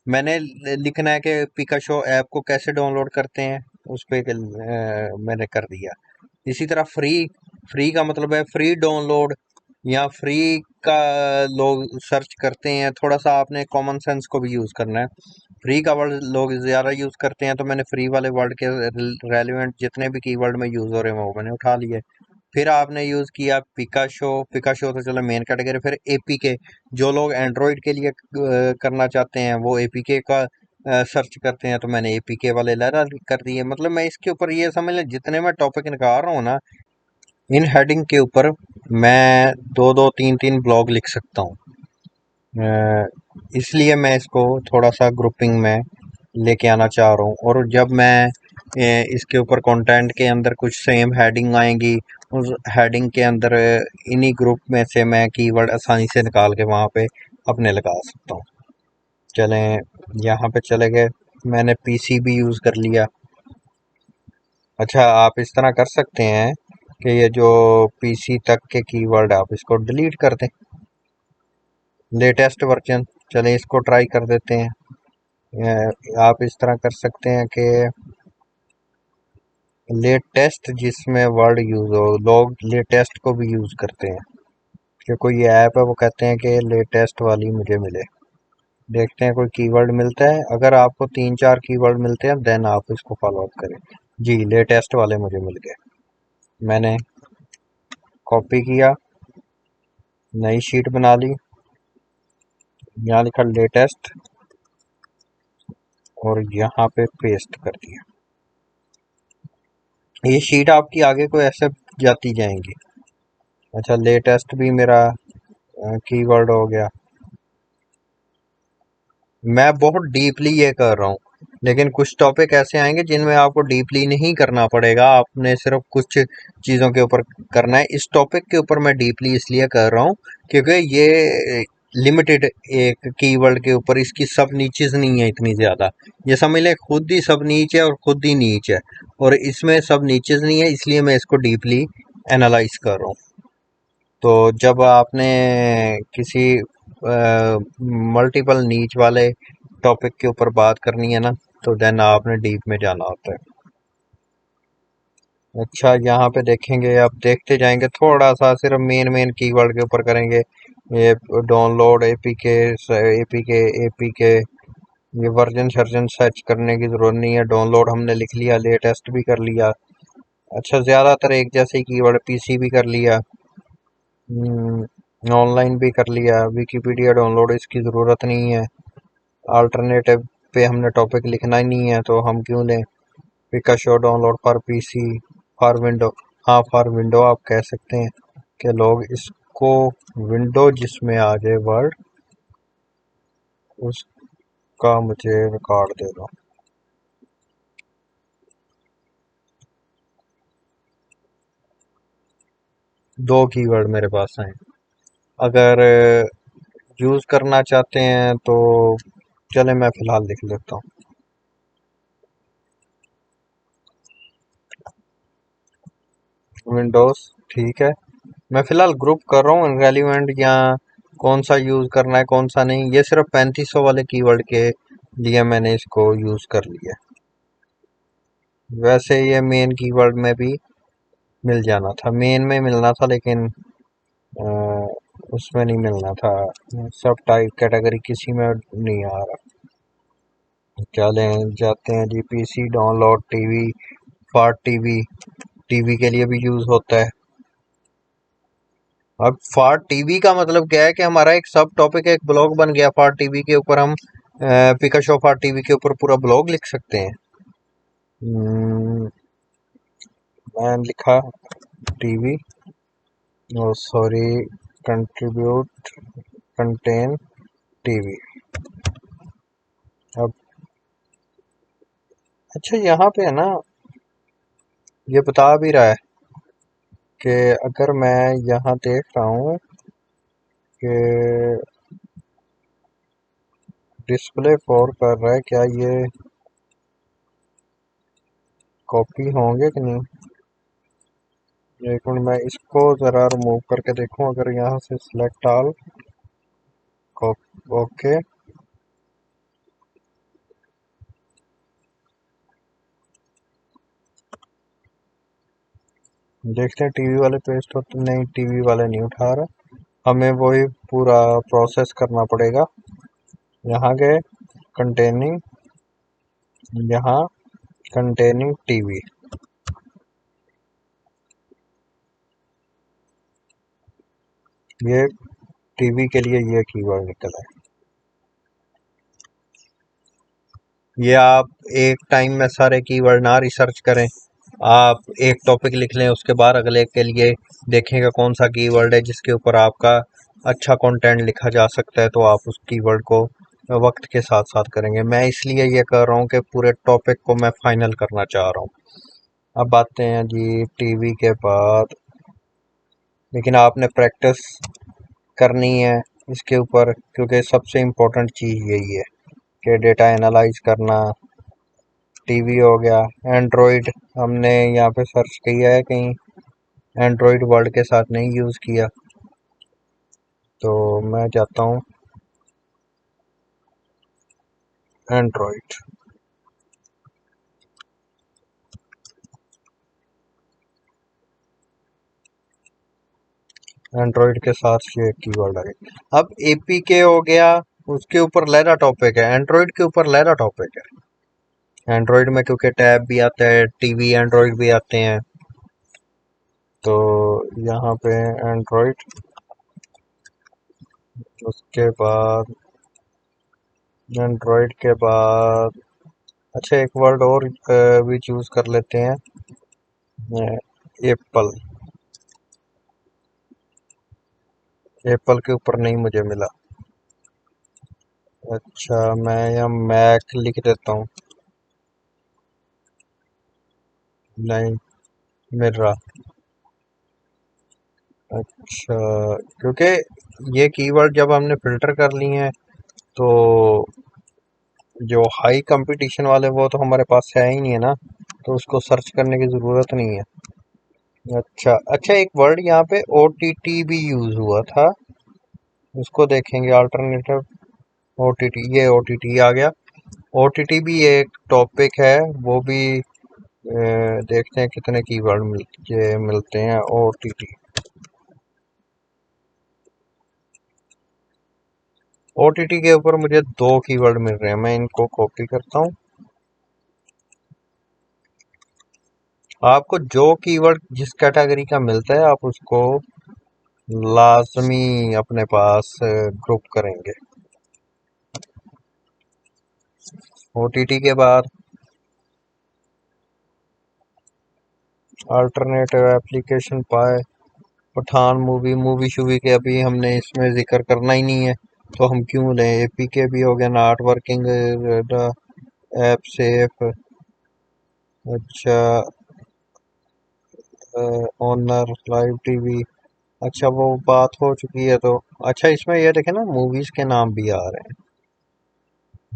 मैंने लिखना है कि पिकाशो ऐप को कैसे डाउनलोड करते हैं, उस पे मैंने कर दिया। इसी तरह फ्री, फ्री का मतलब है फ्री डाउनलोड या फ्री का लोग सर्च करते हैं। थोड़ा सा आपने कॉमन सेंस को भी यूज़ करना है। फ्री का वर्ड लोग ज़्यादा यूज़ करते हैं, तो मैंने फ्री वाले वर्ड के रेलिवेंट जितने भी कीवर्ड में यूज़ हो रहे हैं वो मैंने उठा लिए। फिर आपने यूज़ किया पिकाशो, पिकाशो तो चलो मेन कैटेगरी। फिर एपीके, जो लोग एंड्रॉयड के लिए करना चाहते हैं वो एपीके का सर्च करते हैं, तो मैंने एपीके वाले लहरा कर दिए। मतलब मैं इसके ऊपर ये समझ लें जितने मैं टॉपिक निकाल रहा हूँ ना, इन हेडिंग के ऊपर मैं दो दो तीन तीन ब्लॉग लिख सकता हूँ। इसलिए मैं इसको थोड़ा सा ग्रुपिंग में लेके आना चाह रहा हूँ। और जब मैं इसके ऊपर कंटेंट के अंदर कुछ सेम हेडिंग आएंगी, उस हेडिंग के अंदर इन्हीं ग्रुप में से मैं कीवर्ड आसानी से निकाल के वहाँ पे अपने लगा सकता हूँ। चलें, यहाँ पे चले गए, मैंने पीसी भी यूज़ कर लिया। अच्छा, आप इस तरह कर सकते हैं कि ये जो पीसी तक के कीवर्ड आप इसको डिलीट कर दें। लेटेस्ट वर्जन, चलें इसको ट्राई कर देते हैं। आप इस तरह कर सकते हैं कि लेटेस्ट जिसमें वर्ड यूज़ हो, लोग लेटेस्ट को भी यूज़ करते हैं कि कोई ये ऐप है वो कहते हैं कि लेटेस्ट वाली मुझे मिले। देखते हैं कोई कीवर्ड मिलता है। अगर आपको 3-4 कीवर्ड मिलते हैं देन आप इसको फॉलो अप करें। जी, लेटेस्ट वाले मुझे मिल गए। मैंने कॉपी किया, नई शीट बना ली, यहाँ लिखा लेटेस्ट और यहाँ पे पेस्ट कर दिया। ये शीट आपकी आगे को ऐसे जाती जाएंगी। अच्छा, लेटेस्ट भी मेरा कीवर्ड हो गया। मैं बहुत डीपली ये कर रहा हूँ, लेकिन कुछ टॉपिक ऐसे आएंगे जिनमें आपको डीपली नहीं करना पड़ेगा, आपने सिर्फ कुछ चीज़ों के ऊपर करना है। इस टॉपिक के ऊपर मैं डीपली इसलिए कर रहा हूँ क्योंकि ये लिमिटेड एक कीवर्ड के ऊपर इसकी सब नीचेस नहीं है इतनी ज़्यादा। ये समझ लें खुद ही सब नीच है और खुद ही नीच है, और इसमें सब नीचेस नहीं है, इसलिए मैं इसको डीपली एनालाइज कर रहा हूँ। तो जब आपने किसी मल्टीपल नीच वाले टॉपिक के ऊपर बात करनी है ना, तो देन आपने डीप में जाना होता है। अच्छा, यहाँ पे देखेंगे, आप देखते जाएंगे थोड़ा सा, सिर्फ मेन मेन कीवर्ड के ऊपर करेंगे। ये डाउनलोड एपीके, एपीके, एपीके, ये वर्जन सर्जन सर्च करने की जरूरत नहीं है। डाउनलोड हमने लिख लिया, लेटेस्ट भी कर लिया। अच्छा, ज्यादातर एक जैसे कीवर्ड, पीसी भी कर लिया, ऑनलाइन भी कर लिया, विकिपीडिया डाउनलोड इसकी ज़रूरत नहीं है। अल्टरनेटिव पे हमने टॉपिक लिखना ही नहीं है, तो हम क्यों लें। Pikashow download for PC, for window. हाँ, फॉर विंडो आप कह सकते हैं कि लोग इसको विंडो जिसमें आ जाए वर्ड उसका मुझे रिकॉर्ड दे दो। दो कीवर्ड मेरे पास हैं। अगर यूज़ करना चाहते हैं तो चले मैं फिलहाल लिख लेता हूँ। विंडोज, ठीक है। मैं फिलहाल ग्रुप कर रहा हूँ रेलिवेंट, या कौन सा यूज करना है कौन सा नहीं। ये सिर्फ 3500 वाले कीवर्ड के लिए मैंने इसको यूज कर लिया। वैसे ये मेन कीवर्ड में भी मिल जाना था, मेन में मिलना था, लेकिन अ, उसमें नहीं मिलना था। सब टाइप कैटेगरी किसी में नहीं आ रहा। चले जाते हैं जी। PC download, TV, for TV, TV के लिए भी यूज होता है। अब फॉर टीवी का मतलब क्या है कि हमारा एक सब टॉपिक, एक ब्लॉग बन गया फॉर टीवी के ऊपर। हम पिकाशो फॉर टीवी के ऊपर पूरा ब्लॉग लिख सकते हैं। हम्म, मैं लिखा TV, sorry, contribute, contain TV. अब अच्छा, यहाँ पे है ना, ये बता भी रहा है कि अगर मैं यहाँ देख रहा हूँ कि डिस्प्ले फॉर कर रहा है, क्या ये कॉपी होंगे कि नहीं। एक मिनट, मैं इसको ज़रा रिमूव करके देखूं। अगर यहाँ से सिलेक्ट ऑल, ओके, देखते हैं टीवी वाले पेस्ट होते। नहीं, टीवी वाले नहीं उठा रहा। हमें वही पूरा प्रोसेस करना पड़ेगा। यहाँ गए, कंटेनिंग, यहाँ कंटेनिंग टीवी, ये टीवी के लिए ये कीवर्ड निकला है। ये आप एक टाइम में सारे कीवर्ड ना रिसर्च करें। आप एक टॉपिक लिख लें, उसके बाद अगले के लिए देखेंगे कौन सा कीवर्ड है जिसके ऊपर आपका अच्छा कंटेंट लिखा जा सकता है, तो आप उस कीवर्ड को वक्त के साथ साथ करेंगे। मैं इसलिए ये कर रहा हूँ कि पूरे टॉपिक को मैं फाइनल करना चाह रहा हूँ। अब आते हैं जी टीवी के बाद, लेकिन आपने प्रैक्टिस करनी है इसके ऊपर, क्योंकि सबसे इम्पोर्टेंट चीज़ यही है कि डेटा एनालाइज करना। टीवी हो गया। एंड्रॉयड हमने यहाँ पे सर्च किया है, कहीं एंड्रॉयड वर्ड के साथ नहीं यूज़ किया, तो मैं जाता हूँ एंड्रॉयड। एंड्रॉयड के साथ ये कीवर्ड आ गया। अब एपीके हो गया, उसके ऊपर लहरा टॉपिक है। एंड्रॉयड के ऊपर लहरा टॉपिक है। एंड्रॉयड में क्योंकि टैब भी आता है, टीवी एंड्रॉयड भी आते हैं, तो यहाँ पे एंड्रॉयड, उसके बाद एंड्रॉयड के बाद अच्छा एक वर्ड और भी चूज कर लेते हैं, एप्पल। एप्पल के ऊपर नहीं मुझे मिला। अच्छा, मैं यहाँ मैक लिख देता हूँ, नहीं मिल रहा। अच्छा, क्योंकि ये कीवर्ड जब हमने फिल्टर कर लिए हैं, तो जो हाई कंपटीशन वाले वो तो हमारे पास है ही नहीं है ना, तो उसको सर्च करने की ज़रूरत नहीं है। अच्छा अच्छा, एक वर्ड यहाँ पे ओटीटी भी यूज़ हुआ था, उसको देखेंगे। अल्टरनेटिव ओटीटी, ये ओटीटी आ गया। ओटीटी भी एक टॉपिक है, वो भी देखते हैं कितने कीवर्ड मिलते हैं ओटीटी। ओटीटी के ऊपर मुझे दो कीवर्ड मिल रहे हैं, मैं इनको कॉपी करता हूँ। आपको जो कीवर्ड जिस कैटेगरी का मिलता है, आप उसको लाजमी अपने पास ग्रुप करेंगे। ओटीटी के बाद अल्टरनेटिव एप्लीकेशन पाए, पठान मूवी, मूवी शूवी के अभी हमने इसमें जिक्र करना ही नहीं है, तो हम क्यों लें। एपीके भी हो गया, नॉट वर्किंग ऐप सेफ। अच्छा, ऑनर लाइव टीवी, अच्छा वो बात हो चुकी है। तो अच्छा, इसमें ये देखे ना, मूवीज के नाम भी आ रहे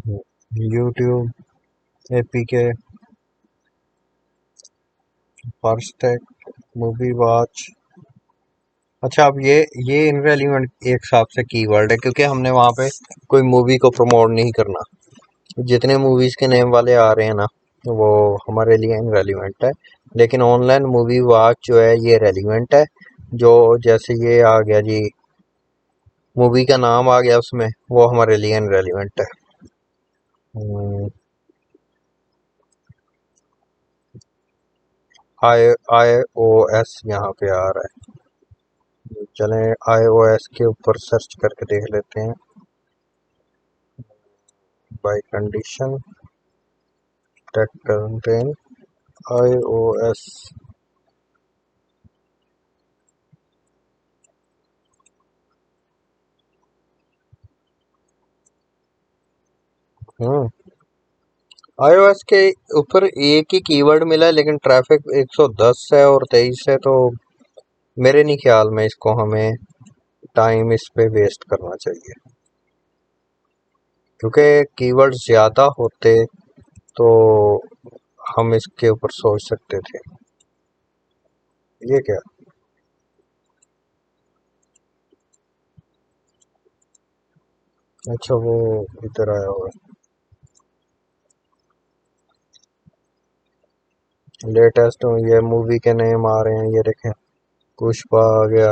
हैं। YouTube APK FASTag movie watch. अच्छा, अब ये इनरेलीवेंट एक हिसाब से कीवर्ड है क्योंकि हमने वहां पे कोई मूवी को प्रमोट नहीं करना। जितने मूवीज के नेम वाले आ रहे हैं ना, वो हमारे लिए इनरेलीवेंट है। लेकिन ऑनलाइन मूवी वॉच जो है ये रेलीवेंट है। जो जैसे ये आ गया जी, मूवी का नाम आ गया उसमें, वो हमारे लिए इनरेलीवेंट है। आई आई ओ एस यहाँ पे आ रहा है। चलें आई ओ एस के ऊपर सर्च करके देख लेते हैं। By condition that contain I O S. Hmm iOS के ऊपर एक ही कीवर्ड मिला है, लेकिन ट्रैफिक 110 है और 23 है, तो मेरे नहीं ख्याल में इसको हमें टाइम इस पे वेस्ट करना चाहिए। क्योंकि कीवर्ड ज़्यादा होते तो हम इसके ऊपर सोच सकते थे। ये क्या? अच्छा, वो इधर आया हुआ है। लेटेस्ट ये मूवी के नेम आ रहे हैं, ये देखें। पुष्पा आ गया।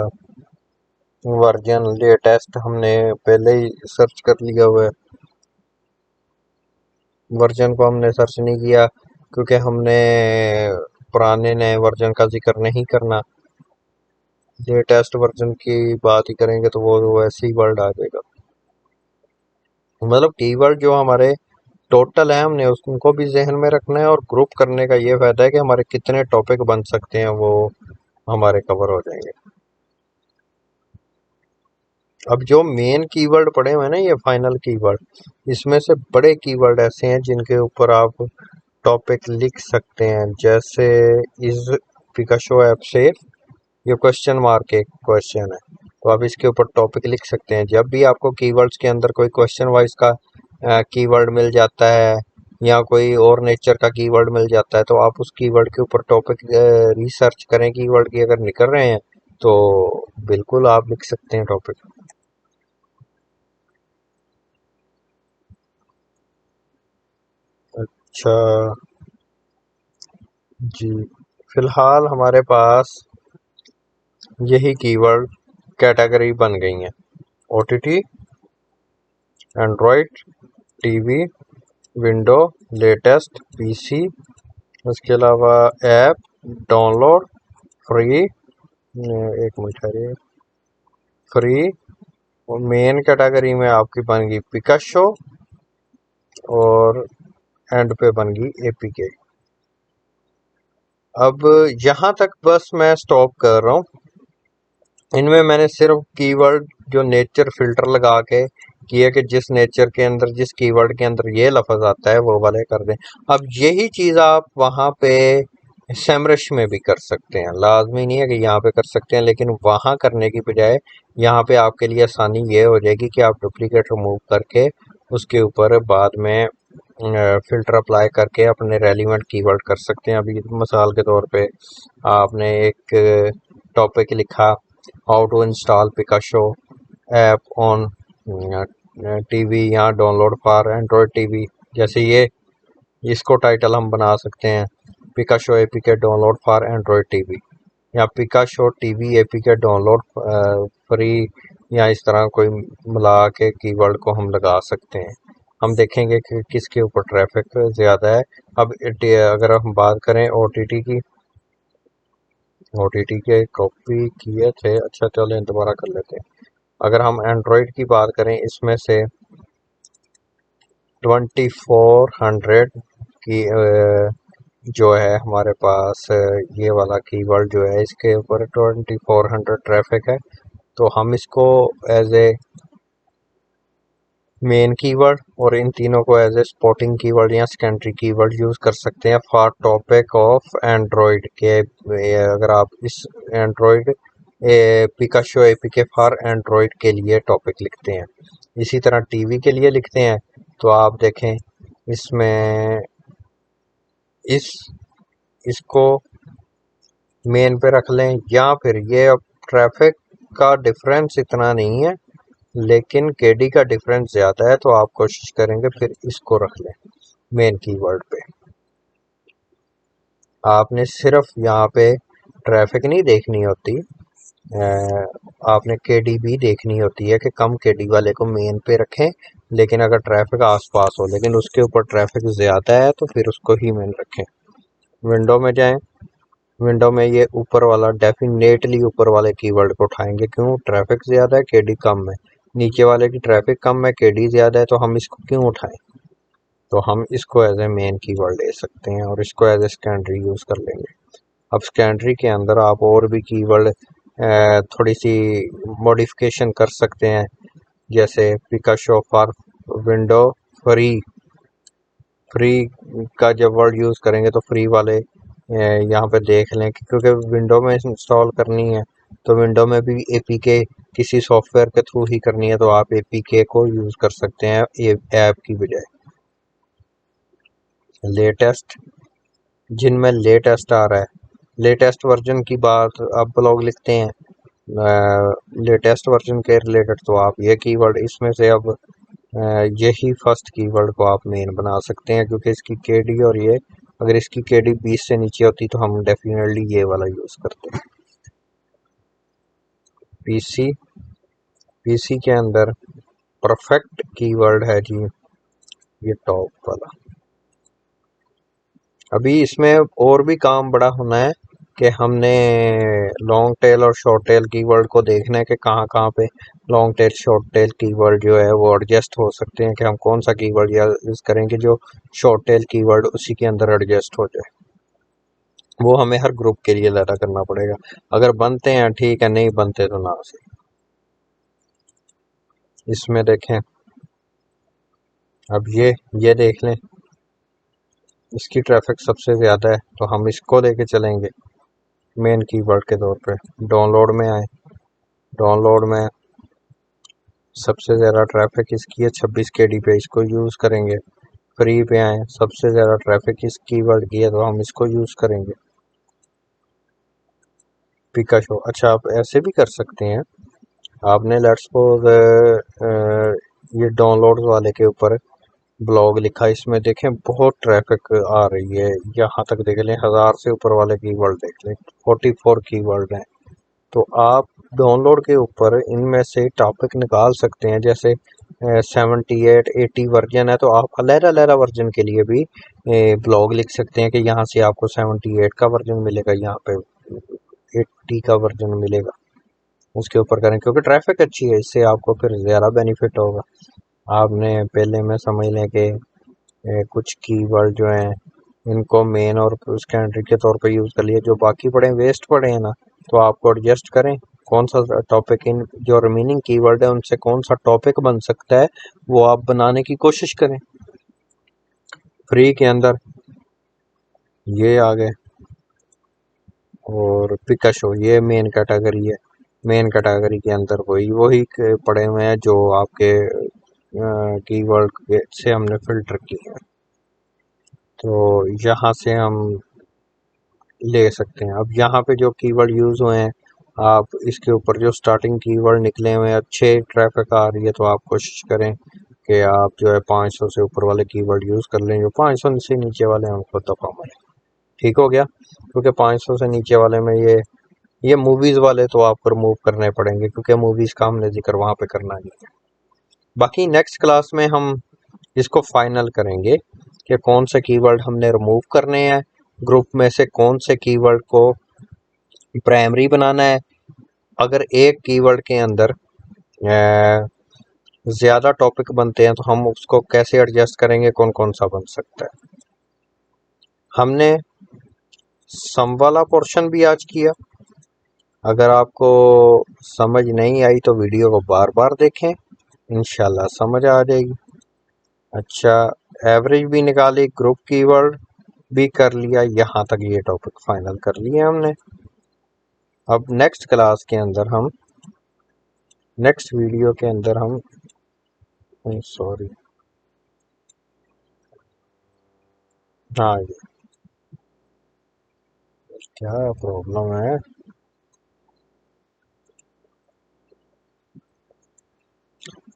वर्जन लेटेस्ट हमने पहले ही सर्च कर लिया हुआ है। वर्जन को हमने सर्च नहीं किया क्योंकि हमने पुराने नए वर्जन का जिक्र नहीं करना। लेटेस्ट वर्जन की बात ही करेंगे तो वो वैसे ही वर्ड आ जाएगा। मतलब कीवर्ड जो हमारे टोटल है, हमने उनको भी जहन में रखना है, और ग्रुप करने का ये फायदा है कि हमारे कितने टॉपिक बन सकते हैं वो हमारे कवर हो जाएंगे। अब जो मेन कीवर्ड पड़े हुए हैं ना, ये फाइनल कीवर्ड, इसमें से बड़े कीवर्ड ऐसे हैं जिनके ऊपर आप टॉपिक लिख सकते हैं। जैसे इस पिकाशो ऐप से ये क्वेश्चन मार्क एक क्वेश्चन है, तो आप इसके ऊपर टॉपिक लिख सकते हैं। जब भी आपको कीवर्ड्स के अंदर कोई क्वेश्चन वाइज का कीवर्ड मिल जाता है या कोई और नेचर का कीवर्ड मिल जाता है, तो आप उस कीवर्ड के ऊपर टॉपिक रिसर्च करें। कीवर्ड की अगर निकल रहे हैं तो बिल्कुल आप लिख सकते हैं टॉपिक। अच्छा जी, फिलहाल हमारे पास यही कीवर्ड कैटेगरी बन गई हैं। OTT, Android TV, window, latest PC, उसके अलावा ऐप, डाउनलोड, फ्री, एक मिनट है, फ्री। और मेन कैटेगरी में आपकी बन गई पिकाशो, और एंड पे बन गई एपीके। अब यहाँ तक बस मैं स्टॉप कर रहा हूँ। इनमें मैंने सिर्फ कीवर्ड जो नेचर फिल्टर लगा के किए कि जिस नेचर के अंदर, जिस कीवर्ड के अंदर ये लफ्ज आता है वो वाले कर दें। अब यही चीज़ आप वहाँ पे सेमरश में भी कर सकते हैं। लाजमी नहीं है कि यहाँ पे कर सकते हैं, लेकिन वहाँ करने की बजाय यहाँ पे आपके लिए आसानी ये हो जाएगी कि आप डुप्लीकेट रिमूव करके उसके ऊपर बाद में फ़िल्टर अप्लाई करके अपने रेलिवेंट कीवर्ड कर सकते हैं। अभी मिसाल के तौर पे आपने एक टॉपिक लिखा, how to install Pikashow app on TV या डाउनलोड फॉर एंड्रॉयड टीवी। जैसे ये, इसको टाइटल हम बना सकते हैं Pikashow APK download for Android TV, या Pikashow TV APK download free, या इस तरह कोई मिला के कीवर्ड को हम लगा सकते हैं। हम देखेंगे कि किसके ऊपर ट्रैफिक ज़्यादा है। अब अगर हम बात करें ओटीटी की, ओटीटी के कॉपी किए थे। अच्छा चलें दोबारा कर लेते हैं। अगर हम एंड्रॉयड की बात करें, इसमें से 2400 की जो है हमारे पास ये वाला कीवर्ड जो है, इसके ऊपर 2400 ट्रैफिक है। तो हम इसको एज ए मेन कीवर्ड और इन तीनों को एज ए स्पॉटिंग कीवर्ड या सेकेंडरी कीवर्ड यूज़ कर सकते हैं फॉर टॉपिक ऑफ एंड्रॉयड के। अगर आप इस Android Picasho APK for Android के लिए टॉपिक लिखते हैं, इसी तरह टीवी के लिए लिखते हैं, तो आप देखें इसमें इस इसको मेन पे रख लें, या फिर ये अब ट्रैफिक का डिफरेंस इतना नहीं है लेकिन केडी का डिफरेंस ज़्यादा है, तो आप कोशिश करेंगे फिर इसको रख लें मेन कीवर्ड पे। आपने सिर्फ यहाँ पे ट्रैफिक नहीं देखनी होती, आपने केडी भी देखनी होती है कि कम केडी वाले को मेन पे रखें, लेकिन अगर ट्रैफिक आसपास हो लेकिन उसके ऊपर ट्रैफिक ज़्यादा है तो फिर उसको ही मेन रखें। विंडो में जाएं, विंडो में ये ऊपर वाला डेफिनेटली ऊपर वाले कीवर्ड को उठाएंगे, क्यों? ट्रैफिक ज़्यादा है, केडी कम है। नीचे वाले की ट्रैफिक कम है, केडी ज़्यादा है, तो हम इसको क्यों उठाएं? तो हम इसको एज ए मेन कीवर्ड ले सकते हैं और इसको एज ए सेकेंडरी यूज़ कर लेंगे। अब सेकेंडरी के अंदर आप और भी कीवर्ड थोड़ी सी मॉडिफिकेशन कर सकते हैं, जैसे पिकाशो फॉर विंडो फ्री। फ्री का जब वर्ड यूज़ करेंगे तो फ्री वाले यहाँ पे देख लें कि क्योंकि विंडो में इंस्टॉल करनी है तो विंडो में भी एपीके किसी सॉफ्टवेयर के थ्रू ही करनी है, तो आप एपीके को यूज़ कर सकते हैं ऐप की बजाय। लेटेस्ट, जिनमें लेटेस्ट आ रहा है, लेटेस्ट वर्जन की बात आप लोग लिखते हैं लेटेस्ट वर्जन के रिलेटेड, तो आप ये कीवर्ड इसमें से अब यही फर्स्ट कीवर्ड को आप मेन बना सकते हैं, क्योंकि इसकी केडी और ये अगर इसकी केडी 20 से नीचे होती तो हम डेफिनेटली ये वाला यूज़ करते हैं। पीसी, पीसी के अंदर परफेक्ट कीवर्ड है जी ये टॉप वाला। अभी इसमें और भी काम बड़ा होना है कि हमने लॉन्ग टेल और शॉर्ट टेल कीवर्ड को देखना है कि कहाँ कहाँ पे long tail short tail keyword जो है वो एडजस्ट हो सकते हैं, कि हम कौन सा कीवर्ड यूज़ करेंगे जो शॉर्ट टेल कीवर्ड उसी के अंदर एडजस्ट हो जाए। वो हमें हर ग्रुप के लिए लड़ा करना पड़ेगा। अगर बनते हैं ठीक है, नहीं बनते तो ना सही। इसमें देखें, अब ये देख लें, इसकी ट्रैफिक सबसे ज़्यादा है तो हम इसको लेके चलेंगे मेन कीवर्ड के तौर पे। डाउनलोड में आए, डाउनलोड में सबसे ज़्यादा ट्रैफिक इसकी है 26 केडी पे, इसको यूज़ करेंगे। फ्री पे आए, सबसे ज़्यादा ट्रैफिक इस कीवर्ड की है तो हम इसको यूज़ करेंगे। पिकाशो, अच्छा आप ऐसे भी कर सकते हैं, आपने लेट्स सपोज ये डाउनलोड वाले के ऊपर ब्लॉग लिखा, इसमें देखें बहुत ट्रैफिक आ रही है, यहाँ तक देख लें 1000 से ऊपर वाले कीवर्ड देख लें, 44 कीवर्ड हैं। तो आप डाउनलोड के ऊपर इनमें से टॉपिक निकाल सकते हैं, जैसे 78 80 वर्जन है तो आप अलहरा अलहरा वर्जन के लिए भी ब्लॉग लिख सकते हैं कि यहाँ से आपको 78 का वर्जन मिलेगा, यहाँ पे 80 का वर्जन मिलेगा, उसके ऊपर करें, क्योंकि ट्रैफिक अच्छी है, इससे आपको फिर ज़्यादा बेनिफिट होगा। आपने पहले में समझ लें कि कुछ कीवर्ड जो हैं इनको मेन और सेकेंडरी के तौर पे यूज़ कर लिया, जो बाकी पड़े वेस्ट पड़े हैं ना, तो आपको एडजस्ट करें कौन सा टॉपिक, इन जो रिमेनिंग कीवर्ड है उनसे कौन सा टॉपिक बन सकता है वो आप बनाने की कोशिश करें। फ्री के अंदर ये आ गए और पिकाशो ये मेन कैटेगरी है, मेन कैटेगरी के अंदर वही वही पड़े हुए हैं जो आपके कीवर्ड से हमने फिल्टर किए हैं, तो यहाँ से हम ले सकते हैं। अब यहाँ पे जो कीवर्ड यूज़ हुए हैं, आप इसके ऊपर जो स्टार्टिंग कीवर्ड निकले हुए हैं, अच्छे ट्रैफिक आ रही है, तो आप कोशिश करें कि आप जो है 500 से ऊपर वाले कीवर्ड यूज़ कर लें, जो 500 से नीचे वाले हैं उनको दफा मारें। ठीक हो गया, क्योंकि 500 से नीचे वाले में ये मूवीज़ वाले तो आपको रिमूव करने पड़ेंगे, क्योंकि मूवीज़ का हमने जिक्र वहाँ पे करना नहीं है। बाकी नेक्स्ट क्लास में हम इसको फाइनल करेंगे कि कौन से कीवर्ड हमने रिमूव करने हैं, ग्रुप में से कौन से कीवर्ड को प्राइमरी बनाना है, अगर एक कीवर्ड के अंदर ज़्यादा टॉपिक बनते हैं तो हम उसको कैसे एडजस्ट करेंगे, कौन कौन सा बन सकता है। हमने सम वाला पोर्शन भी आज किया, अगर आपको समझ नहीं आई तो वीडियो को बार बार देखें, इंशाल्लाह समझ आ जाएगी। अच्छा, एवरेज भी निकाली, ग्रुप कीवर्ड भी कर लिया, यहाँ तक ये टॉपिक फाइनल कर लिया हमने। अब नेक्स्ट क्लास के अंदर हम नेक्स्ट वीडियो के अंदर हम सॉरी हाँ जी, क्या प्रॉब्लम है?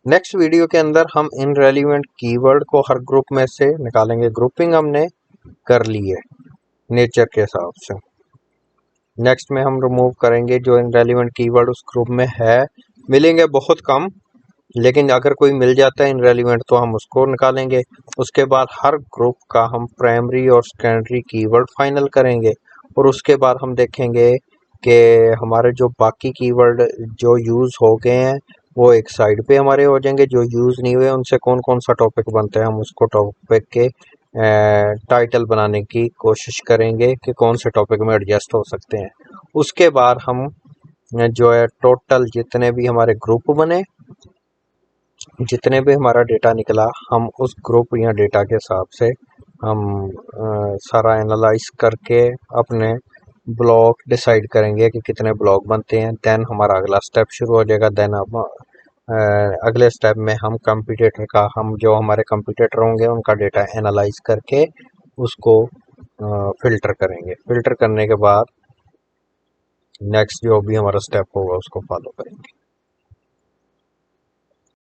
नेक्स्ट वीडियो के अंदर हम इन रेलिवेंट कीवर्ड को हर ग्रुप में से निकालेंगे। ग्रुपिंग हमने कर ली है नेचर के हिसाब से। नेक्स्ट में हम रिमूव करेंगे जो इन रेलिवेंट कीवर्ड उस ग्रुप में है। मिलेंगे बहुत कम, लेकिन अगर कोई मिल जाता है इन रेलिवेंट तो हम उसको निकालेंगे। उसके बाद हर ग्रुप का हम प्राइमरी और सेकेंडरी कीवर्ड फाइनल करेंगे, और उसके बाद हम देखेंगे कि हमारे जो बाकी कीवर्ड जो यूज़ हो गए हैं वो एक साइड पे हमारे हो जाएंगे, जो यूज़ नहीं हुए उनसे कौन कौन सा टॉपिक बनता है हम उसको टॉपिक के टाइटल बनाने की कोशिश करेंगे कि कौन से टॉपिक में एडजस्ट हो सकते हैं। उसके बाद हम जो है टोटल जितने भी हमारे ग्रुप बने, जितने भी हमारा डेटा निकला, हम उस ग्रुप या डेटा के हिसाब से हम सारा एनालाइज करके अपने ब्लॉक डिसाइड करेंगे कि कितने ब्लॉक बनते हैं। देन हमारा अगला स्टेप शुरू हो जाएगा। देन अब अगले स्टेप में हम कंप्यूटेटर का, हम जो हमारे कंप्यूटेटर होंगे उनका डेटा एनालाइज करके उसको फिल्टर करेंगे। फिल्टर करने के बाद नेक्स्ट जो भी हमारा स्टेप होगा उसको फॉलो करेंगे।